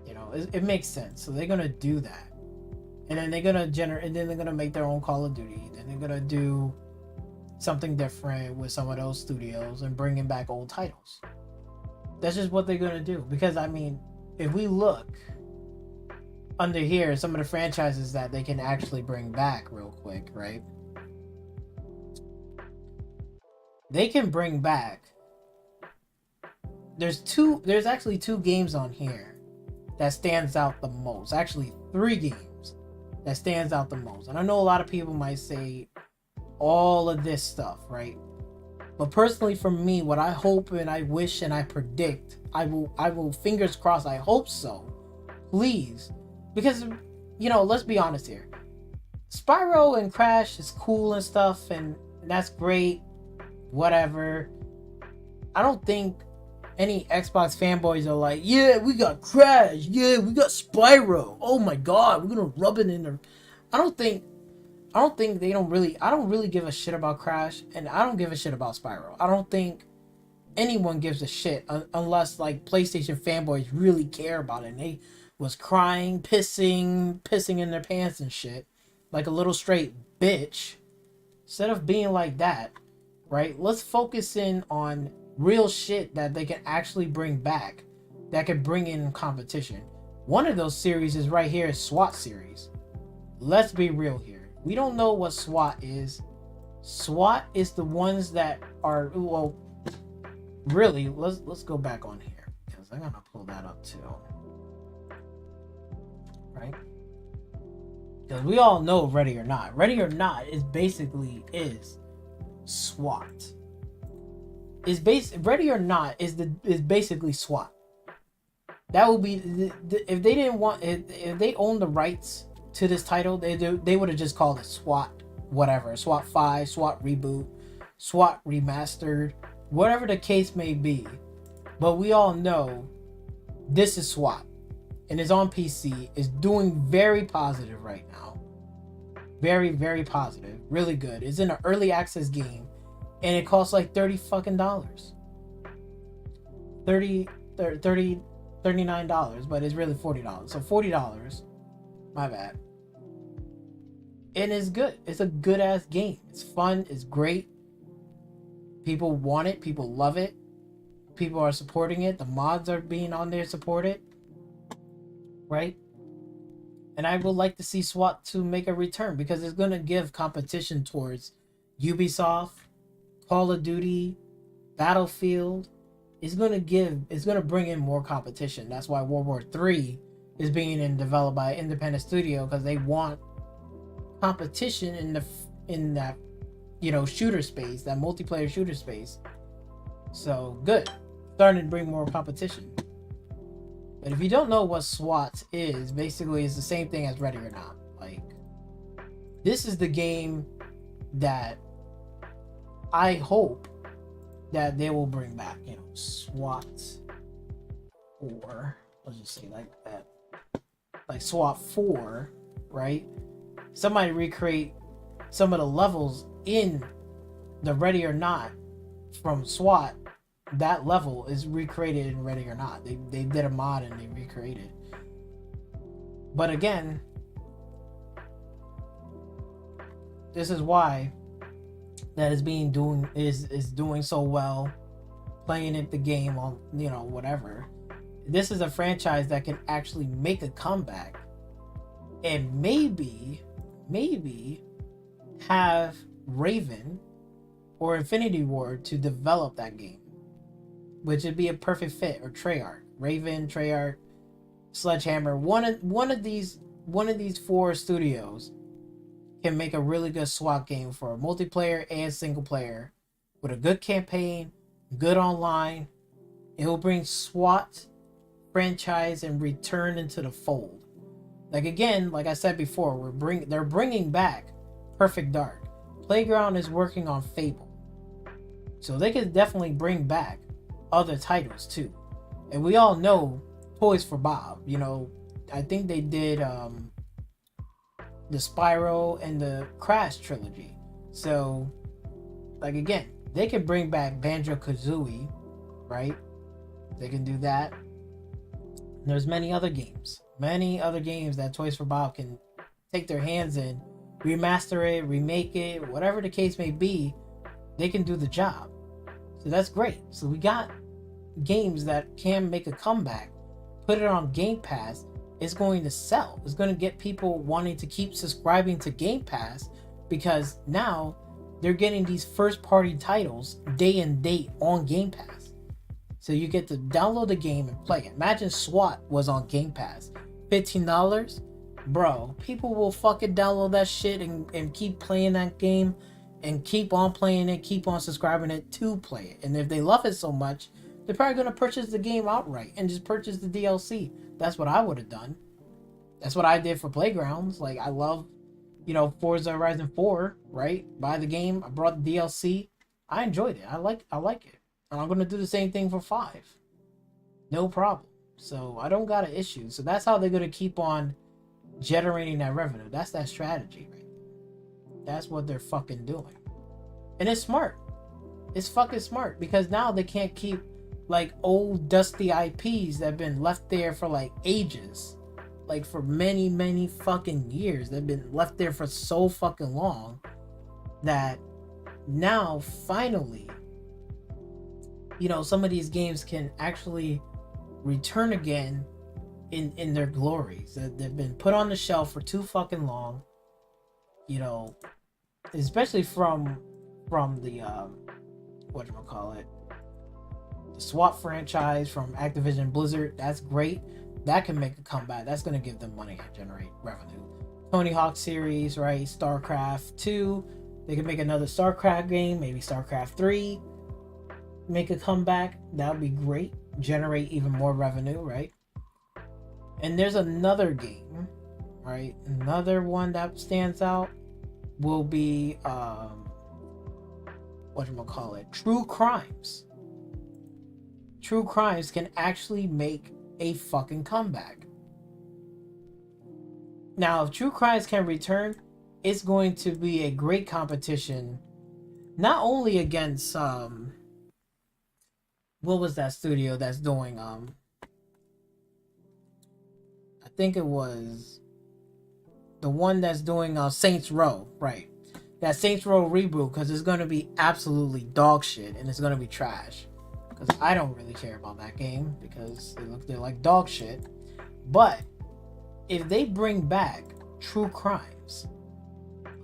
You know, it makes sense. So they're going to do that. And then they're going to and then they're going to make their own Call of Duty. Then they're going to do something different with some of those studios and bringing back old titles. That's just what they're going to do. Because, I mean, if we look under here, some of the franchises that they can actually bring back real quick, right? They can bring back, there's actually 2 games on here that stands out the most. Actually, 3 games that stands out the most. And I know a lot of people might say all of this stuff, right? But personally, for me, what I hope and I wish and I predict, I will fingers crossed, I hope so, please, because, you know, let's be honest here, Spyro and Crash is cool and stuff, and that's great, whatever. I don't think any Xbox fanboys are like, yeah, we got Crash, yeah, we got Spyro, oh my god, we're gonna rub it in there. I don't think they don't really. I don't really give a shit about Crash, and I don't give a shit about Spyro. I don't think anyone gives a shit unless like PlayStation fanboys really care about it. And they was crying, pissing in their pants and shit, like a little straight bitch. Instead of being like that, right? Let's focus in on real shit that they can actually bring back, that could bring in competition. One of those series is right here, SWAT series. Let's be real here. We don't know what SWAT is. SWAT is the ones that are, well, really, let's go back on here because I'm gonna pull that up too, right? Because we all know Ready or Not. Ready or Not is basically SWAT. Ready or Not is basically SWAT. That would be if they didn't want if they owned the rights to this title, they would have just called it SWAT, whatever, SWAT 5, SWAT reboot, SWAT remastered, whatever the case may be. But we all know this is SWAT, and it's on PC. It's doing very positive right now, very, very positive, really good. It's in an early access game, and it costs like $30 fucking dollars. $39, but it's really $40. So $40. My bad. And it's good. It's a good ass game. It's fun. It's great. People want it. People love it. People are supporting it. The mods are being on there supported. Right? And I would like to see SWAT to make a return because it's going to give competition towards Ubisoft, Call of Duty, Battlefield. It's going to bring in more competition. That's why World War III is being developed by an independent studio, because they want competition in that shooter space, that multiplayer shooter space. So good, starting to bring more competition. But if you don't know what SWAT is, basically it's the same thing as Ready or Not. Like, this is the game that I hope that they will bring back, SWAT, or let's just say like that, like SWAT 4, right? Somebody recreate some of the levels in the Ready or Not from SWAT. That level is recreated in Ready or Not. They did a mod and they recreated. But again, this is why that is doing so well, playing it the game on whatever. This is a franchise that can actually make a comeback and maybe have Raven or Infinity Ward to develop that game, which would be a perfect fit. Or Treyarch, Raven, Treyarch, Sledgehammer. One of these 4 studios can make a really good SWAT game for multiplayer and single player with a good campaign, good online. It will bring SWAT franchise and return into the fold. Like, again, like I said before, they're bringing back Perfect Dark. Playground is working on Fable, so they could definitely bring back other titles too. And we all know Toys for Bob. I think they did the Spyro and the Crash trilogy. So, like, again, they could bring back Banjo-Kazooie, right? They can do that. There's many other games that Toys for Bob can take their hands in, remaster it, remake it, whatever the case may be. They can do the job. So that's great. So we got games that can make a comeback. Put it on Game Pass. It's going to sell. It's going to get people wanting to keep subscribing to Game Pass, because now they're getting these first-party titles day and date on Game Pass. So you get to download the game and play it. Imagine SWAT was on Game Pass. $15? Bro, people will fucking download that shit and keep playing that game and keep on playing it, keep on subscribing it to play it. And if they love it so much, they're probably going to purchase the game outright and just purchase the DLC. That's what I would have done. That's what I did for Playgrounds. Like, I love, Forza Horizon 4, right? Buy the game. I brought the DLC. I enjoyed it. I like it. And I'm going to do the same thing for 5. No problem. So I don't got an issue. So that's how they're going to keep on generating that revenue. That's that strategy, right? That's what they're fucking doing. And it's smart. It's fucking smart because now they can't keep like old dusty IPs that have been left there for like ages. Like for many, many fucking years. They've been left there for so fucking long that now finally, you know, some of these games can actually return again in their glories. They've been put on the shelf for too fucking long, you know, especially from the whatchamacallit, the SWAT franchise from Activision Blizzard. That's great. That can make a comeback. That's going to give them money and generate revenue. Tony Hawk series, right? StarCraft 2. They can make another StarCraft game, maybe StarCraft 3. Make a comeback. That would be great. Generate even more revenue, right? And there's another game, right? Another one that stands out will be True Crimes. True Crimes can actually make a fucking comeback. Now, if True Crimes can return, it's going to be a great competition, not only against what was that studio that's doing I think it was the one that's doing Saints Row, right? That Saints Row reboot, because it's going to be absolutely dog shit and it's going to be trash. Because I don't really care about that game because they're like dog shit. But if they bring back True Crimes,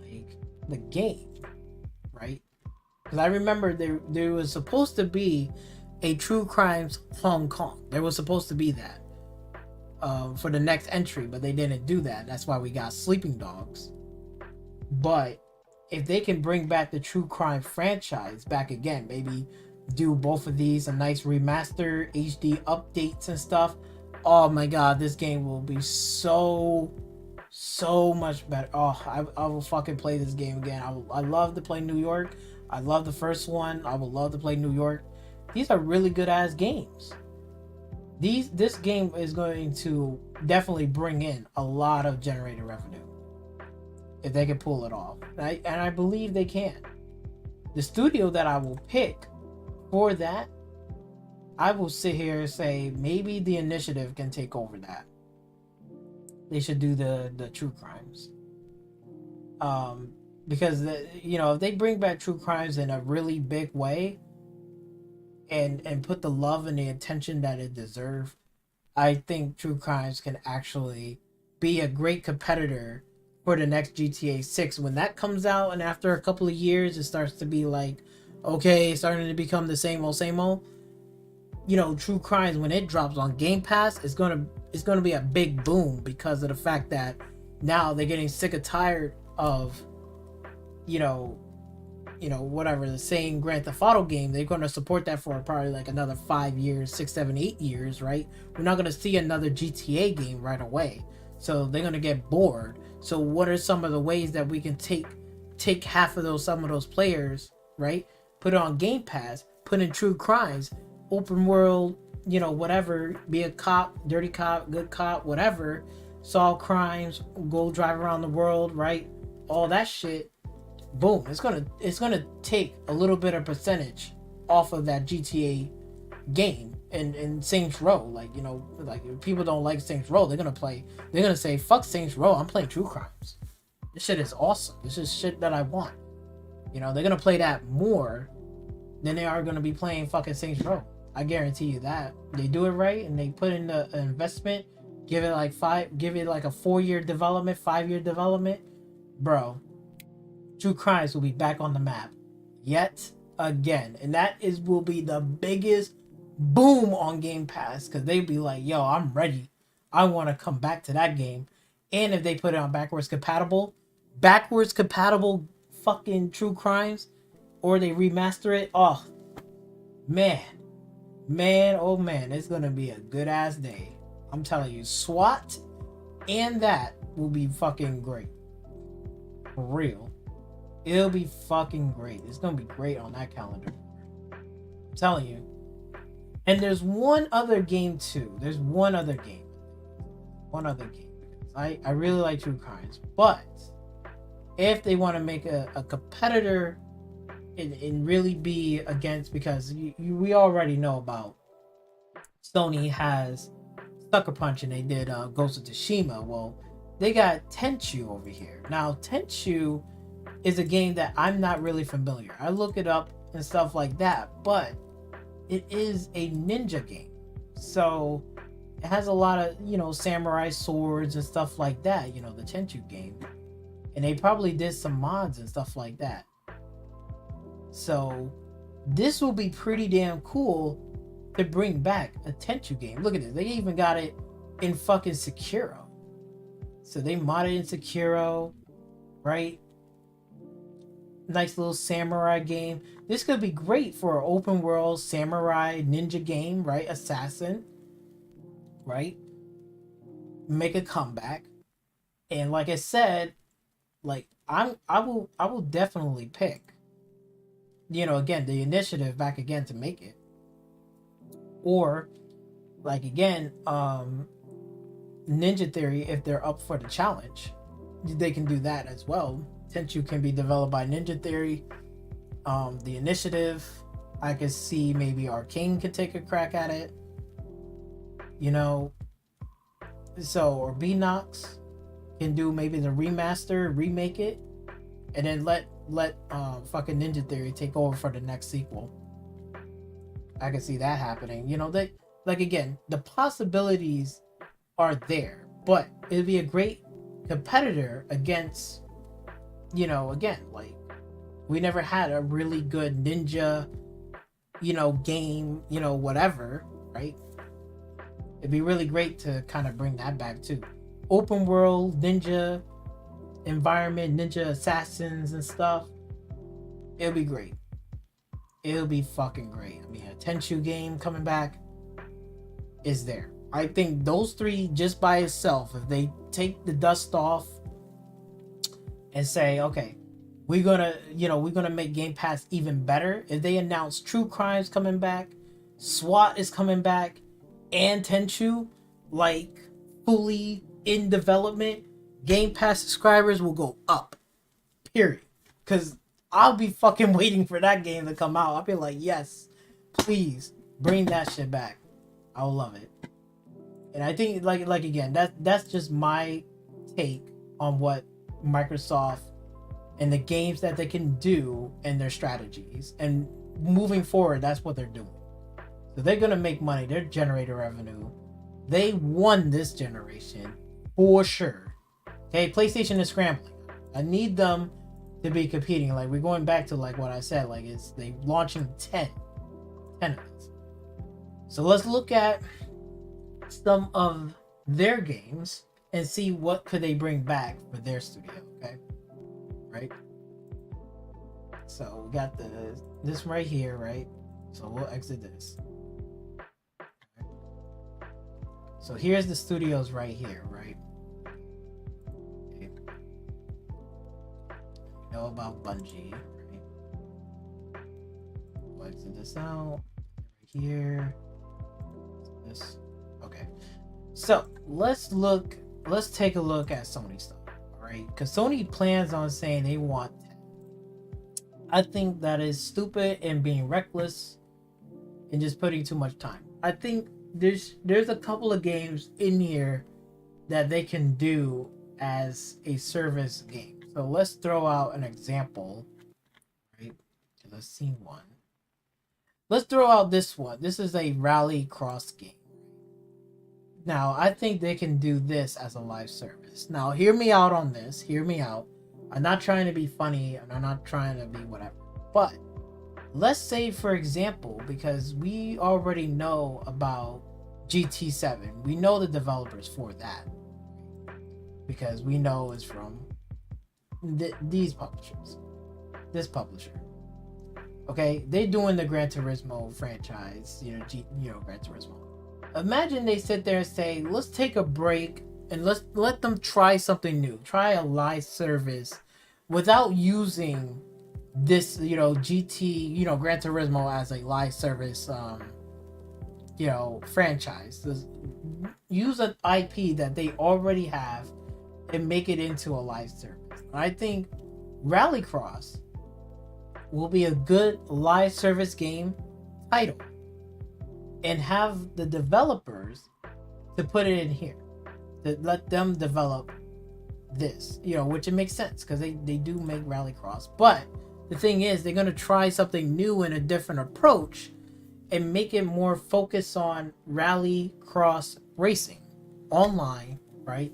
like the game, right? Because I remember there was supposed to be a True Crimes Hong Kong. There was supposed to be that for the next entry, but they didn't do that. That's why we got Sleeping Dogs. But if they can bring back the True Crime franchise back again, maybe do both of these, a nice remaster, HD updates and stuff. Oh my god, this game will be so much better. Oh, I will fucking play this game again. I love to play New York. I love the first one. I would love to play New York. These are really good ass games. This game is going to definitely bring in a lot of generated revenue if they can pull it off. And I believe they can. The studio that I will pick for that, I will sit here and say maybe the Initiative can take over that. They should do the True Crimes. Because if they bring back True Crimes in a really big way and put the love and the attention that it deserves, I think True Crimes can actually be a great competitor for the next GTA 6 when that comes out. And after a couple of years it starts to be like, okay, starting to become the same old. True Crimes, when it drops on Game Pass, it's gonna be a big boom because of the fact that now they're getting sick and tired of whatever the same Grand Theft Auto game. They're going to support that for probably like another 5 years, 6, 7, 8 years, right? We're not going to see another GTA game right away, so they're going to get bored. So what are some of the ways that we can take half of some of those players, right? Put it on Game Pass, put in True Crimes, open world, whatever, be a cop, dirty cop, good cop, whatever, solve crimes, go drive around the world, right? All that shit. Boom, it's gonna take a little bit of percentage off of that GTA game and Saints Row. Like if people don't like Saints Row, they're gonna say fuck Saints Row, I'm playing True Crimes. This shit is awesome. This is shit that I want. They're gonna play that more than they are gonna be playing fucking Saints Row. I guarantee you that. They do it right and they put in the investment, give it like a 4-year development, 5-year development, bro. True Crimes will be back on the map yet again, and that will be the biggest boom on Game Pass because they'd be like, yo, I'm ready, I want to come back to that game. And if they put it on backwards compatible fucking True Crimes, or they remaster it, oh man, it's gonna be a good ass day. I'm telling you, SWAT and that will be fucking great, for real. It'll be fucking great. It's gonna be great on that calendar. I'm telling you. And there's one other game too. One other game. I really like true crimes, but if they want to make a competitor and really be against, because we already know about Sony has Sucker Punch and they did Ghost of Tsushima. Well, they got Tenchu over here. Now, Tenchu is a game that I'm not really familiar. I look it up and stuff like that, but it is a ninja game. So it has a lot of, samurai swords and stuff like that, the Tenchu game. And they probably did some mods and stuff like that. So this will be pretty damn cool to bring back a Tenchu game. Look at this. They even got it in fucking Sekiro. So they modded in Sekiro, right? Nice little samurai game. This could be great for an open world samurai ninja game, right? Assassin, right? Make a comeback. And like I said, like I will definitely pick, again, the initiative back again to make it. Or like again, Ninja Theory, if they're up for the challenge, they can do that as well. Tenchu can be developed by Ninja Theory. The initiative, I could see maybe Arcane could take a crack at it. So, or Beanox can do maybe the remaster, remake it, and then let fucking Ninja Theory take over for the next sequel. I can see that happening. They, like, again, the possibilities are there, but it'd be a great competitor against, again, like, we never had a really good ninja, game, whatever, right? It'd be really great to kind of bring that back too. Open world ninja environment, ninja assassins and stuff. It'll be great. It'll be fucking great. I mean, a Tenchu game coming back is there. I think those three just by itself, if they take the dust off and say, okay, we're gonna make Game Pass even better. If they announce True Crimes coming back, SWAT is coming back, and Tenchu, like, fully in development, Game Pass subscribers will go up. Period. Because I'll be fucking waiting for that game to come out. I'll be like, yes, please bring that shit back. I'll love it. And I think, like again, that's just my take on what Microsoft and the games that they can do and their strategies. And moving forward, that's what they're doing. So they're gonna make money. They're generating revenue. They won this generation for sure. Okay, PlayStation is scrambling. I need them to be competing. Like, we're going back to like what I said. Like, it's they launching 10 of it. So let's look at some of their games and see what could they bring back for their studio. Okay, right? So we got this right here, right? So we'll exit this. So here's the studios right here, right? Okay. We know about Bungie, right? We'll exit this out. Right here. This. Okay. So let's take a look at Sony stuff, all right? Because Sony plans on saying they want 10. I think that is stupid and being reckless and just putting too much time. I think there's a couple of games in here that they can do as a service game. So let's throw out an example, right? Let's see one. Let's throw out this one. This is a rally cross game. Now, I think they can do this as a live service. Now, hear me out on this. Hear me out. I'm not trying to be funny, and I'm not trying to be whatever. But let's say, for example, because we already know about GT7. We know the developers for that. Because we know it's from these publishers. This publisher. Okay? They're doing the Gran Turismo franchise. Gran Turismo. Imagine they sit there and say, let's take a break and let's let them try something new. Try a live service without using this, GT, Gran Turismo as a live service, franchise. Use an IP that they already have and make it into a live service. I think Rallycross will be a good live service game title, and have the developers to put it in here, to let them develop this, which it makes sense because they do make Rallycross. But the thing is, they're going to try something new and a different approach and make it more focused on Rallycross racing online, right?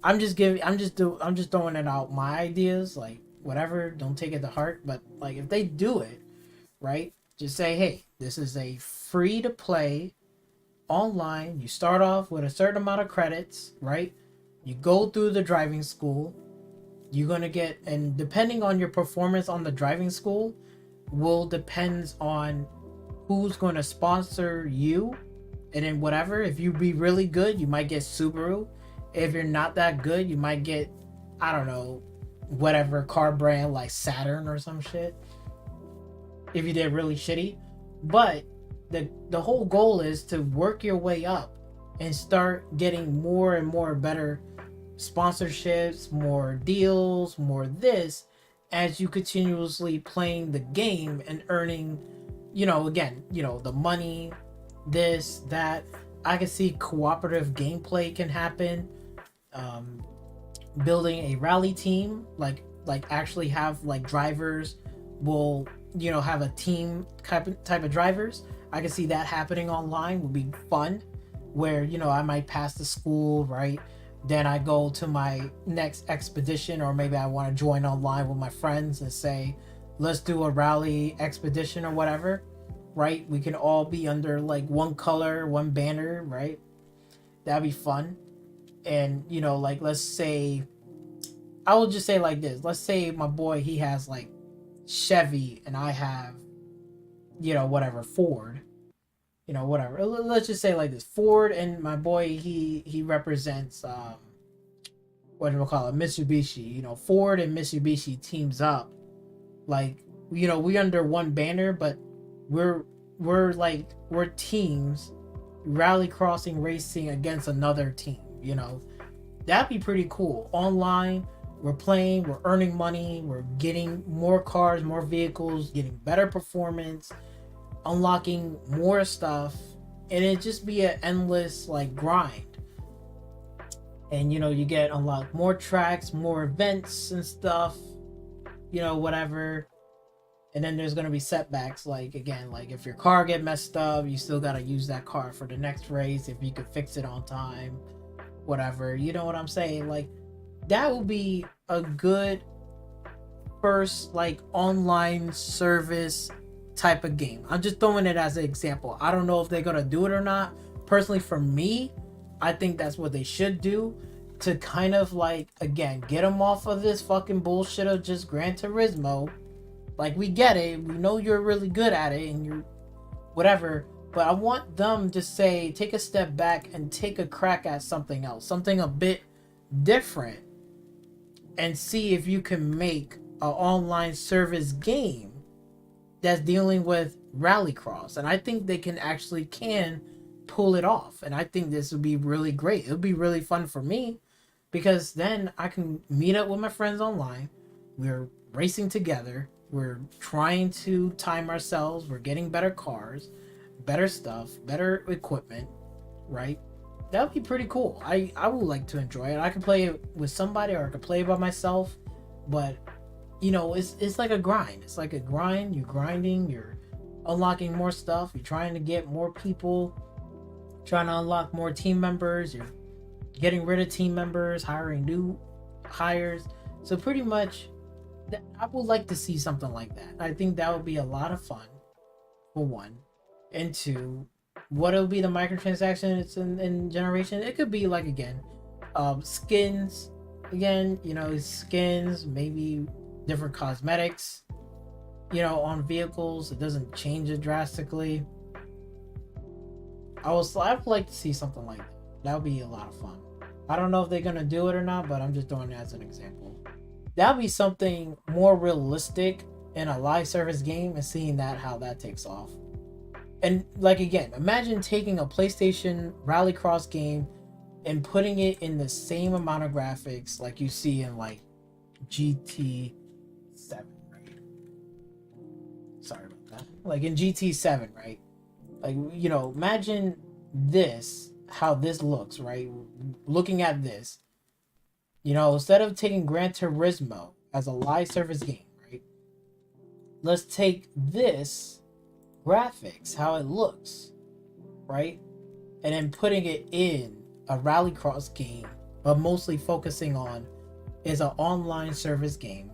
I'm just throwing it out, my ideas, like whatever, don't take it to heart, but like if they do it, right, just say, hey, this is a free to play online. You start off with a certain amount of credits, right? You go through the driving school. You're going to get, and depending on your performance on the driving school will depends on who's going to sponsor you. And then whatever, if you be really good, you might get Subaru. If you're not that good, you might get, I don't know, whatever car brand like Saturn or some shit, if you did really shitty. But the whole goal is to work your way up and start getting more and more better sponsorships, more deals, more this, as you continuously playing the game and earning, the money, this, that. I can see cooperative gameplay can happen. Building a rally team, like actually have like drivers will, have a team type of drivers. I can see that happening online. Would be fun, where I might pass the school, right? Then I go to my next expedition, or maybe I want to join online with my friends and say, let's do a rally expedition or whatever, right? We can all be under like one color, one banner, right? That'd be fun. And like, let's say, I will just say like this, let's say my boy, he has like Chevy and I have whatever, Ford, whatever. Let's just say like this, Ford, and my boy, he represents what do we call it, Mitsubishi. Ford and Mitsubishi teams up, like, we under one banner, but we're teams rally crossing racing against another team. That'd be pretty cool. Online, we're playing, we're earning money, we're getting more cars, more vehicles, getting better performance, unlocking more stuff, and it just be an endless like grind. And you get unlocked more tracks, more events and stuff, whatever. And then there's gonna be setbacks, like again, like if your car get messed up, you still gotta use that car for the next race if you could fix it on time, whatever. You know what I'm saying? Like, that would be a good first like online service type of game. I'm just throwing it as an example. I don't know if they're gonna do it or not. Personally, for me, I think that's what they should do, to kind of like, again, get them off of this fucking bullshit of just Gran Turismo. Like, we get it, we know you're really good at it and you're whatever, but I want them to say, take a step back and take a crack at something else, something a bit different, and see if you can make an online service game that's dealing with Rallycross. And I think they can pull it off, and I think this would be really great. It would be really fun for me, because then I can meet up with my friends online, we're racing together, we're trying to time ourselves, we're getting better cars, better stuff, better equipment, right? That would be pretty cool. I would like to enjoy it. I could play it with somebody, or I could play it by myself, but it's like a grind. It's like a grind. You're grinding, you're unlocking more stuff, you're trying to get more people, trying to unlock more team members, you're getting rid of team members, hiring new hires. So pretty much, I would like to see something like that. I think that would be a lot of fun, for one. And two, what will be the microtransactions in generation? It could be like, again, skins, again, skins, maybe different cosmetics, on vehicles. It doesn't change it drastically. I would like to see something like that. That would be a lot of fun. I don't know if they're gonna do it or not, but I'm just throwing it as an example. That would be something more realistic in a live service game, and seeing how that takes off. And like, again, imagine taking a PlayStation Rallycross game and putting it in the same amount of graphics like you see in like GT7, right? Sorry about that. Like in GT7, right? Like, you know, imagine this, how this looks, right? Looking at this, you know, instead of taking Gran Turismo as a live service game, right? Let's take this graphics, how it looks, right? And then putting it in a rallycross game, but mostly focusing on is an online service game.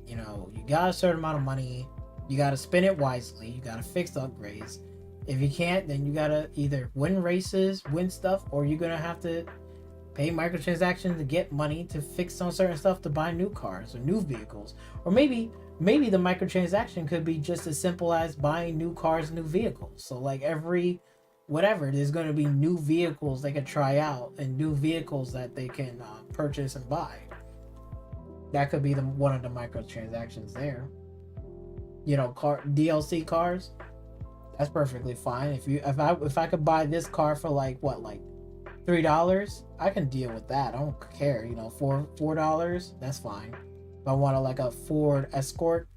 You know, you got a certain amount of money, you got to spend it wisely, you got to fix the upgrades. If you can't, then you got to either win races, win stuff, or you're going to have to pay microtransactions to get money to fix some certain stuff to buy new cars or new vehicles. Or maybe the microtransaction could be just as simple as buying new cars and new vehicles. So like every whatever, there's going to be new vehicles they can try out and new vehicles that they can purchase and buy. That could be one of the microtransactions there. You know, DLC cars, that's perfectly fine. If I could buy this car for like $3, I can deal with that. I don't care. You know, $4, that's fine. If I want like a Ford Escort,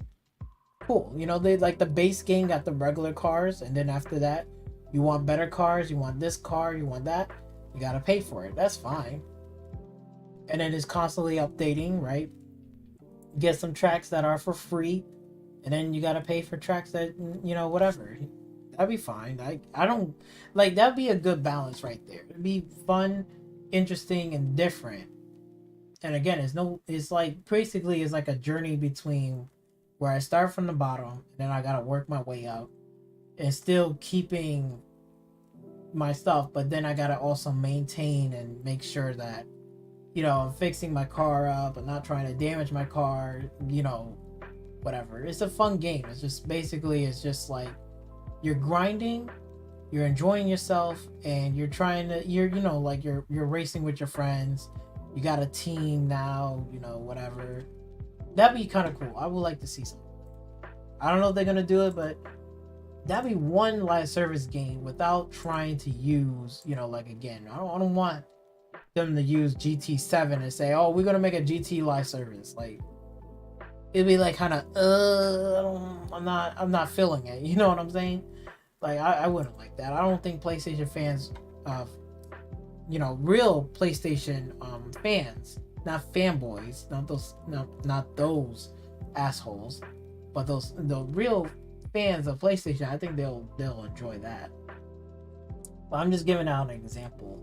cool. You know, they like the base game got the regular cars, and then after that, you want better cars, you want this car, you want that, you gotta pay for it. That's fine. And then it's constantly updating, right? Get some tracks that are for free, and then you gotta pay for tracks that, you know, whatever. That'd be fine. I don't like, that'd be a good balance right there. It'd be fun, interesting, and different. And again, it's like basically it's like a journey between where I start from the bottom and then I gotta work my way up and still keeping my stuff, but then I gotta also maintain and make sure that, you know, I'm fixing my car up and not trying to damage my car, you know, whatever. It's a fun game. It's just basically, it's just like you're grinding, you're enjoying yourself, and you're trying to, you know, like you're racing with your friends. You got a team now, you know, whatever. That'd be kind of cool. I would like to see something. I don't know if they're gonna do it, but that'd be one live service game without trying to use, you know, like again, I don't want them to use GT7 and say, oh, we're gonna make a GT live service. Like, it'd be like kind of, I'm not feeling it. You know what I'm saying? Like, I wouldn't like that. I don't think PlayStation fans, you know, real PlayStation fans, not fanboys, not those assholes, but the real fans of PlayStation, I think they'll enjoy that. But I'm just giving out an example.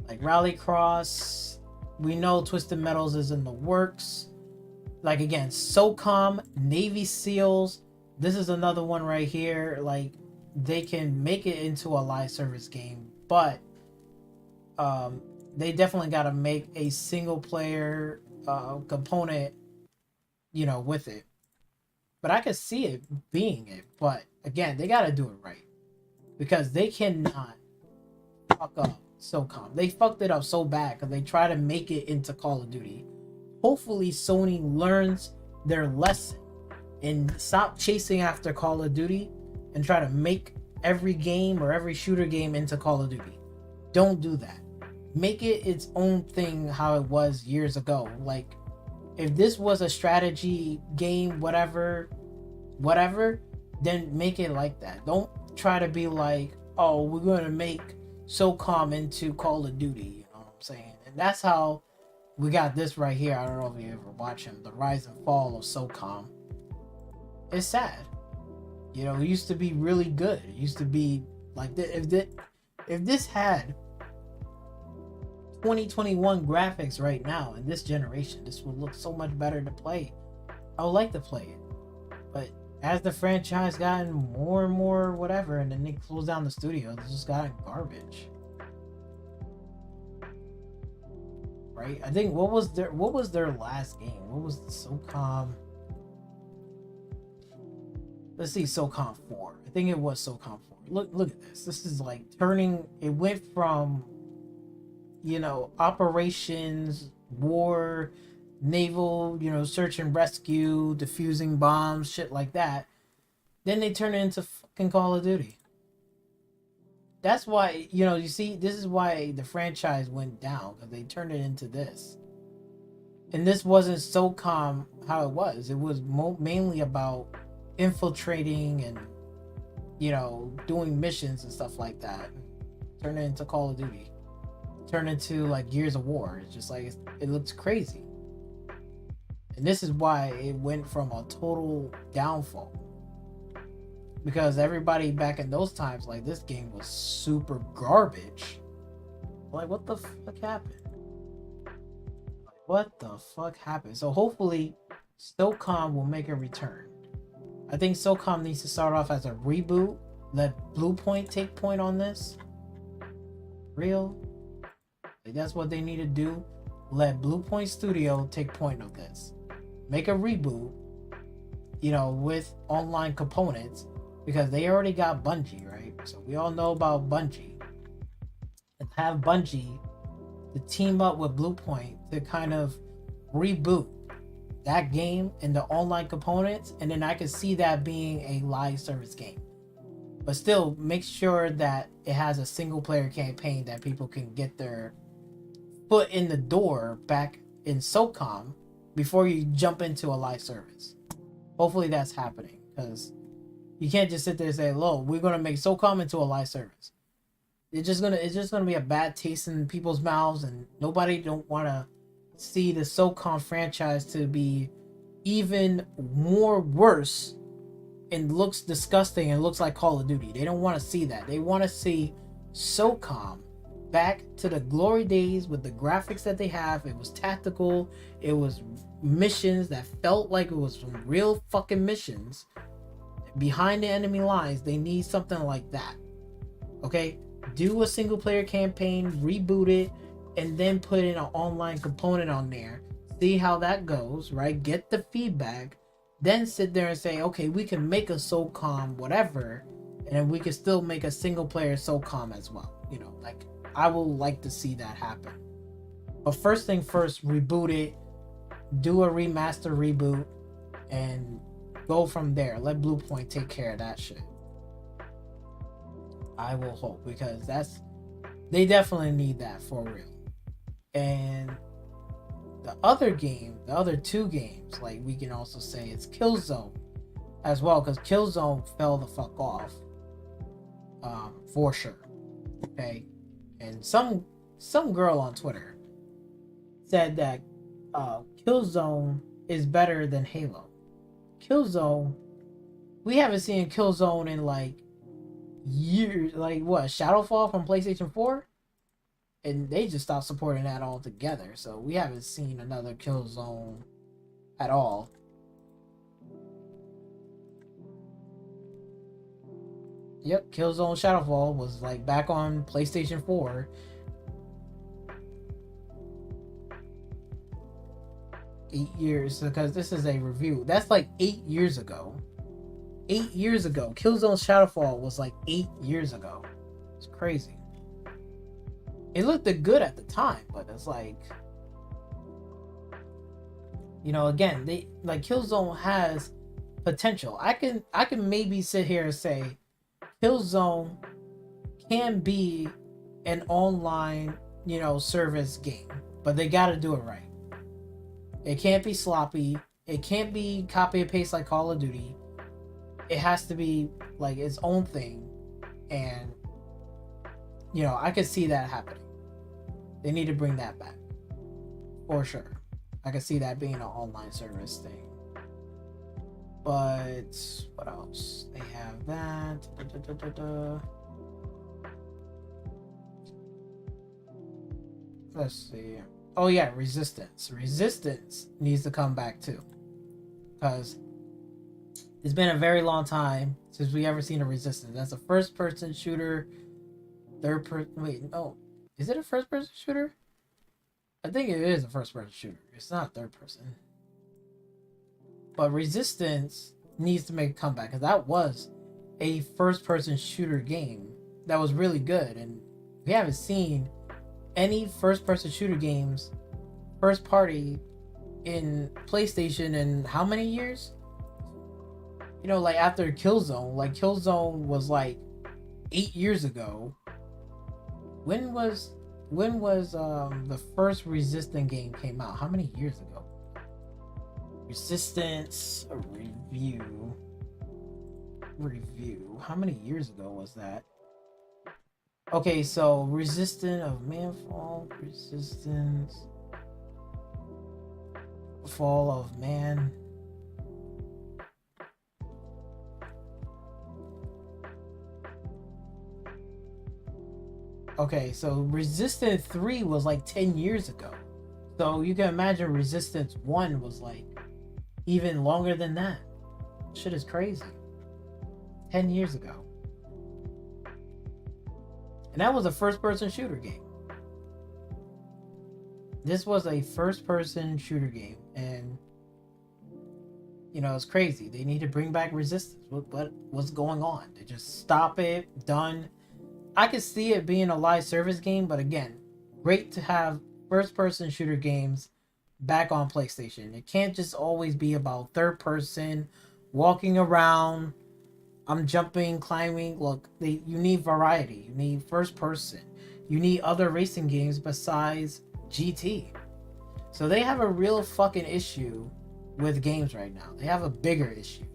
Like Rallycross, we know Twisted Metals is in the works. Like again, SOCOM, Navy SEALs, this is another one right here. Like, they can make it into a live service game, but they definitely got to make a single player component, you know, with it. But I could see it being it. But again, they got to do it right, because they cannot fuck up SOCOM. They fucked it up so bad because they try to make it into Call of Duty. Hopefully Sony learns their lesson and stop chasing after Call of Duty and try to make every game or every shooter game into Call of Duty. Don't do that. Make it its own thing, how it was years ago. Like, if this was a strategy game, whatever, then make it like that. Don't try to be like, oh, we're going to make SOCOM into Call of Duty. You know what I'm saying? And that's how we got this right here. I don't know if you ever watch him, the rise and fall of SOCOM. It's sad. You know, it used to be really good. It used to be like, if this had 2021 graphics right now in this generation, this would look so much better to play. I would like to play it, but as the franchise gotten more and more whatever, and then they closed down the studio, it's just gotten garbage. Right? I think what was their last game? What was the SOCOM? Let's see, SOCOM 4. I think it was SOCOM 4. Look at this. This is like turning. It went from, you know, operations, war, naval, you know, search and rescue, defusing bombs, shit like that. Then they turn it into fucking Call of Duty. That's why, you see, this is why the franchise went down, because they turned it into this. And this wasn't SOCOM how it was. It was mainly about infiltrating and, doing missions and stuff like that. Turn it into Call of Duty. Turn into like Gears of War. It's just like, it looks crazy. And this is why it went from a total downfall. Because everybody back in those times, like, this game was super garbage. Like, what the fuck happened? What the fuck happened? So hopefully SOCOM will make a return. I think SOCOM needs to start off as a reboot. Let Bluepoint take point on this. Real. Like, that's what they need to do. Let Bluepoint Studio take point of this. Make a reboot, with online components, because they already got Bungie, right? So we all know about Bungie. And have Bungie to team up with Bluepoint to kind of reboot that game and the online components, and then I could see that being a live service game. But still, make sure that it has a single player campaign that people can get their foot in the door back in SOCOM before you jump into a live service. Hopefully that's happening, because you can't just sit there and say, "Lo, we're gonna make SOCOM into a live service." It's just gonna be a bad taste in people's mouths, and nobody don't want to see the SOCOM franchise to be even more worse and looks disgusting and looks like Call of Duty. They don't want to see that. They want to see SOCOM back to the glory days with the graphics that they have. It was tactical. It was missions that felt like it was some real fucking missions behind the enemy lines. They need something like that. Okay? Do a single player campaign, reboot it, and then put in an online component on there. See how that goes, right? Get the feedback. Then sit there and say, okay, we can make a SOCOM whatever, and then we can still make a single player SOCOM as well. Like, I will like to see that happen. But first thing first, reboot it, do a remaster reboot, and go from there. Let Bluepoint take care of that shit. I will hope, because they definitely need that for real. And the other two games, like, we can also say it's Killzone as well, because Killzone fell the fuck off, for sure. Okay, and some girl on Twitter said that Killzone is better than Halo. Killzone, we haven't seen Killzone in like years. Like, what, Shadowfall from PlayStation 4? And they just stopped supporting that altogether. So we haven't seen another Killzone at all. Yep, Killzone Shadowfall was like back on PlayStation 4. Eight years, because this is a review. That's like 8 years ago. 8 years ago. Killzone Shadowfall was like 8 years ago. It's crazy. It looked good at the time, but it's like, again, they like, Killzone has potential. I can maybe sit here and say Killzone can be an online, service game, but they got to do it right. It can't be sloppy. It can't be copy and paste like Call of Duty. It has to be like its own thing, and I could see that happening. They need to bring that back for sure. I could see that being an online service thing. But what else? They have that. Let's see. Oh yeah, Resistance. Resistance needs to come back too, because it's been a very long time since we ever seen a Resistance. That's a first-person shooter. Wait, no. Is it a first-person shooter? I think it is a first-person shooter. It's not third-person. But Resistance needs to make a comeback, because that was a first-person shooter game that was really good, and we haven't seen any first-person shooter games first party in PlayStation in how many years? Like after Killzone. Like, Killzone was like 8 years ago, When was the first Resistance game came out? How many years ago? Resistance review. How many years ago was that? Okay, so Resistance of Manfall, Resistance, Fall of Man. Okay, so Resistance 3 was like 10 years ago. So you can imagine Resistance 1 was like even longer than that. Shit is crazy. 10 years ago. And that was a first-person shooter game. This was a first-person shooter game. And, you know, it's crazy. They need to bring back Resistance. What's going on? They just stop it. Done. I could see it being a live service game, but again, great to have first-person shooter games back on PlayStation. It can't just always be about third-person, walking around. I'm jumping, climbing. Look, you need variety. You need first-person. You need other racing games besides GT. So they have a real fucking issue with games right now. They have a bigger issue.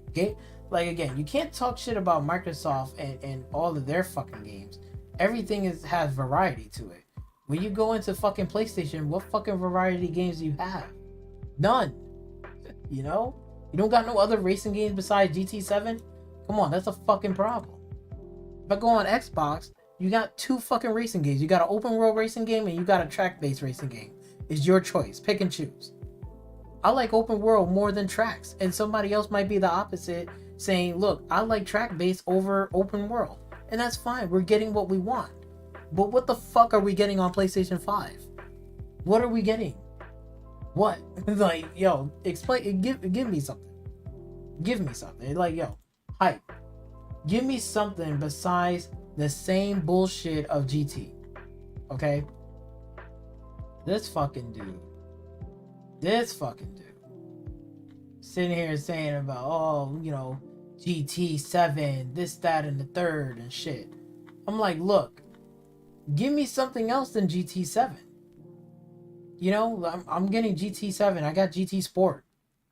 Like, again, you can't talk shit about Microsoft and all of their fucking games. Everything has variety to it. When you go into fucking PlayStation, what fucking variety games do you have? None. You know? You don't got no other racing games besides GT7? Come on, that's a fucking problem. If I go on Xbox, you got 2 fucking racing games. You got an open world racing game and you got a track-based racing game. It's your choice. Pick and choose. I like open world more than tracks. And somebody else might be the opposite, saying, look, I like track-based over open world. And that's fine. We're getting what we want. But what the fuck are we getting on PlayStation 5? What are we getting? What? Like, yo, explain. Give me something. Give me something. Like, yo, hype. Give me something besides the same bullshit of GT. Okay? This fucking dude. Sitting here saying about, oh, you know, GT7, this, that, and the third and shit. I'm like, look, give me something else than GT7. You know, I'm getting GT7. I got GT Sport.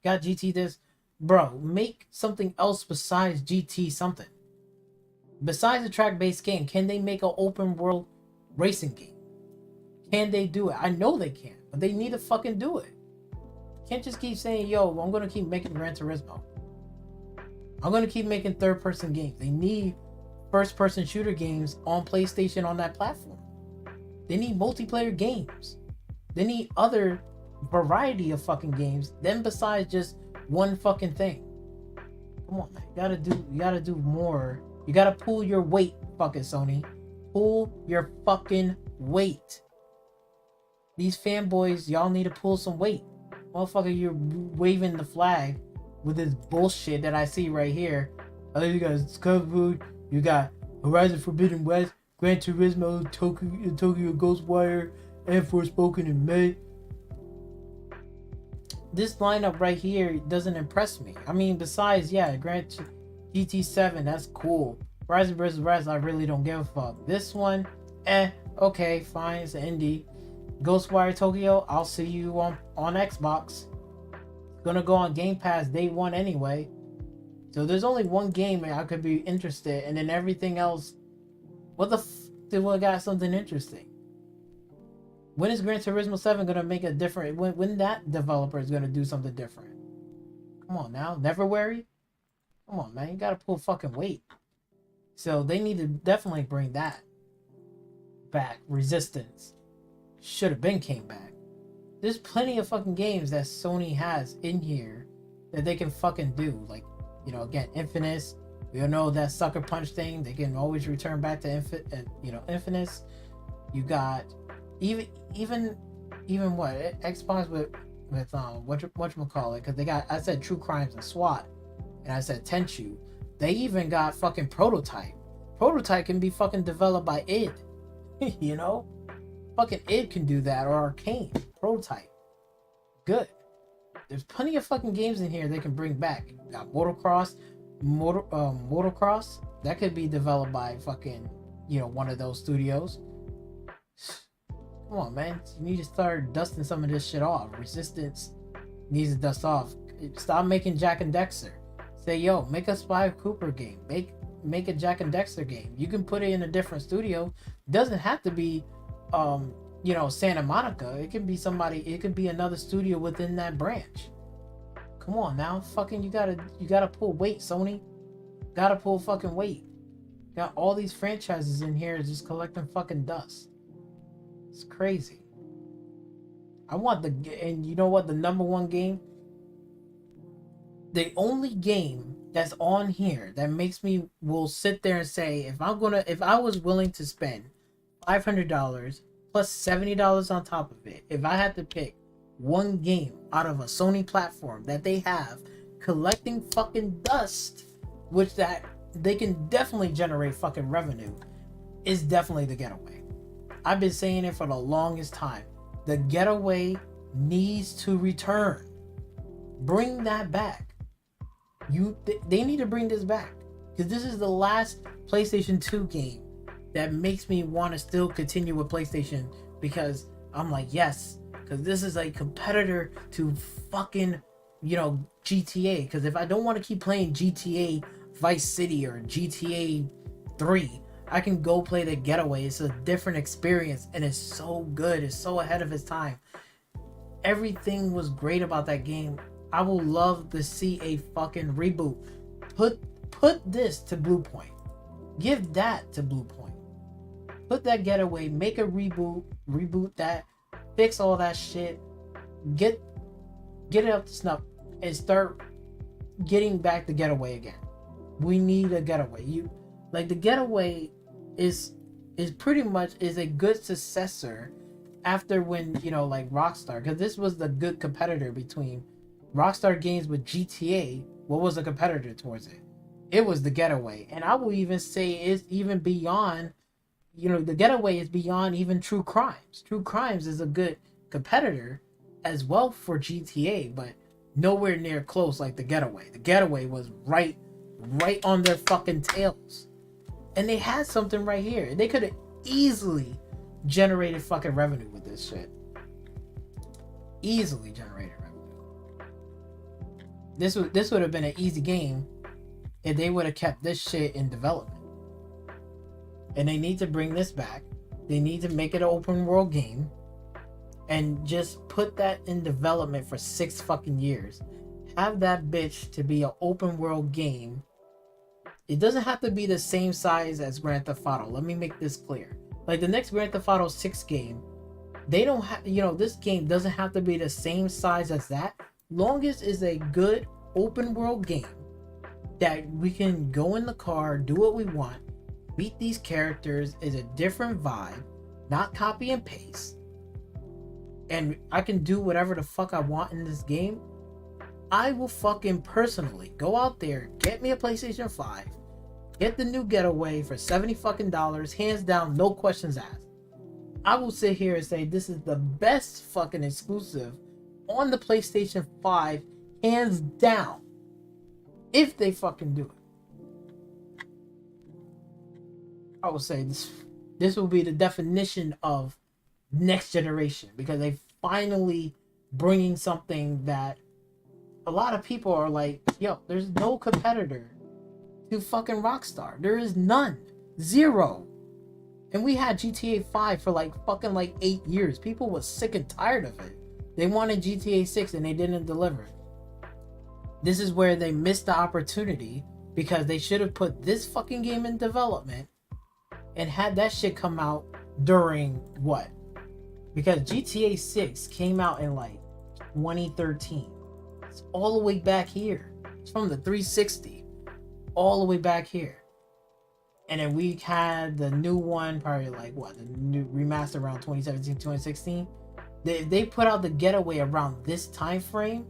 Got GT this. Bro, make something else besides GT something. Besides a track-based game, can they make an open world racing game? Can they do it? I know they can, but they need to fucking do it. Can't just keep saying, yo, I'm going to keep making Gran Turismo. I'm going to keep making third-person games. They need first-person shooter games on PlayStation on that platform. They need multiplayer games. They need other variety of fucking games than besides just one fucking thing. Come on, man. You gotta do more. You gotta pull your weight, fucking Sony. Pull your fucking weight. These fanboys, y'all need to pull some weight. Motherfucker, you're waving the flag with this bullshit that I see right here. Oh, you got Skyfood, you got Horizon Forbidden West, Gran Turismo, Tokyo Ghostwire, and Forspoken in May. This lineup right here doesn't impress me. I mean, besides, yeah, GT7, that's cool. Horizon vs. West, I really don't give a fuck. This one, okay, fine, it's an indie. Ghostwire Tokyo, I'll see you on Xbox. Gonna go on Game Pass day one anyway. So there's only one game I could be interested, and then everything else. What the do I got something interesting? When is Gran Turismo 7 gonna make a different? When that developer is gonna do something different? Come on now, Neverwary. Come on, man, you gotta pull fucking weight. So they need to definitely bring that back. Resistance should have been came back. There's plenty of fucking games that Sony has in here that they can fucking do. Like, you know, again, Infamous. We all know that Sucker Punch thing. They can always return back to Infamous. You got even what Xbox with whatchamacallit, because they got, I said True Crimes and SWAT, and I said Tenchu. They even got fucking Prototype. Prototype can be fucking developed by id. You know, fucking id can do that, or Arcane. Prototype, good. There's plenty of fucking games in here they can bring back. Got Motocross that could be developed by fucking, you know, one of those studios. Come on, man. You need to start dusting some of this shit off. Resistance needs to dust off. Stop making Jack and Dexter. Say, yo, make a Spy Cooper game. Make a Jack and Dexter game. You can put it in a different studio. It doesn't have to be Santa Monica. It can be somebody, it could be another studio within that branch. Come on now. Fucking you gotta pull weight, Sony. Gotta pull fucking weight. Got all these franchises in here just collecting fucking dust. It's crazy. And you know what? The number one game, the only game that's on here that makes me will sit there and say, if I was willing to spend $500 plus $70 on top of it, if I had to pick one game out of a Sony platform that they have collecting fucking dust, which that they can definitely generate fucking revenue, is definitely The Getaway. I've been saying it for the longest time. The Getaway needs to return. Bring that back. They need to bring this back, because this is the last PlayStation 2 game that makes me want to still continue with PlayStation, because I'm like, yes, because this is a competitor to fucking GTA. Because if I don't want to keep playing GTA Vice City or GTA 3, I can go play The Getaway. It's a different experience, and it's so good. It's so ahead of its time. Everything was great about that game. I will love to see a fucking reboot. Put this to Blue Point. Give that to Blue Point. Put that Getaway. Make a reboot that. Fix all that shit. Get it up to snuff and start getting back the Getaway again. We need a Getaway. The Getaway is pretty much a good successor after when Rockstar, because this was the good competitor between Rockstar Games with GTA. What was a competitor towards it? It was The Getaway. And I will even say it's even beyond, The Getaway is beyond even True Crimes. True Crimes is a good competitor as well for GTA, but nowhere near close like The Getaway. The Getaway was right on their fucking tails. And they had something right here. They could have easily generated fucking revenue with this shit. Easily generated revenue. This would have been an easy game if they would have kept this shit in development. And they need to bring this back. They need to make it an open world game and just put that in development for 6 fucking years. Have that bitch to be an open world game. It doesn't have to be the same size as Grand Theft Auto. Let me make this clear. Like the next Grand Theft Auto 6 game, they don't have, this game doesn't have to be the same size as that. Longest is a good open world game that we can go in the car, do what we want, meet these characters, is a different vibe, not copy and paste, and I can do whatever the fuck I want in this game. I will fucking personally go out there, get me a PlayStation 5, get the new Getaway for $70 fucking dollars, hands down, no questions asked. I will sit here and say this is the best fucking exclusive on the PlayStation 5, hands down, if they fucking do it. I will say this will be the definition of next generation, because they finally bringing something that a lot of people are like, yo, there's no competitor to fucking Rockstar. There is none. Zero. And we had GTA 5 for fucking 8 years. People was sick and tired of it. They wanted GTA 6 and they didn't deliver. This is where they missed the opportunity, because they should have put this fucking game in development and had that shit come out during what? Because GTA 6 came out in 2013. It's all the way back here. It's from the 360 all the way back here. And then we had the new one probably the new remaster around 2017, 2016. They put out the Getaway around this time frame,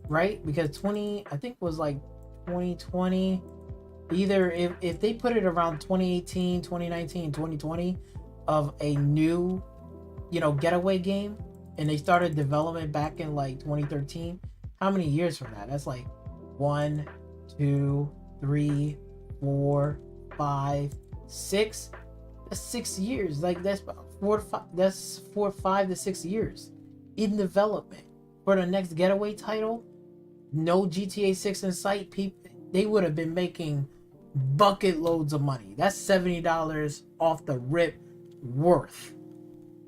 right? Because I think was 2020. Either if they put it around 2018, 2019, 2020 of a new, Getaway game, and they started development back in 2013. How many years from that? That's 1, 2, 3, 4, 5, 6. That's 6 years. That's about 4, 5 to 6 years in development for the next Getaway title. No GTA 6 in sight. People, they would have been making bucket loads of money. That's $70 off the rip worth.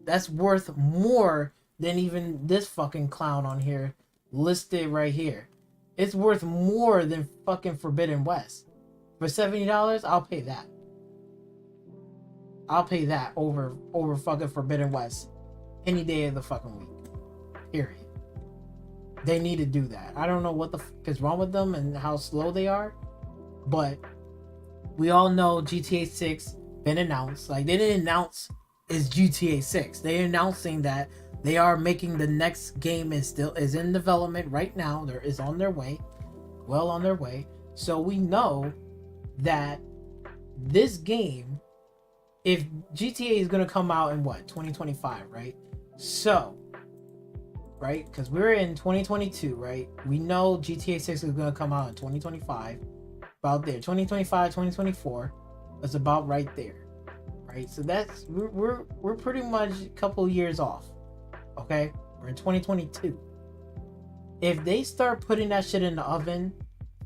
That's worth more than even this fucking clown on here listed right here. It's worth more than fucking Forbidden West. For $70, I'll pay that. I'll pay that over fucking Forbidden West any day of the fucking week. Period. They need to do that. I don't know what the fuck is wrong with them and how slow they are, but we all know GTA 6 been announced. Like, they didn't announce it's GTA 6. They're announcing that they are making the next game is in development right now. There is on their way, well on their way. So we know that this game, if GTA is gonna come out in what 2025, right? So, right, because we're in 2022, right? We know GTA 6 is gonna come out in 2025, about there. 2025, 2024, that's about right there, right? So that's we're pretty much a couple years off. Okay, we're in 2022. If they start putting that shit in the oven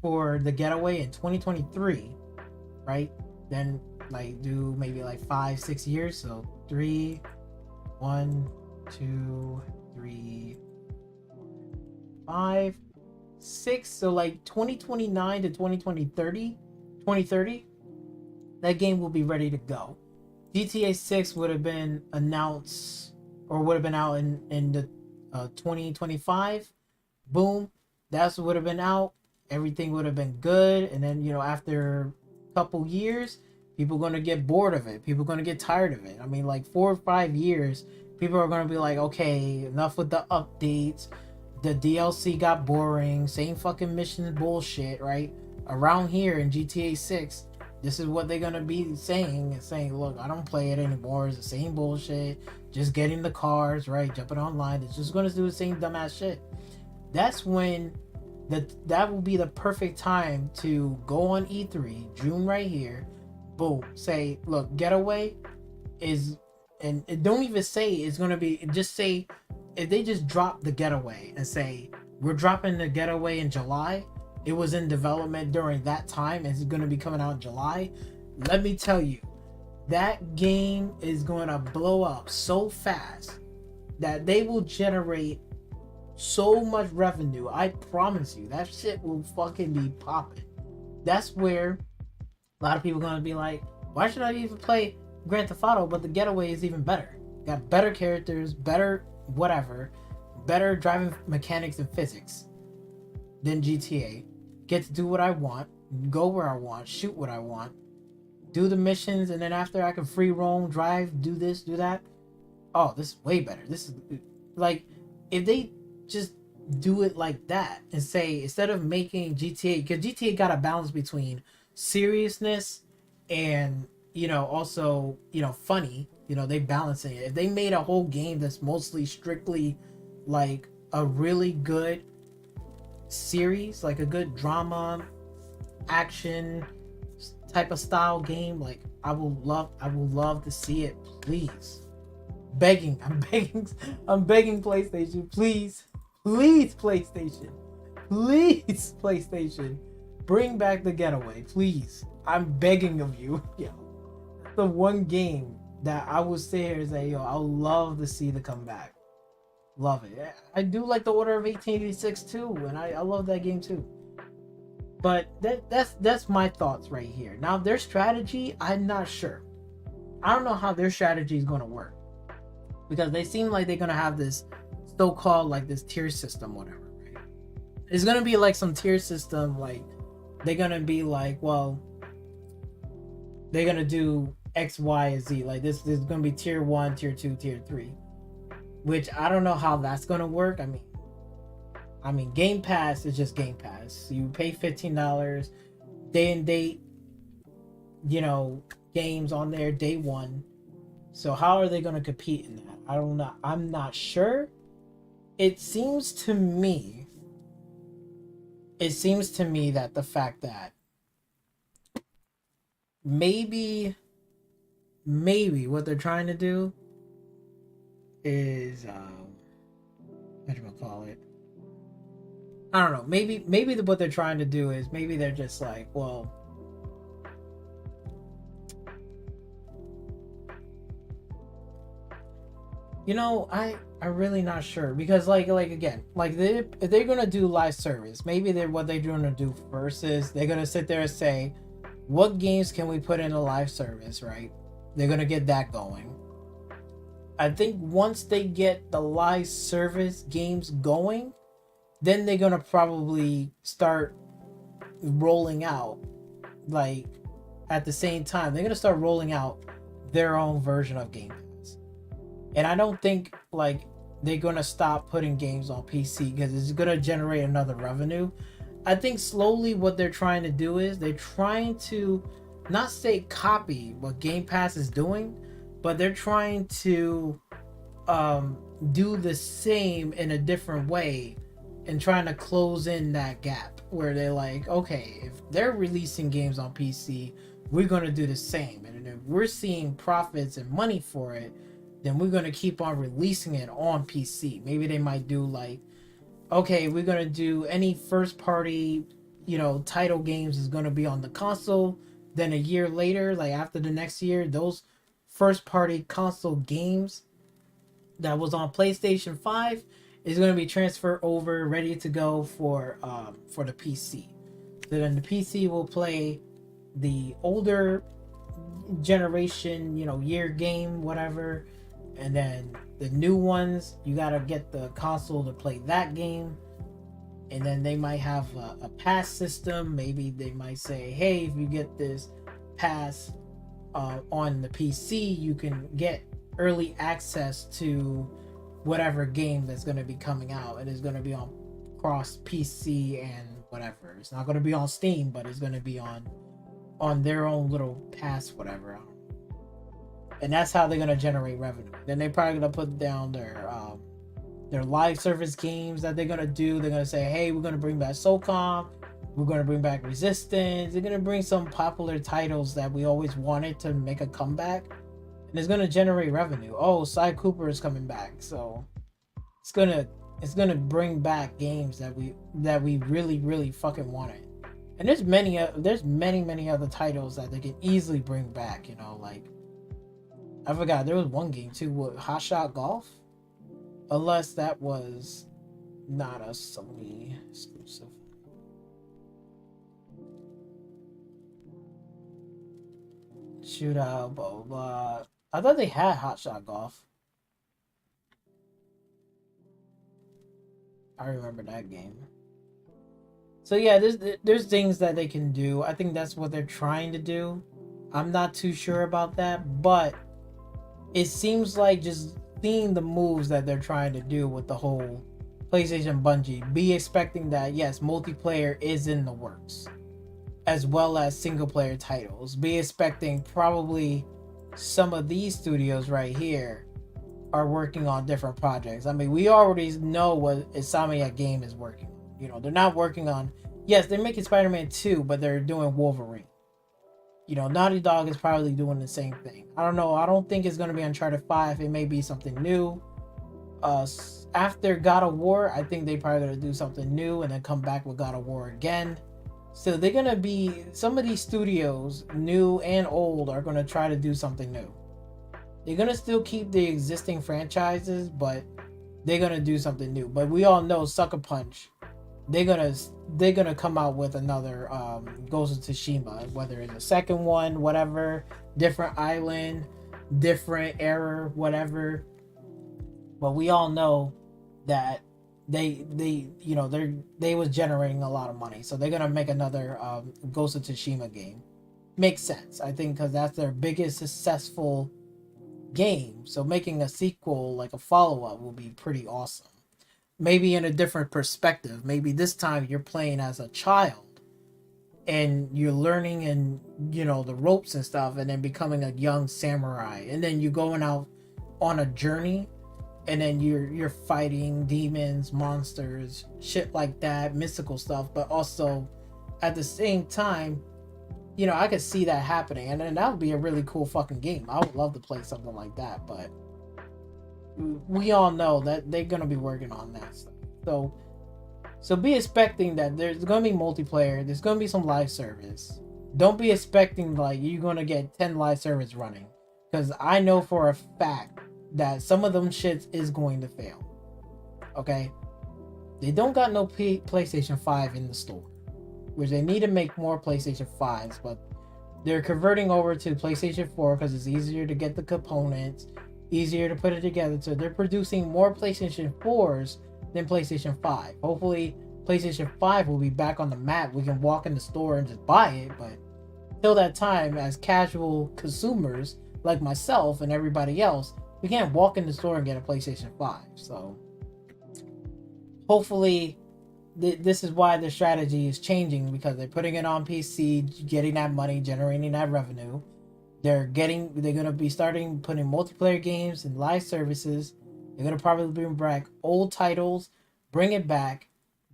for the Getaway in 2023, right? Then like do maybe like 5-6 years. So 3, 1, 2, 3, 5, 6. So like 2029 to 2030, that game will be ready to go. GTA 6 would have been announced or would have been out in the 2025. Boom, that's what would have been out. Everything would have been good, and then after a couple years, people are going to get bored of it. People are going to get tired of it. I mean, like 4 or 5 years, people are going to be like, okay, enough with the updates. The DLC got boring. Same fucking missions bullshit, right? Around here in GTA 6, this is what they're going to be saying. Look, I don't play it anymore. It's the same bullshit. Just getting the cars, right? Jumping online. It's just going to do the same dumbass shit. That's when that will be the perfect time to go on E3, June right here. Boom. Say, look, Getaway is, and don't even say it's going to be, just say, if they just drop the Getaway and say, we're dropping the Getaway in July, it was in development during that time, and it's going to be coming out in July. Let me tell you, that game is going to blow up so fast that they will generate so much revenue. I promise you, that shit will fucking be popping. That's where a lot of people are going to be like, why should I even play Grand Theft Auto? But the Getaway is even better. Got better characters, better whatever, better driving mechanics and physics than GTA. Get to do what I want, go where I want, shoot what I want, do the missions, and then after I can free roam, drive, do this, do that. Oh, this is way better. This is like, if they just do it like that and say, instead of making GTA, because GTA got a balance between seriousness and also funny. They balancing it. If they made a whole game that's mostly strictly like a really good series, like a good drama action type of style game, like I will love to see it. Please, I'm begging PlayStation, please PlayStation, bring back the Getaway, please. I'm begging of you. The one game that I will sit here and say, I would love to see the comeback. Love it. I do like the Order of 1886 too, and I love that game too. But that's my thoughts right here. Now their strategy, I'm not sure. I don't know how their strategy is going to work, because they seem like they're going to have this so-called like this tier system, whatever. Right? It's going to be like some tier system. Like they're going to be like, well, they're going to do X, Y, and Z. Like this is going to be tier 1, tier 2, tier 3. Which I don't know how that's going to work. I mean, Game Pass is just Game Pass. You pay $15, day and date, games on there day one. So how are they going to compete in that? I don't know. I'm not sure. It seems to me that the fact that maybe what they're trying to do is what do you call it? I don't know. Maybe what they're trying to do is maybe they're just like, well, you know, I'm really not sure because like again, like if they're gonna do live service, maybe what they're gonna do first is they're gonna sit there and say, what games can we put in a live service, right? They're gonna get that going. I think once they get the live service games going, then they're gonna probably start rolling out, like at the same time they're gonna start rolling out their own version of Game Pass. And I don't think like they're gonna stop putting games on PC because it's gonna generate another revenue. I think slowly what they're trying to do is they're trying to not say copy what Game Pass is doing, but they're trying to do the same in a different way and trying to close in that gap where they're like, okay, if they're releasing games on PC, we're going to do the same. And if we're seeing profits and money for it, then we're going to keep on releasing it on PC. Maybe they might do like, okay, we're going to do any first party, you know, title games is going to be on the console. Then a year later, like after the next year, those first party console games that was on PlayStation 5 is going to be transferred over, ready to go for the PC. So then the PC will play the older generation, you know, year game, whatever, and then the new ones, you got to get the console to play that game. And then they might have a pass system. Maybe they might say, hey, if you get this pass on the PC, you can get early access to whatever game that's going to be coming out. It is going to be on cross PC and whatever. It's not going to be on Steam, but it's going to be on their own little pass, whatever. And that's how they're going to generate revenue. Then they're probably going to put down their live service games that they're going to do. They're going to say, hey, we're going to bring back SOCOM. We're going to bring back Resistance. They're going to bring some popular titles that we always wanted to make a comeback. And it's going to generate revenue. Oh, Cy Cooper is coming back. So it's going to bring back games that we really, really fucking wanted. And there's many other titles that they can easily bring back, you know, like I forgot there was one game too, what, Hot Shot Golf? Unless that was not a Sony exclusive. Shootout, blah, blah, blah. I thought they had Hot Shot Golf. I remember that game. So yeah, there's things that they can do. I think that's what they're trying to do. I'm not too sure about that, but it seems like just seeing the moves that they're trying to do with the whole PlayStation Bungie, be expecting that yes, multiplayer is in the works, as well as single player titles. Be expecting probably some of these studios right here are working on different projects. I mean, we already know what Insomniac Game is working on. You know, they're not working on, yes, they're making Spider-Man 2, but they're doing Wolverine. You know, Naughty Dog is probably doing the same thing. I don't know. I don't think it's going to be Uncharted 5. It may be something new. After God of War, I think they probably going to do something new and then come back with God of War again. So they're going to be, some of these studios, new and old, are going to try to do something new. They're going to still keep the existing franchises, but they're going to do something new. But we all know Sucker Punch, they're gonna come out with another Ghost of Tsushima, whether it's a second one, whatever, different island, different era, whatever. But we all know that they was generating a lot of money, so they're gonna make another Ghost of Tsushima game. Makes sense, I think, because that's their biggest successful game. So making a sequel, like a follow-up, will be pretty awesome. Maybe in a different perspective. Maybe this time you're playing as a child and you're learning and, you know, the ropes and stuff, and then becoming a young samurai, and then you're going out on a journey, and then you're fighting demons, monsters, shit like that, mystical stuff. But also at the same time, you know, I could see that happening, and then that would be a really cool fucking game. I would love to play something like that. But we all know that they're gonna be working on that stuff. So be expecting that there's gonna be multiplayer. There's gonna be some live service. Don't be expecting like you're gonna get 10 live servers running, because I know for a fact that some of them shits is going to fail. Okay, they don't got no PlayStation 5 in the store, which they need to make more PlayStation 5s, but they're converting over to PlayStation 4 because it's easier to get the components, easier to put it together. So they're producing more PlayStation 4s than PlayStation 5. Hopefully PlayStation 5 will be back on the map. We can walk in the store and just buy it, but till that time, as casual consumers like myself and everybody else, we can't walk in the store and get a PlayStation 5. So hopefully this is why the strategy is changing, because they're putting it on PC, getting that money, generating that revenue. They're going to be starting putting multiplayer games and live services. They're going to probably bring back old titles, bring it back.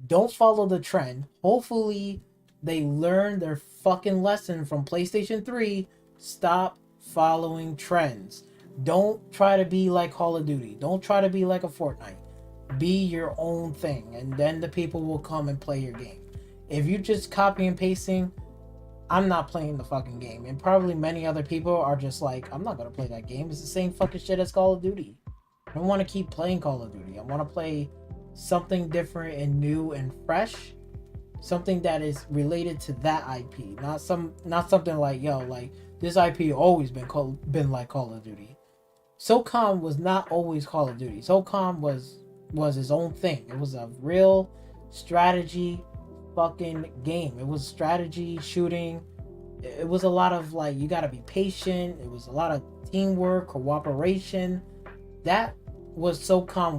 Don't follow the trend. Hopefully they learn their fucking lesson from PlayStation 3. Stop following trends. Don't try to be like Call of Duty. Don't try to be like a Fortnite. Be your own thing, and then the people will come and play your game. If you just copy and pasting, I'm not playing the fucking game. And probably many other people are just like, I'm not going to play that game. It's the same fucking shit as Call of Duty. I don't want to keep playing Call of Duty. I want to play something different and new and fresh. Something that is related to that IP. Not something like, yo, like this IP always been like Call of Duty. SOCOM was not always Call of Duty. SOCOM was his own thing. It was a real strategy fucking game. It was strategy shooting. It was a lot of like, you gotta be patient. It was a lot of teamwork, cooperation. That was SOCOM